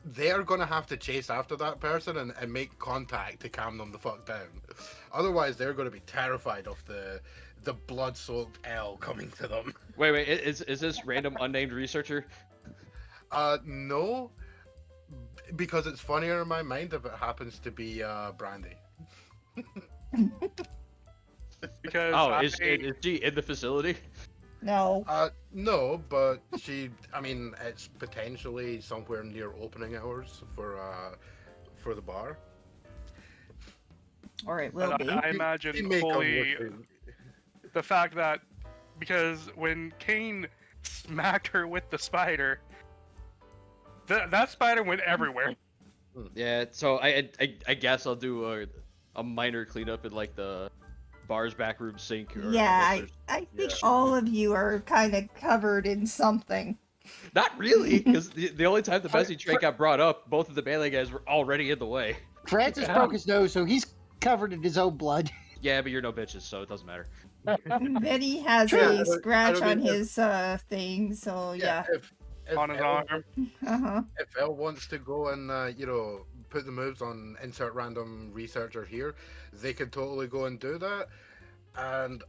they're going to have to chase after that person and make contact to calm them the fuck down. Otherwise, they're going to be terrified of the blood-soaked Elle coming to them. Wait, is this random unnamed researcher? No, because it's funnier in my mind if it happens to be Brandy. Because Oh, is she in the facility? No. No, but I mean, it's potentially somewhere near opening hours for the bar. Or it will but be. I He imagine may come fully with you. the fact that because when Kane smacked her with the spider, that spider went everywhere. Yeah. So I guess I'll do a minor cleanup in like the bar's back room sink. Or Yeah, I think Yeah. all of you are kind of covered in something. Not really, because the only time the messy trait got brought up, both of the melee guys were already in the way. Francis broke his nose, so he's covered in his own blood. Yeah, but you're no bitches, so it doesn't matter. Vinny has True. a scratch I on mean, his thing, so yeah. If On his Elle- arm. Uh-huh. If Elle wants to go and put the moves on insert random researcher here, they could totally go and do that. And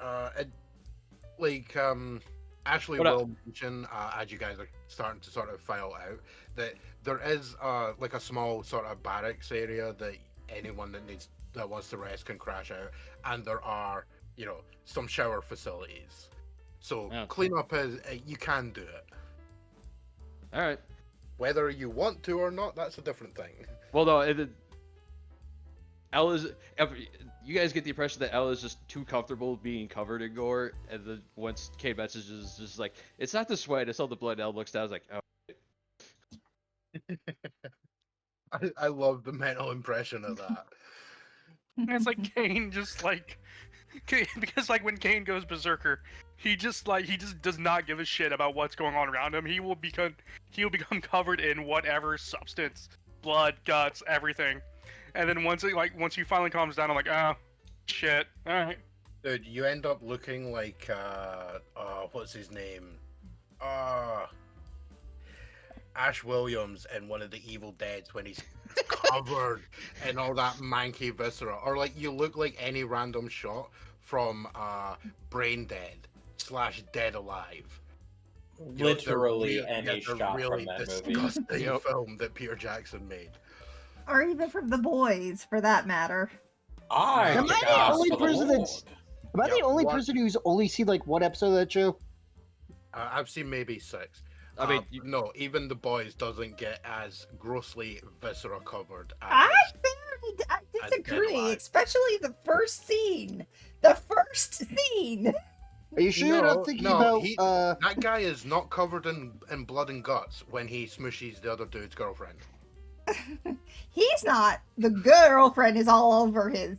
Ashley What will mention as you guys are starting to sort of file out that there is like a small sort of barracks area that anyone that wants to rest can crash out, and there are some shower facilities. So Yeah. cleanup is you can do it. All right. Whether you want to or not, that's a different thing. Well, no, Elle is. You guys get the impression that Elle is just too comfortable being covered in gore, and then once Kane messages, just like, it's not the sweat, it's all the blood. Elle looks down, is like, oh. I love the mental impression of that. It's like Kane just like because like when Kane goes berserker, he just does not give a shit about what's going on around him. He'll become covered in whatever substance, blood, guts, everything. And then once he finally calms down, I'm like, oh shit. Alright. Dude, you end up looking like what's his name? Ash Williams in one of the Evil Deads when he's covered in all that manky viscera, or like you look like any random shot from Brain Dead / Dead Alive. You know, Literally they're any they're shot really from that movie. disgusting Yep. film that Peter Jackson made. Or even from the boys, for that matter. I Am I the ask only for the person that's- Lord. Am I the Yeah, only what- person who's only seen like one episode of that show? I've seen maybe 6. I mean, no, even the boys doesn't get as grossly viscera covered as... I Dead disagree, Alive. especially the first scene. The first scene! Are you sure you're No, not thinking no, about he- That guy is not covered in blood and guts when he smushes the other dude's girlfriend. He's not. The girlfriend is all over his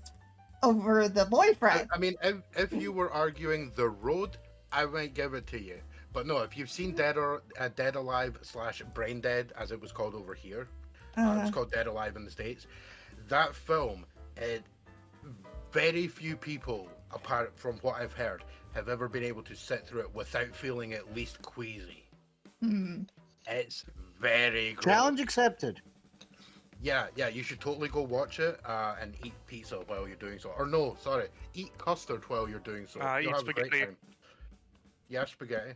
over the boyfriend. I mean, if you were arguing the road, I might give it to you. But no, if you've seen Dead Alive / Brain Dead, as it was called over here, it's called Dead Alive in the States. That film, very few people, apart from what I've heard, have ever been able to sit through it without feeling at least queasy. It's very gross. Challenge accepted. Yeah, you should totally go watch it and eat pizza while you're doing so. Or no, sorry, eat custard while you're doing so. You'll Eat have a great spaghetti. time. Yeah, spaghetti.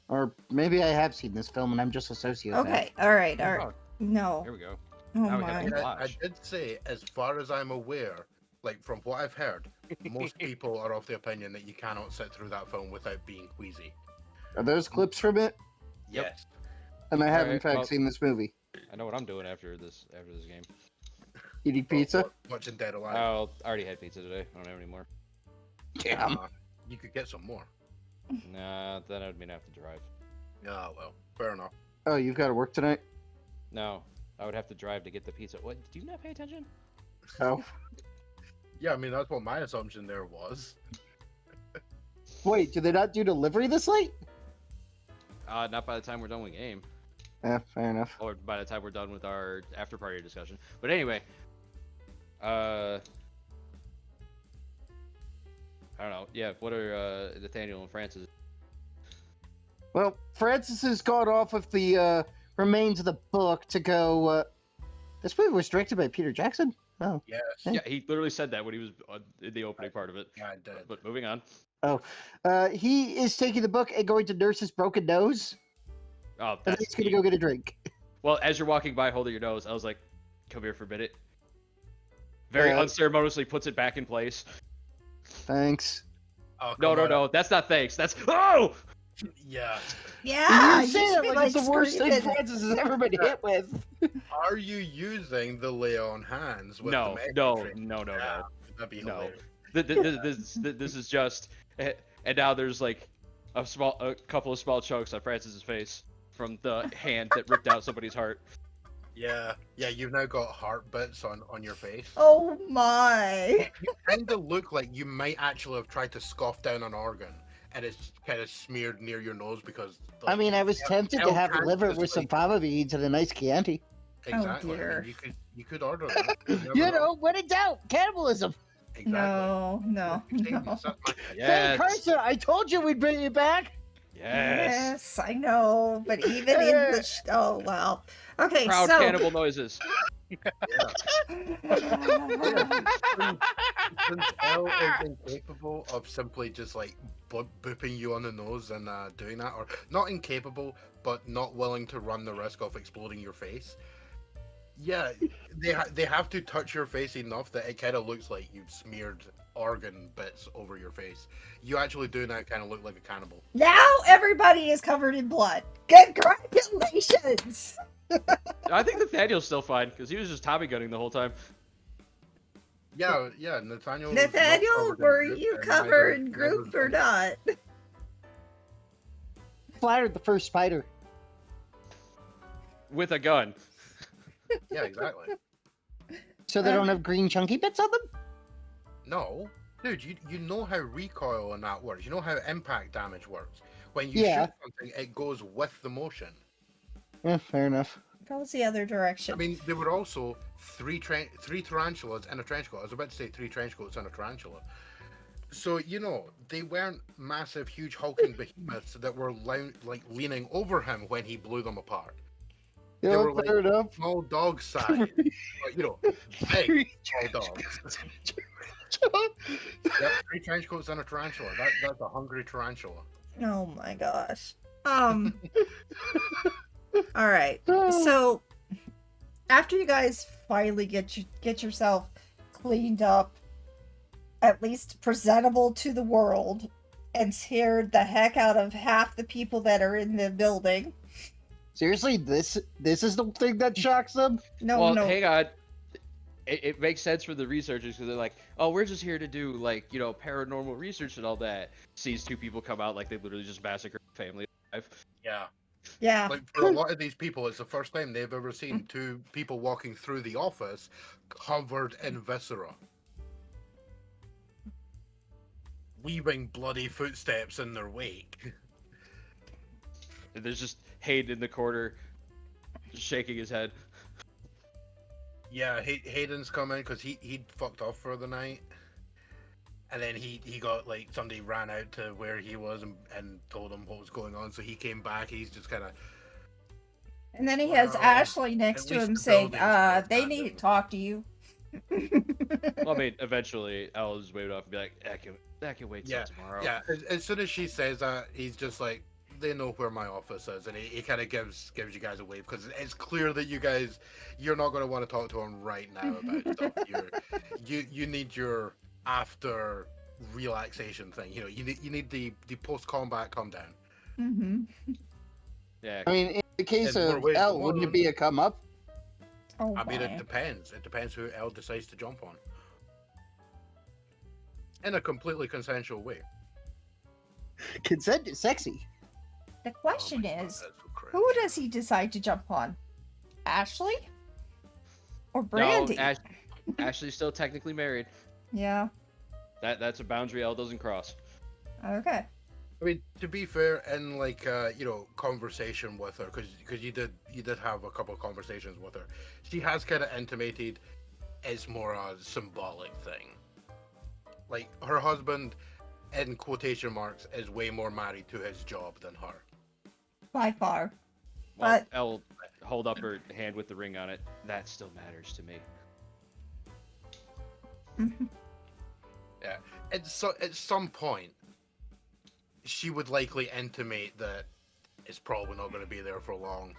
Or maybe I have seen this film and I'm just a sociopath. Okay, all right. Oh, No. here we go. Oh Now we have my. to- I did say, as far as I'm aware, like from what I've heard, most people are of the opinion that you cannot sit through that film without being queasy. Are those clips from it? Yep. Yes. And I have, in Alright, fact, well- seen this movie. I know what I'm doing after this game. Eating pizza? Watching Dead Alive. Oh, I already had pizza today. I don't have any more. Damn. You could get some more. Nah, then I would mean I have to drive. Yeah, well, fair enough. Oh, you've got to work tonight? No, I would have to drive to get the pizza. What? Do you not pay attention? Oh. Yeah, I mean, that's what my assumption there was. Wait, do they not do delivery this late? Not by the time we're done with the game, Yeah, fair enough. or by the time we're done with our after party discussion. But anyway, I don't know. Yeah, what are Nathaniel and Francis? Well, Francis has gone off with the remains of the book to go. This movie was directed by Peter Jackson? Oh. Yes. Yeah, he literally said that when he was in the opening part of it. Yeah, I did. But moving on. He is taking the book and going to nurse his broken nose. Oh, And then he's going to go get a drink. Well, as you're walking by holding your nose, I was like, come here for a minute. Very Uh, unceremoniously puts it back in place. Thanks. Oh, No, come no, on. no, that's not thanks. That's oh! Yeah. Yeah, you say should that be, like it's the worst thing screaming. Francis has ever been hit with. Are you using the lay on hands with No, the no, mechanism? no, no, Yeah, no. that'd be No. hilarious. This is just, and now there's like a couple of small chunks on Francis's face from the hand that ripped out somebody's heart. Yeah, you've now got heart bits on your face. Oh my. You kind of look like you might actually have tried to scoff down an organ, and it's kind of smeared near your nose because. I mean, I was tempted to have Can't liver just, with some like- fava beans and a nice Chianti. Exactly. I mean, dear. you could order that. never You know, when in doubt, cannibalism. Exactly. No. You're saying No. it's not my- Hey, Yes, Karsa, I told you we'd bring you back. yes. Yes, I know, but even in the oh well. Okay, Proud so cannibal noises. L is incapable of simply just like booping you on the nose and doing that, or not incapable, but not willing to run the risk of exploding your face. Yeah, they have to touch your face enough that it kind of looks like you've smeared organ bits over your face. You actually do now kind of look like a cannibal. now everybody is covered in blood. Congratulations. I think Nathaniel's still fine because he was just Tommy gunning the whole time. Yeah, Nathaniel. was not Nathaniel, covered in were group, you and covered neither- group neither- or not? Flattered the first spider. With a gun. Yeah, exactly. So they don't have green chunky bits on them? No, dude, you know how recoil and that works. You know how impact damage works. When you Yeah. shoot something, it goes with the motion. Yeah, fair enough. Goes the other direction. I mean, there were also three tarantulas in a trench coat. I was about to say 3 trench coats and a tarantula. So, you know, they weren't massive, huge, hulking behemoths that were leaning over him when he blew them apart. Yeah, were like- fair enough. Small dog size, but, you know, big small dogs. Yep, 3 trench coats and a tarantula. That's a hungry tarantula. Oh my gosh. All right. So after you guys finally get yourself cleaned up, at least presentable to the world, and scared the heck out of half the people that are in the building. Seriously, this is the thing that shocks them? No, Well, no. hang on. It makes sense for the researchers because they're like, oh, we're just here to do like, you know, paranormal research and all that. Sees 2 people come out like they literally just massacred a family of 5. Yeah. Yeah. Like, for a lot of these people, it's the first time they've ever seen 2 people walking through the office covered in viscera. weaving bloody footsteps in their wake. And there's just Hayden in the corner, just shaking his head. Yeah, Hayden's coming because he'd fucked off for the night. And then he got, like, somebody ran out to where he was and told him what was going on. So he came back. He's just kind of... And then he has Well, Ashley next at to least him the saying, building's they built need to random. talk to you. Well, I mean, eventually, I'll just wave it off and be like, that can wait till Yeah, tomorrow. yeah. As soon as she says that, he's just like, they know where my office is. And he kind of gives you guys a wave because it's clear that you're not going to want to talk to him right now about stuff. You need your after relaxation thing. You know, you need the post-combat calm down. Mm-hmm. Yeah. I mean, in the case And more of ways L, than wouldn't it one. be a come up? Oh, I mean, my. it depends. It depends who L decides to jump on. In a completely consensual way. Consent is sexy. The question Oh my God, is, that's so cringe. who does he decide to jump on? Ashley? Or Brandy? No, Ashley's still technically married. Yeah. That's a boundary L doesn't cross. Okay. I mean, to be fair, in like conversation with her, because you did have a couple of conversations with her, she has kind of intimated it's more a symbolic thing. Like her husband, in quotation marks, is way more married to his job than her. By far. Well, But- L hold up her hand with the ring on it. That still matters to me. Mhm. At some point, she would likely intimate that it's probably not going to be there for long.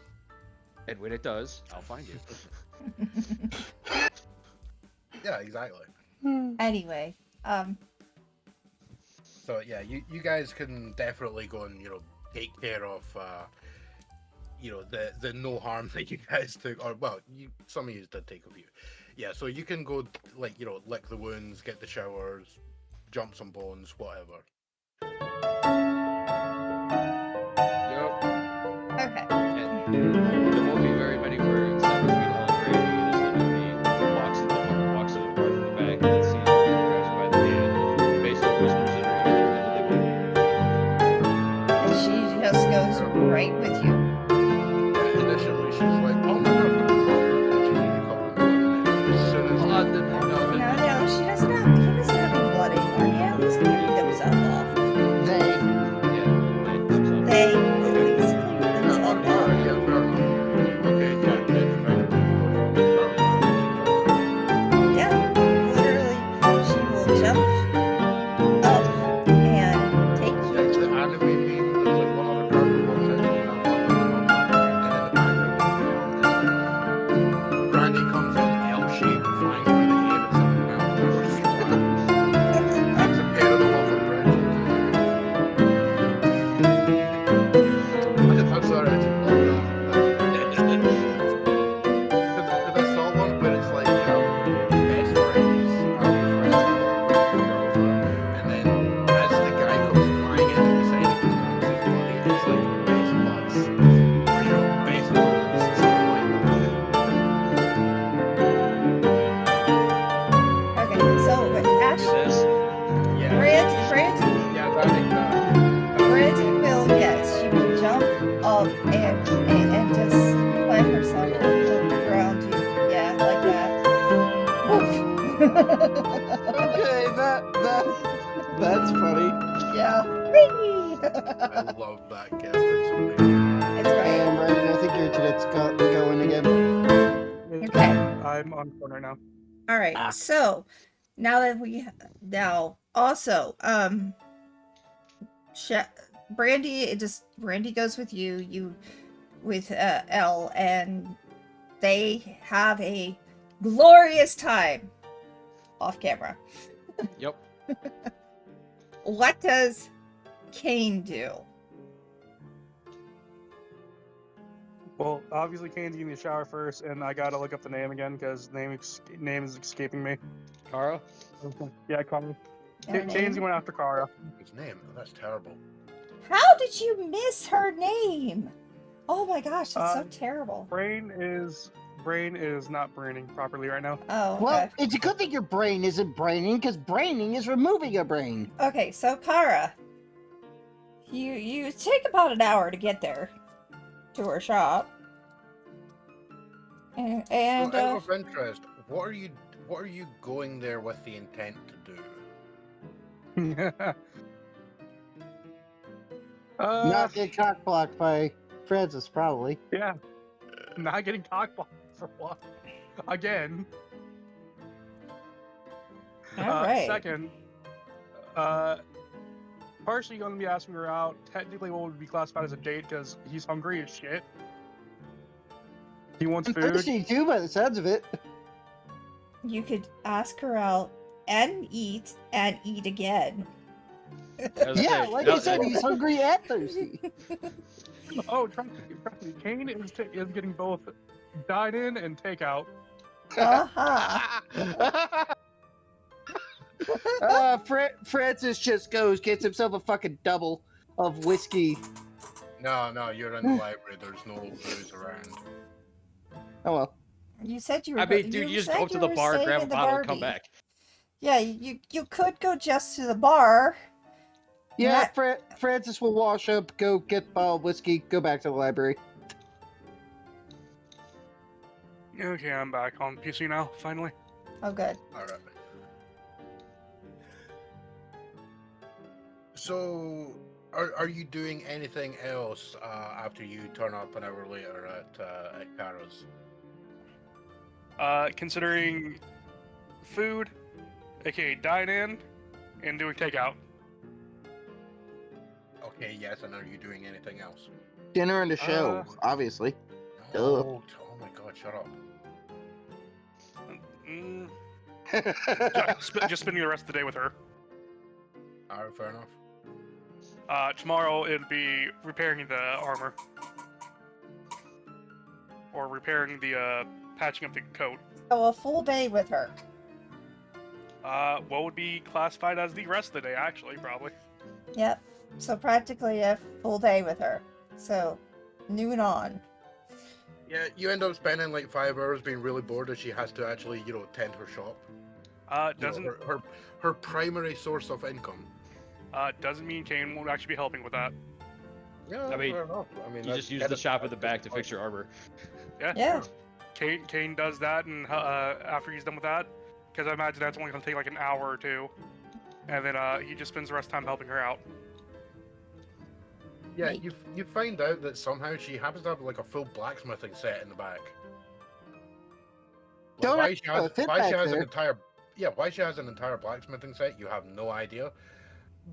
And when it does, I'll find you. Yeah, exactly. Anyway, So yeah, you guys can definitely go and take care of the no harm that you guys took, or well, some of you did take a few. Yeah, so you can go lick the wounds, get the showers, jump some bones, whatever. Yup. okay. There won't be very many words that between L and Brady. It is going to be walks to the bar from the back and sees her, grabs her by the hand, basically whispers in her ear, and then they both And she just goes right with you. Yeah, initially she's like, "Oh my God, what the fuck?" And she's really covered in blood, and then as soon as No, she doesn't have, he doesn't have any blood anymore. Yeah, he's cleaned himself off. They he's cleaned themselves off. yeah, fair enough. Okay, yeah, then if I Yeah, literally, she will jump up and take It's you. the anime meme. There's like one other character walks out and that one other and in the background it's Brandy comes in L-shaped, flying through the air at something else. Takes a pair of them off her bridge. I'm sorry, I just love that. Because I saw one where it's like best friends are the friends that all girls are, and then as the guy comes flying in and decided to launch his body, it's like best buds or best friends, something like that. Okay, so with Ash, this. Yeah. Brandy Yeah, that exactly. Brandy will, yes, she will jump up and just plant herself on the ground. Yeah, like that. Okay, that's funny. Yeah. I love that gift. It's amazing. It's great. And Brandon, I think your internet's going again. Okay. I'm on corner now. All right. So now that also Brandy goes with you with Elle, and they have a glorious time off camera. Yep. What does Cain do? Well, obviously Kane's getting the shower first, and I gotta look up the name again because name is escaping me. Kara? Yeah, Kara. Her Kane's name? going after Kara. His name. That's terrible. How did you miss her name? Oh my gosh, that's so Uh, terrible. Brain is not braining properly right now. Oh, okay. Well, it's a good thing your brain isn't braining, because braining is removing a brain. Okay, so Kara, you take about an hour to get there to her shop, and So out of interest, what are you going there with the intent to do? Not get cock blocked by Francis, probably. Yeah. Not getting cockblocked for what? Again. all right. Second, partially going to be asking her out. Technically, what would be classified as a date because he's hungry as shit. He wants I'm food. thirsty too, by the sounds of it. You could ask her out and eat again. As I Yeah, say, like no, I said, he's hungry and thirsty. Oh, trust me, Cain is getting both dine in and takeout. Uh-huh. Francis just gets himself a fucking double of whiskey. No, you're in the library. There's no booze around. Oh well. You said you were. I mean, dude, you just go up to the bar, grab a bottle, and come back. Yeah, you could go just to the bar. Yeah, Not- Francis will wash up, go get a bottle of whiskey, go back to the library. Okay, I'm back on PC now, finally. Oh, good. All right. So, are you doing anything else after you turn up an hour later at Kara's? Considering food, aka dine in, and doing takeout. Okay, yes, and are you doing anything else? Dinner and a show, obviously. Oh my God, shut up. Mm, just spending the rest of the day with her. All right, fair enough. Tomorrow it'd be repairing the armor. Or repairing the, patching up the coat. So a full day with her. What would be classified as the rest of the day, actually, probably. Yep. So practically a full day with her. So noon on. Yeah, you end up spending like 5 hours being really bored as she has to actually, tend her shop. Doesn't Her primary source of income. doesn't mean Cain won't actually be helping with that. Yeah, I mean, fair enough. I mean, You just use the shop at the back to fix your armor. Yeah. Cain does that, and after he's done with that, because I imagine that's only going to take like an hour or two, and then he just spends the rest of the time helping her out. Yeah, you find out that somehow she happens to have like a full blacksmithing set in the back. Like, Don't why she have has, a fit why she back has an there. entire why she has an entire blacksmithing set, you have no idea.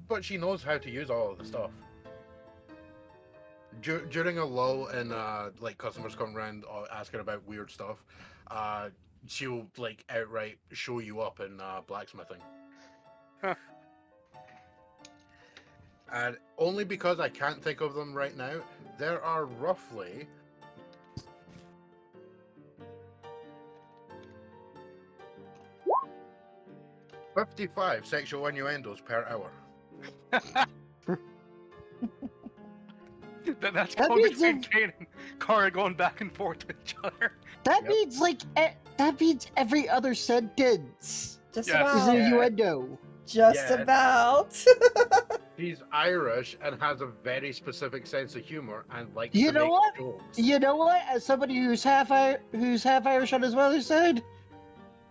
But she knows how to use all of the stuff. During a lull and like customers come around asking about weird stuff, she'll like outright show you up in blacksmithing. Huh. And only because I can't think of them right now, there are roughly 55 sexual innuendos per hour. That's That going means between Cain and Kara going back and forth with each other. That Yep. means that means every other sentence Just Yes. is about. an Yeah. innuendo. Just Yeah. about. She's Irish and has a very specific sense of humor and likes You to know make what? jokes. You know what? As somebody who's half Irish on his mother's side,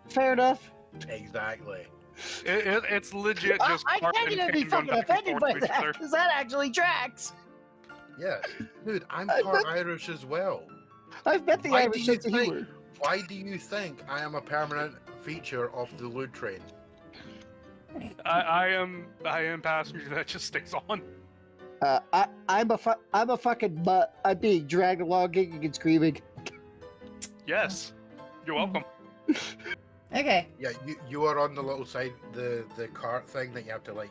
fair enough. Exactly. It's legit just I Kara can't and even be Cain going fucking back and offended forth by with each that, other. because that actually tracks. Yes. Dude, I'm I part bet- Irish as well. I've met the Why do Irish you sense of think- humor. Why do you think I am a permanent feature of the Lewd train? I am passenger that just stays on. I'm a fucking butt. I'm being dragged along, kicking and screaming. Yes. You're welcome. Okay. Yeah, you are on the little side, the cart thing that you have to like,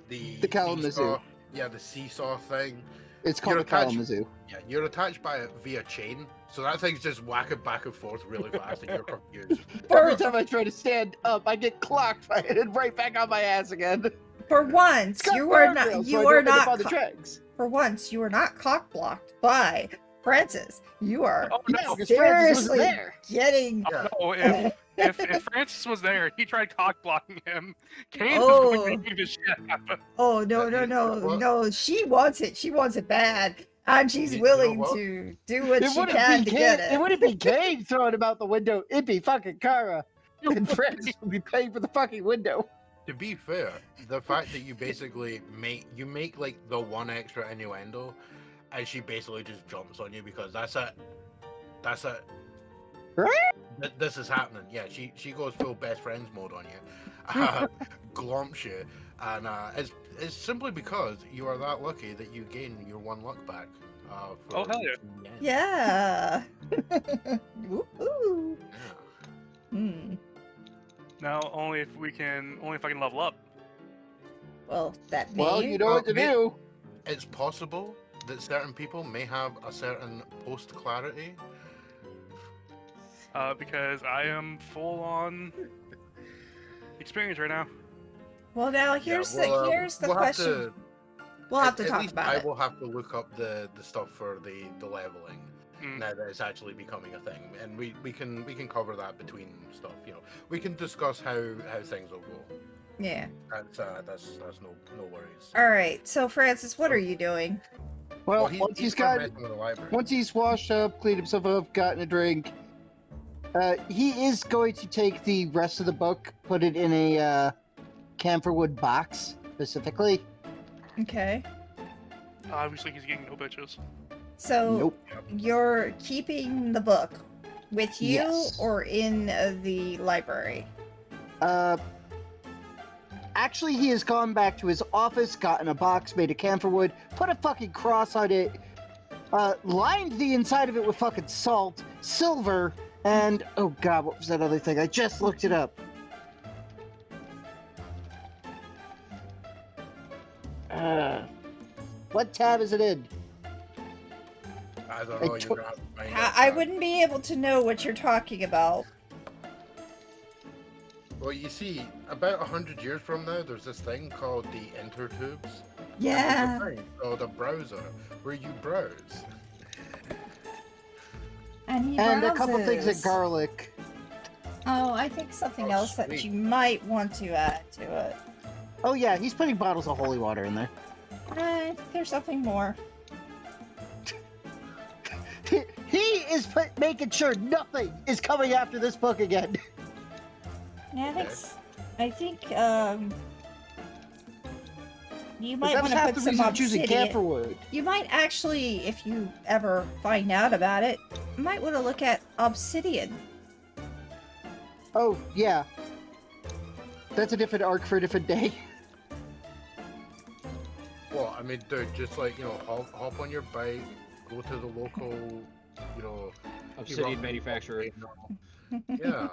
the Kalamazoo. seesaw. Yeah, the seesaw thing. It's called You're a attached- Kalamazoo. Yeah, you're attached by it via chain, so that thing's just whacking back and forth really fast, and you're confused. Every time I try to stand up, I get clocked by it and right back on my ass again. For once, It's got you are not. guardrails, so You I are don't end up not. on the tracks. For once, you are not cock blocked by Francis. You are Oh Yeah, no! because Francis wasn't seriously there. getting. Yeah. No, if Francis was there, he tried cock blocking him. Cain was going Oh. to make this shit happen. Oh no You know what? no! She wants it. She wants it bad, and she's You know willing what? to do what It she wouldn't can be to get Cain. it. It wouldn't be Cain throwing him out the window. It'd be fucking Kara, and Francis would be paying for the fucking window. To be fair, the fact that you basically make like the one extra innuendo, and she basically just jumps on you because that's it. That's it. This is happening. Yeah, she goes full best friends mode on you, glomps you, and it's simply because you are that lucky that you gain your one luck back. Oh, hell yeah. Yeah. Woohoo. Yeah. Hmm. Now only if I can level up. Well, that may. Well, you know what to Well, do. It's possible that certain people may have a certain post clarity. Because I am full on experience right now. Well, now here's the we'll question. Have to, We'll have to at talk least about I it. will have to look up the stuff for the leveling. Mm. Now that it's actually becoming a thing, and we can cover that between stuff. You know, we can discuss how things will go. Yeah. That's no worries. All right. So, Francis, what are you doing? Well, He- once he's still got, messing with the library. once he's washed up, cleaned himself up, gotten a drink, he is going to take the rest of the book, put it in a camphorwood box specifically. Okay. Obviously, he's getting no bitches. So Nope. you're keeping the book with you Yes. or in the library? Actually, he has gone back to his office, gotten a box made of camphorwood, put a fucking cross on it, lined the inside of it with fucking salt, silver, and oh god, what was that other thing? I just looked it up. What tab is it in? I don't I know. You're took- gonna have to find I out. wouldn't be able to know what you're talking about. Well, you see, about 100 years from now, there's this thing called the intertubes. Yeah. And there's a thing called a browser where you browse. And he And a couple things at browses. garlic. Oh, I think something Oh, else that sweet. you might want to add to it. Oh yeah, he's putting bottles of holy water in there. I think there's something more. He is making sure nothing is coming after this book again. Yeah, Okay. I think you might That want was to half put the some reason I'm choosing obsidian. camphorwood. You might actually, if you ever find out about it, might want to look at obsidian. Oh yeah, that's a different arc for a different day. Well, I mean, dude, just like, you know, hop on your bike, go to the local, you know, Obsidian rock- manufacturer. Yeah.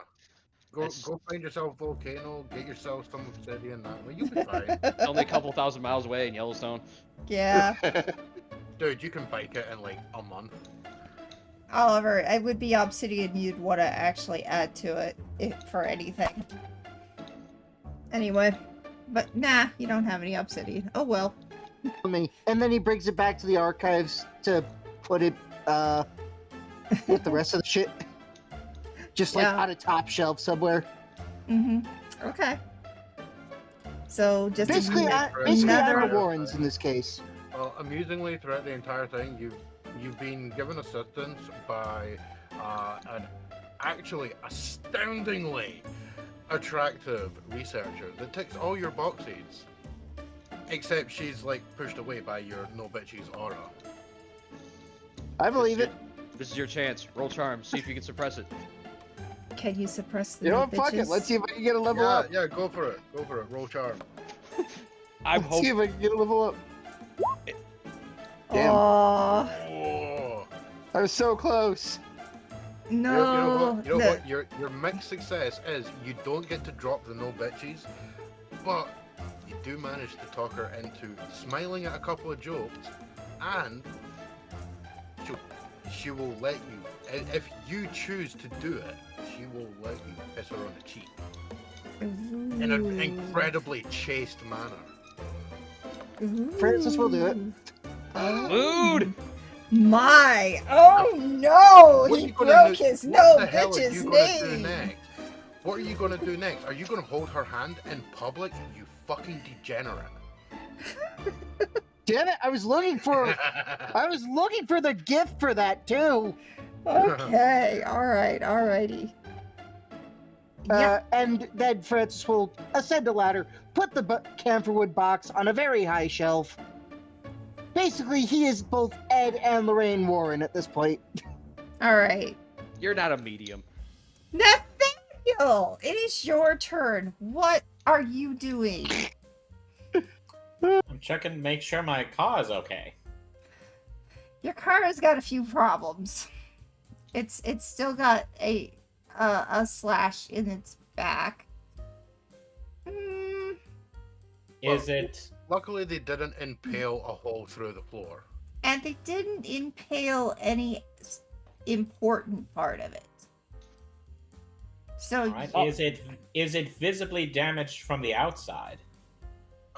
Go That's- go find yourself a volcano, get yourself some obsidian, that way you'll be fine. It's only a couple thousand miles away in Yellowstone. Yeah. Dude, you can bike it in like a month. Oliver, it would be obsidian you'd want to actually add to it for anything. Anyway, but nah, you don't have any obsidian. Oh well. Me. And then he brings it back to the archives to put it with the rest of the shit. Just like Yeah. on a top shelf somewhere. Mm-hmm. Okay. So just Basically, Basically, another- Admiral Warren's in this case. Well, amusingly, throughout the entire thing, you've been given assistance by an actually astoundingly attractive researcher that ticks all your boxes, except she's like pushed away by your no bitches aura. I believe it. This is your chance. Roll charm. See if you can suppress it. Can you suppress the You know new what? Fuck it. bitches? Let's see if I can get a level Yeah, up. yeah, go for it. Go for it. Roll charm. I'm Let's see hoping. if I can get a level up. Damn. Aw, Oh. I was so close. no. You know no. what? Your mixed success is you don't get to drop the no bitches, but you do manage to talk her into smiling at a couple of jokes, and she will let you, if you choose to do it, she will let you kiss her on the cheek in an Ooh. incredibly chaste manner. Francis will do it. Ooh. Mood! My! Oh no! What are He you gonna broke do- his what no the hell are bitch's you gonna do name! next? What are you gonna do next? Are you gonna hold her hand in public? You fucking degenerate. Damn it! I was looking for the gift for that too. Okay, alright, alrighty. Yeah, And then Francis will ascend a ladder, put the camphorwood box on a very high shelf. Basically, he is both Ed and Lorraine Warren at this point. alright. You're not a medium. Nathaniel! It is your turn. What are you doing? I'm checking to make sure my car is okay. Your car has got a few problems. It's still got a slash in its back. Is it? Luckily, they didn't impale a hole through the floor. And they didn't impale any important part of it. So All right. Is it visibly damaged from the outside?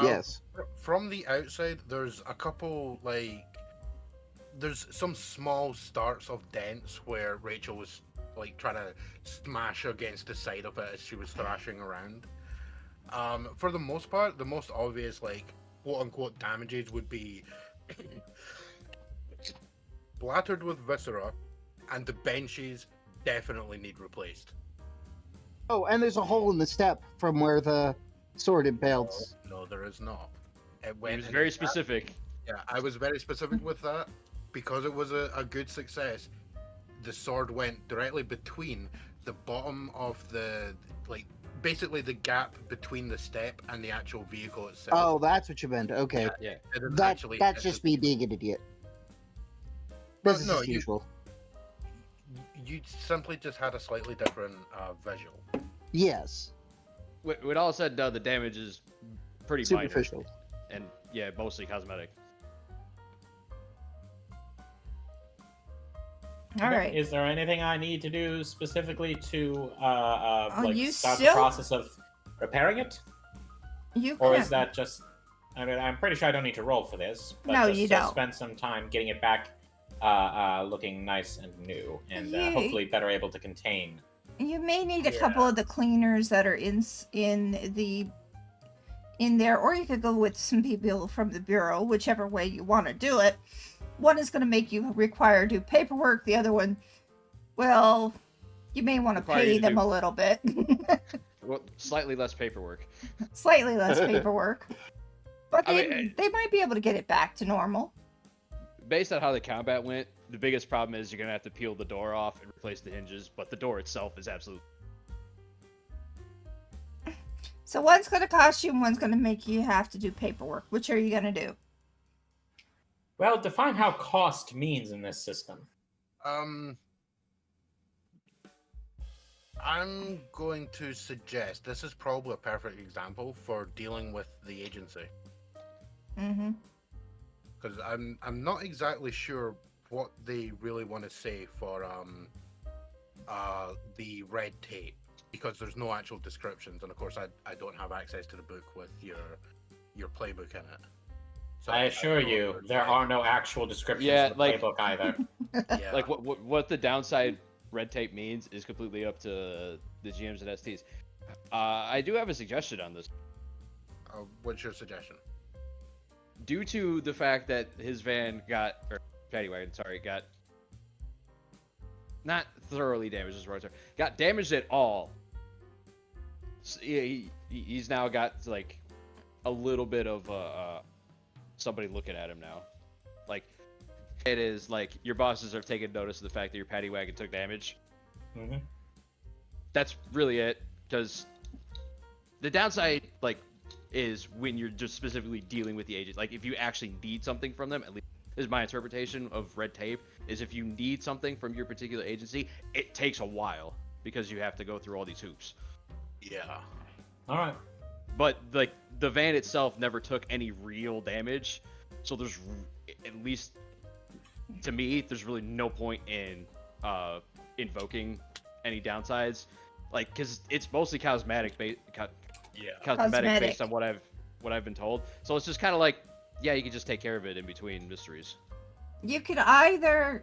Yes. From the outside, there's a couple, there's some small starts of dents where Rachel was, trying to smash against the side of it as she was thrashing around. For the most part, the most obvious, quote-unquote damages would be splattered with viscera, and the benches definitely need replaced. Oh, and there's a hole in the step from where the sword impaled. No, there is not. It He went was in very the back. specific. Yeah, I was very specific with that. Because it was a good success, the sword went directly between the bottom of basically the gap between the step and the actual vehicle itself. Oh, that's what you meant. Okay. Yeah. It didn't That's actually hit just the- me being an idiot. Well, Business no, as usual. You simply just had a slightly different visual. Yes. When all said and done, the damage is pretty minor. Superficial. And yeah, mostly cosmetic. alright. Is there anything I need to do specifically to you start the still- process of repairing it? You Or can is that just? I mean, I'm pretty sure I don't need to roll for this. But No, just you to don't. spend some time getting it back, looking nice and new, and Yeah. hopefully better able to contain. You may need a couple of the cleaners that are in there, or you could go with some people from the bureau, whichever way you want to do it. One is going to make you require to do paperwork. The other one, well, you may want to Require you pay to them do- a little bit. Well, slightly less paperwork. Slightly less paperwork. But I they, mean, they might be able to get it back to normal. Based on how the combat went, the biggest problem is you're gonna have to peel the door off and replace the hinges, but the door itself is absolute. So one's going to cost you and one's going to make you have to do paperwork. Which are you going to do? Well, define how cost means in this system. I'm going to suggest this is probably a perfect example for dealing with the agency. Mm-hmm. Because I'm not exactly sure what they really want to say for the red tape, because there's no actual descriptions, and of course I don't have access to the book with your playbook in it. So I assure don't know you, if there's there like- are no actual descriptions Yeah, in the like- playbook either. Yeah. Like what the downside red tape means is completely up to the GMs and STs. I do have a suggestion on this. What's your suggestion? Due to the fact that his van or paddy wagon, sorry, got not thoroughly damaged, is the wrong term, got damaged at all. So, yeah, he's now got like a little bit of somebody looking at him now. Like, it is like your bosses are taking notice of the fact that your paddy wagon took damage. Mhm. That's really it, because the downside, is when you're just specifically dealing with the agent. Like, if you actually need something from them, at least this is my interpretation of red tape, is if you need something from your particular agency, it takes a while because you have to go through all these hoops. Yeah. All right. But the van itself never took any real damage, so there's, at least to me, there's really no point in invoking any downsides, because it's mostly cosmetic Yeah. cosmetic Cosmetic. based on what I've been told. So it's just kind of like, Yeah, you can just take care of it in between mysteries. You could either,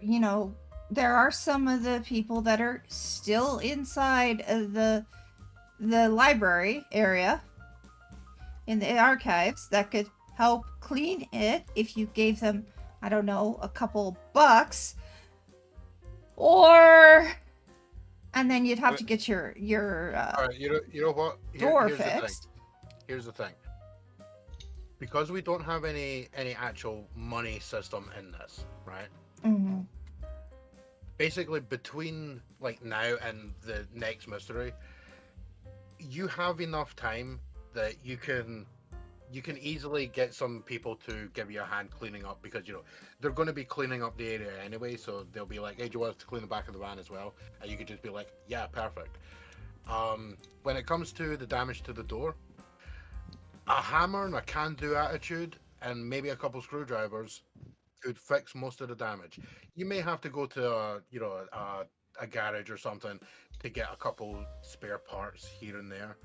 there are some of the people that are still inside of the library area in the archives that could help clean it if you gave them, I don't know, a couple bucks, and then you'd have to get your All right, you know what? door here's the thing. fixed. Here's the thing. Because we don't have any actual money system in this, right? Mm-hmm. Basically, between like now and the next mystery, you have enough time that you can easily get some people to give you a hand cleaning up, because they're going to be cleaning up the area anyway, so they'll be like, hey, do you want us to clean the back of the van as well? And you could just be like, yeah, perfect. When it comes to the damage to the door, a hammer and a can-do attitude and maybe a couple screwdrivers could fix most of the damage. You may have to go to a garage or something to get a couple spare parts here and there,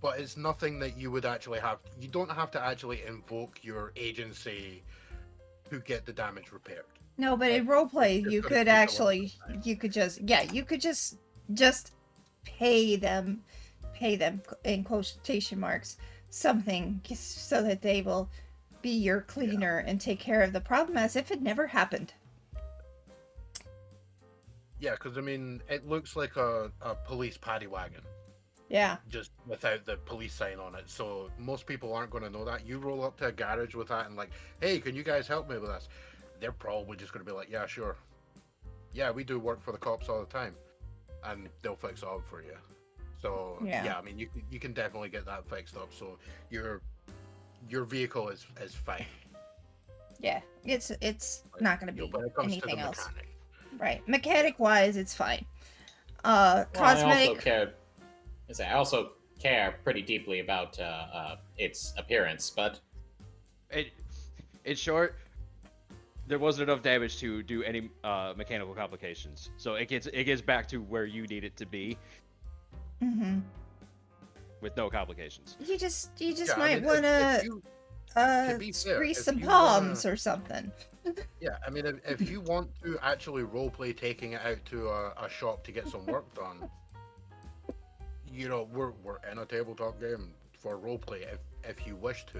but it's nothing that you would actually have. You don't have to actually invoke your agency to get the damage repaired. No, but in roleplay, you could actually, you could just pay them in quotation marks something so that they will be your cleaner and take care of the problem as if it never happened. Yeah, because I mean, it looks like a police paddy wagon. Yeah. Just without the police sign on it. So most people aren't going to know that. You roll up to a garage with that and like, hey, can you guys help me with this? They're probably just going to be like, yeah, sure. Yeah, we do work for the cops all the time. And they'll fix it up for you. So, yeah, I mean, you can definitely get that fixed up. So your vehicle is fine. Yeah, it's not going to be anything else. Mechanic. Right. Mechanic-wise, it's fine. Cosmetic... I also care pretty deeply about its appearance, but in short, there wasn't enough damage to do any mechanical complications. So it gets back to where you need it to be. Mm-hmm. With no complications. You just might want to grease some palms or something. Yeah, I mean, if you want to actually roleplay taking it out to a shop to get some work done, we're in a tabletop game for roleplay if you wish to.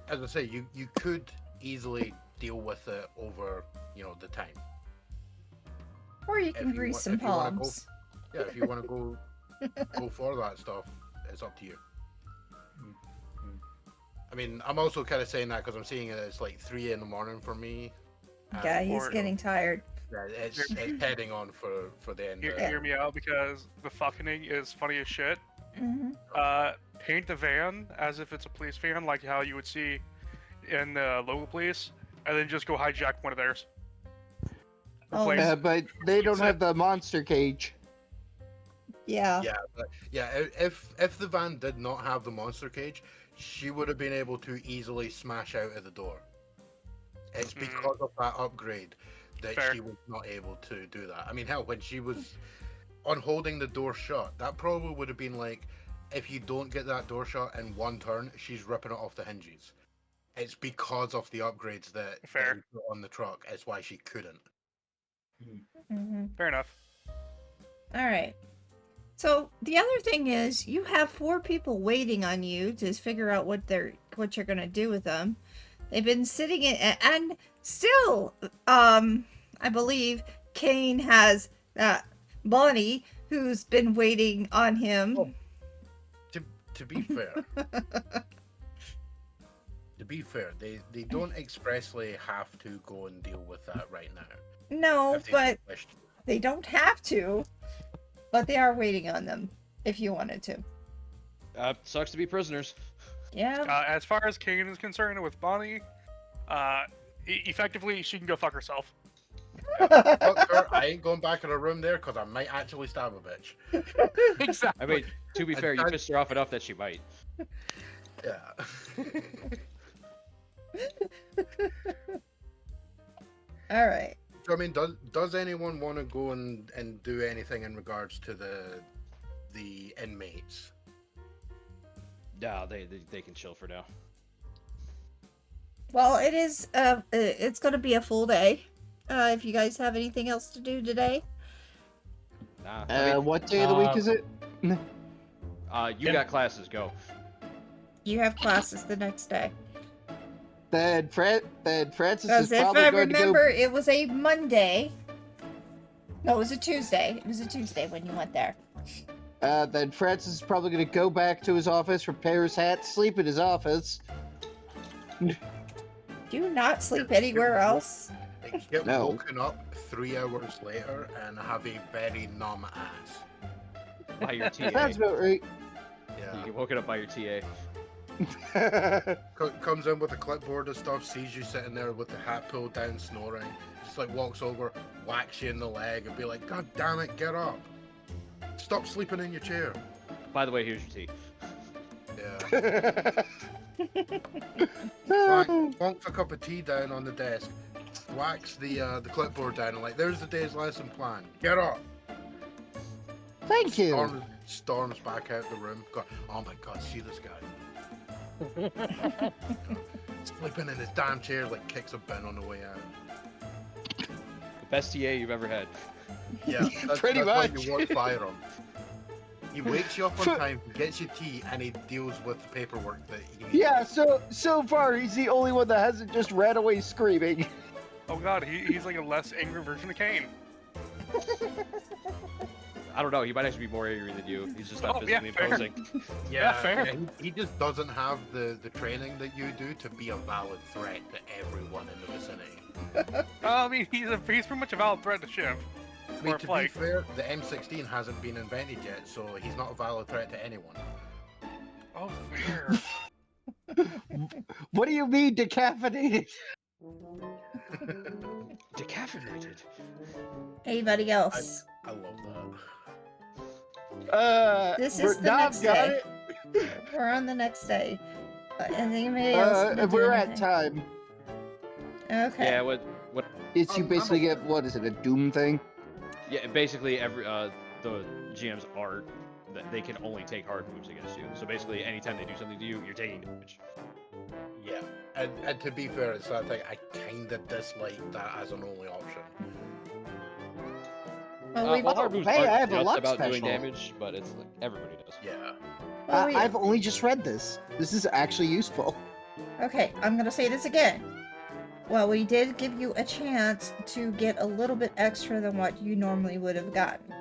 As I say, you could easily deal with it over, the time. Or you can grease some palms. If you want to go for that stuff, it's up to you. I mean, I'm also kind of saying that because I'm seeing it as like 3 a.m. for me. Yeah, he's getting tired. Yeah, it's heading on for the end. Hear me out, because the fucking is funny as shit. Mm-hmm. Paint the van as if it's a police van, like how you would see in the local police, and then just go hijack one of theirs. But they don't have the monster cage. Yeah. If the van did not have the monster cage, she would have been able to easily smash out of the door. It's because of that upgrade that she was not able to do that. I mean, hell, when she was on holding the door shut, that probably would have been like, if you don't get that door shut in one turn, she's ripping it off the hinges. It's because of the upgrades that you put on the truck. It's why she couldn't. Mm-hmm. Fair enough. All right. So the other thing is, you have 4 people waiting on you to figure out what you're gonna do with them. They've been sitting in, and still, I believe Cain has Bonnie, who's been waiting on him. Oh, to be fair, they don't expressly have to go and deal with that right now. No, but they don't have to. But they are waiting on them, if you wanted to. Sucks to be prisoners. Yeah. As far as Cain is concerned with Bonnie, effectively, she can go fuck herself. Fuck her, I ain't going back in her room there, because I might actually stab a bitch. Exactly. I mean, to be fair, you pissed her off enough that she might. Yeah. All right. So, I mean, does anyone want to go and do anything in regards to the inmates? Yeah, they can chill for now. Well, it is. It's gonna be a full day. If you guys have anything else to do today, Nah. I mean, What day of the week is it? you got classes. Go. you have classes the next day. Then Francis is Because if probably I going to go. remember, it was a Monday. No, it was a Tuesday. It was a Tuesday when you went there. Then Francis is probably going to go back to his office, repair his hat, sleep in his office. Do not sleep anywhere else. Get No. woken up 3 hours later and have a very numb ass. By your TA. Sounds about right. You Yeah. get woken up by your TA. Comes in with a clipboard and stuff, sees you sitting there with the hat pulled down, snoring. Just like walks over, whacks you in the leg, and be like, "God damn it, get up! Stop sleeping in your chair." By the way, here's your tea. Yeah. Plonks a cup of tea down on the desk, whacks the clipboard down, and like, "There's the day's lesson plan. Get up." Thank you. Storms back out the room. God, oh my God, see this guy. Sleeping in his damn chair, like kicks a bin on the way out. The best TA you've ever had. Yeah, Pretty that's why much. you want to fire him. He wakes you up on time, gets you tea, and he deals with the paperwork that he needs. Yeah, so far he's the only one that hasn't just ran away screaming. Oh god, he's like a less angry version of Cain. I don't know. He might actually be more angry than you. He's just not Oh, yeah, physically fair. imposing. Yeah, fair. yeah, he just doesn't have the training that you do to be a valid threat to everyone in the vicinity. I mean, he's pretty much a valid threat to Shiv. I mean, Or to be Flake. fair, the M16 hasn't been invented yet, so he's not a valid threat to anyone. Oh, fair. What do you mean decaffeinated? Decaffeinated. Anybody else? I love that. This is the Nav next got day. it. We're on the next day. And anybody else? gonna do We're at anything? time. Okay. Yeah. What? It's you basically get, what is it, a doom thing? Yeah. Basically, the GMs are that they can only take hard moves against you. So basically, anytime they do something to you, you're taking damage. Yeah, and to be fair, it's that thing, I kind of dislike that as an only option. Well, we've, Well, hard moves hey, aren't I have a just luck about doing special. damage, but it's like everybody does. Yeah. well, we- I've only just read this. This is actually useful. Okay, I'm gonna say this again. Well, we did give you a chance to get a little bit extra than what you normally would have gotten.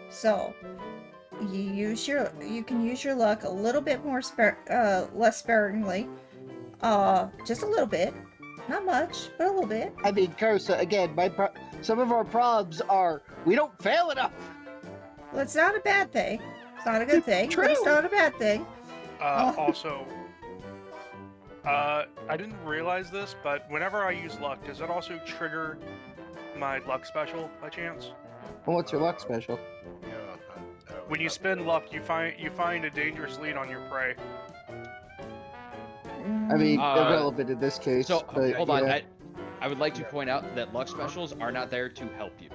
So, you can use your luck a little bit more less sparingly. Just a little bit. Not much, but a little bit. I mean, Karsa, again, some of our problems are we don't fail enough. Well, it's not a bad thing. It's not a good thing, but it's True. not a bad thing. Also, I didn't realize this, but whenever I use luck, does it also trigger my luck special by chance? Well, what's your luck special? Yeah. When you spend luck, you find a dangerous lead on your prey. I mean, Uh, irrelevant in this case. So but, hold on. yeah. I would like to point out that luck specials are not there to help you.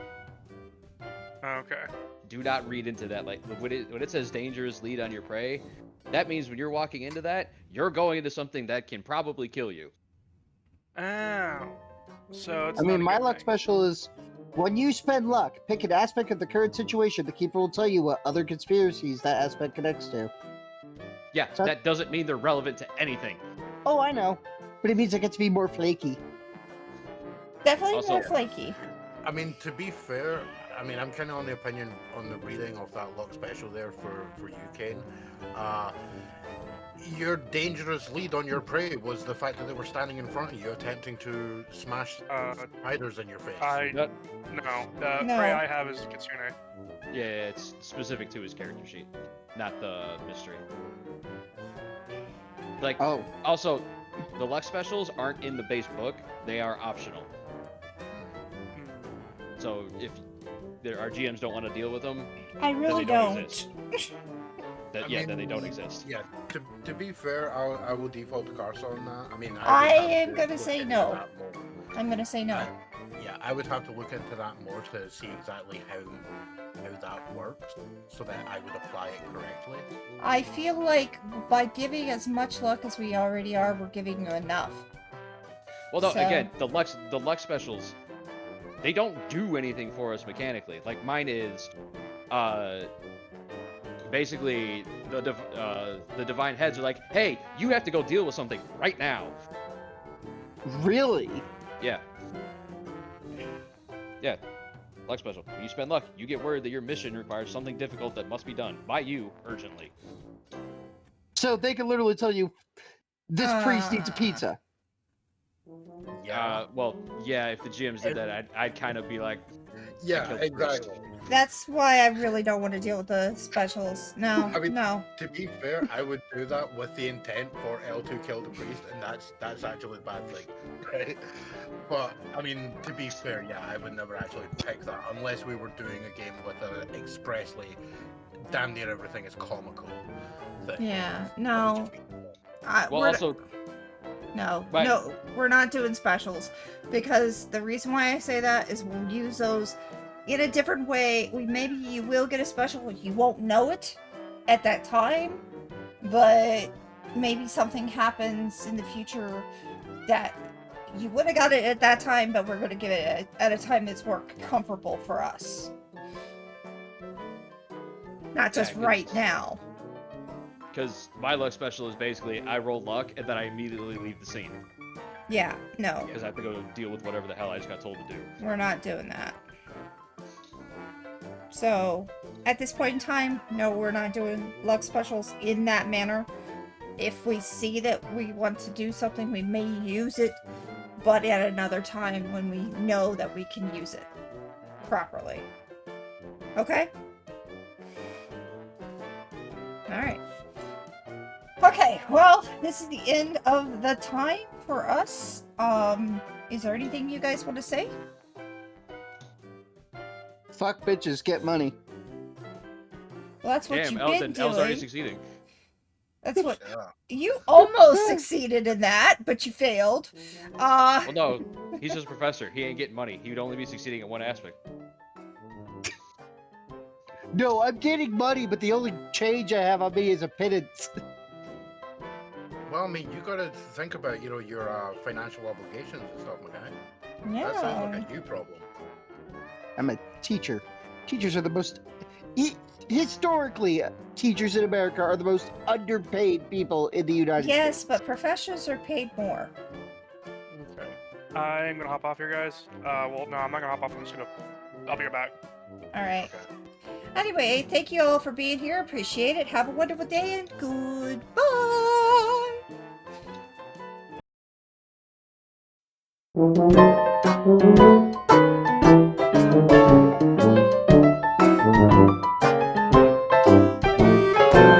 Okay. Do not read into that. Like when it says dangerous lead on your prey, that means when you're walking into that, you're going into something that can probably kill you. Oh. So it's I not mean, a my good luck thing. special is when you spend luck, pick an aspect of the current situation. The keeper will tell you what other conspiracies that aspect connects to. Yeah, So- that doesn't mean they're relevant to anything. Oh, I know, but it means I get to be more flaky. Definitely Also- more flaky. I mean, to be fair, I mean, I'm kind of on the opinion on the reading of that luck special there for you, Cain. Your dangerous lead on your prey was the fact that they were standing in front of you, attempting to smash spiders in your face. That- No, the No. prey I have is Kitsune. Yeah, it's specific to his character sheet, not the mystery. Like, Oh, also, the luck specials aren't in the base book; they are optional. So if our GMs don't want to deal with them, I really they don't don't. exist. I then they mean, don't exist. Yeah, to be fair, I will default to Karsa on that. I mean, I would have am to gonna look say into no. that more. I'm gonna say no. Yeah, Yeah, I would have to look into that more to see exactly how that works, so that I would apply it correctly. I feel like by giving as much luck as we already are, we're giving you enough. Well, no, So- again, the luck specials, they don't do anything for us mechanically. Like mine is, basically the divine heads are like, hey, you have to go deal with something right now. Really? Yeah. Yeah. Luck special. When you spend luck, you get word that your mission requires something difficult that must be done by you urgently. So they can literally tell you, this priest needs a pizza. Yeah. Well, yeah, if the GMs did that, I'd kind of be like, Yeah, killed the priest. exactly. That's why I really don't want to deal with the specials. No, I mean- no. To be fair, I would do that with the intent for L to kill the priest, and that's actually a bad thing, right? But I mean, to be fair, yeah, I would never actually pick that unless we were doing a game with an expressly damn near everything is comical thing. Yeah, That would no. just be- well, We're- also, No, Right. no, we're not doing specials. Because the reason why I say that is we'll use those in a different way. Maybe you will get a special, you won't know it at that time, but maybe something happens in the future that you would have got it at that time, but we're going to give it at a time that's more comfortable for us. Not just Yeah, 'cause- right now. because my luck special is basically I roll luck and then I immediately leave the scene Yeah, no, because I have to go deal with whatever the hell I just got told to do. we're not doing that. So, at this point in time, no, we're not doing luck specials in that manner. If we see that we want to do something, we may use it, but at another time when we know that we can use it properly. Okay? Alright. Okay, well, this is the end of the time for us. Is there anything you guys want to say? Fuck bitches, get money. Well, that's what Damn, you've El's been already doing. succeeding. That's what Yeah. you almost succeeded in that, but you failed. Well, no, he's just a professor. He ain't getting money. He would only be succeeding at one aspect. No, I'm getting money, but the only change I have on me is a pittance. Well, I mean, you gotta think about, your financial obligations and stuff, my guy. yeah. That sounds like a you problem. I'm a teacher. Teachers are the most... Historically, teachers in America are the most underpaid people in the United Yes, States. but professors are paid more. Okay. I'm gonna hop off here, guys. Well, no, I'm not gonna hop off. I'm just gonna. I'll be right back. All right. Okay. Anyway, thank you all for being here. Appreciate it. Have a wonderful day and goodbye.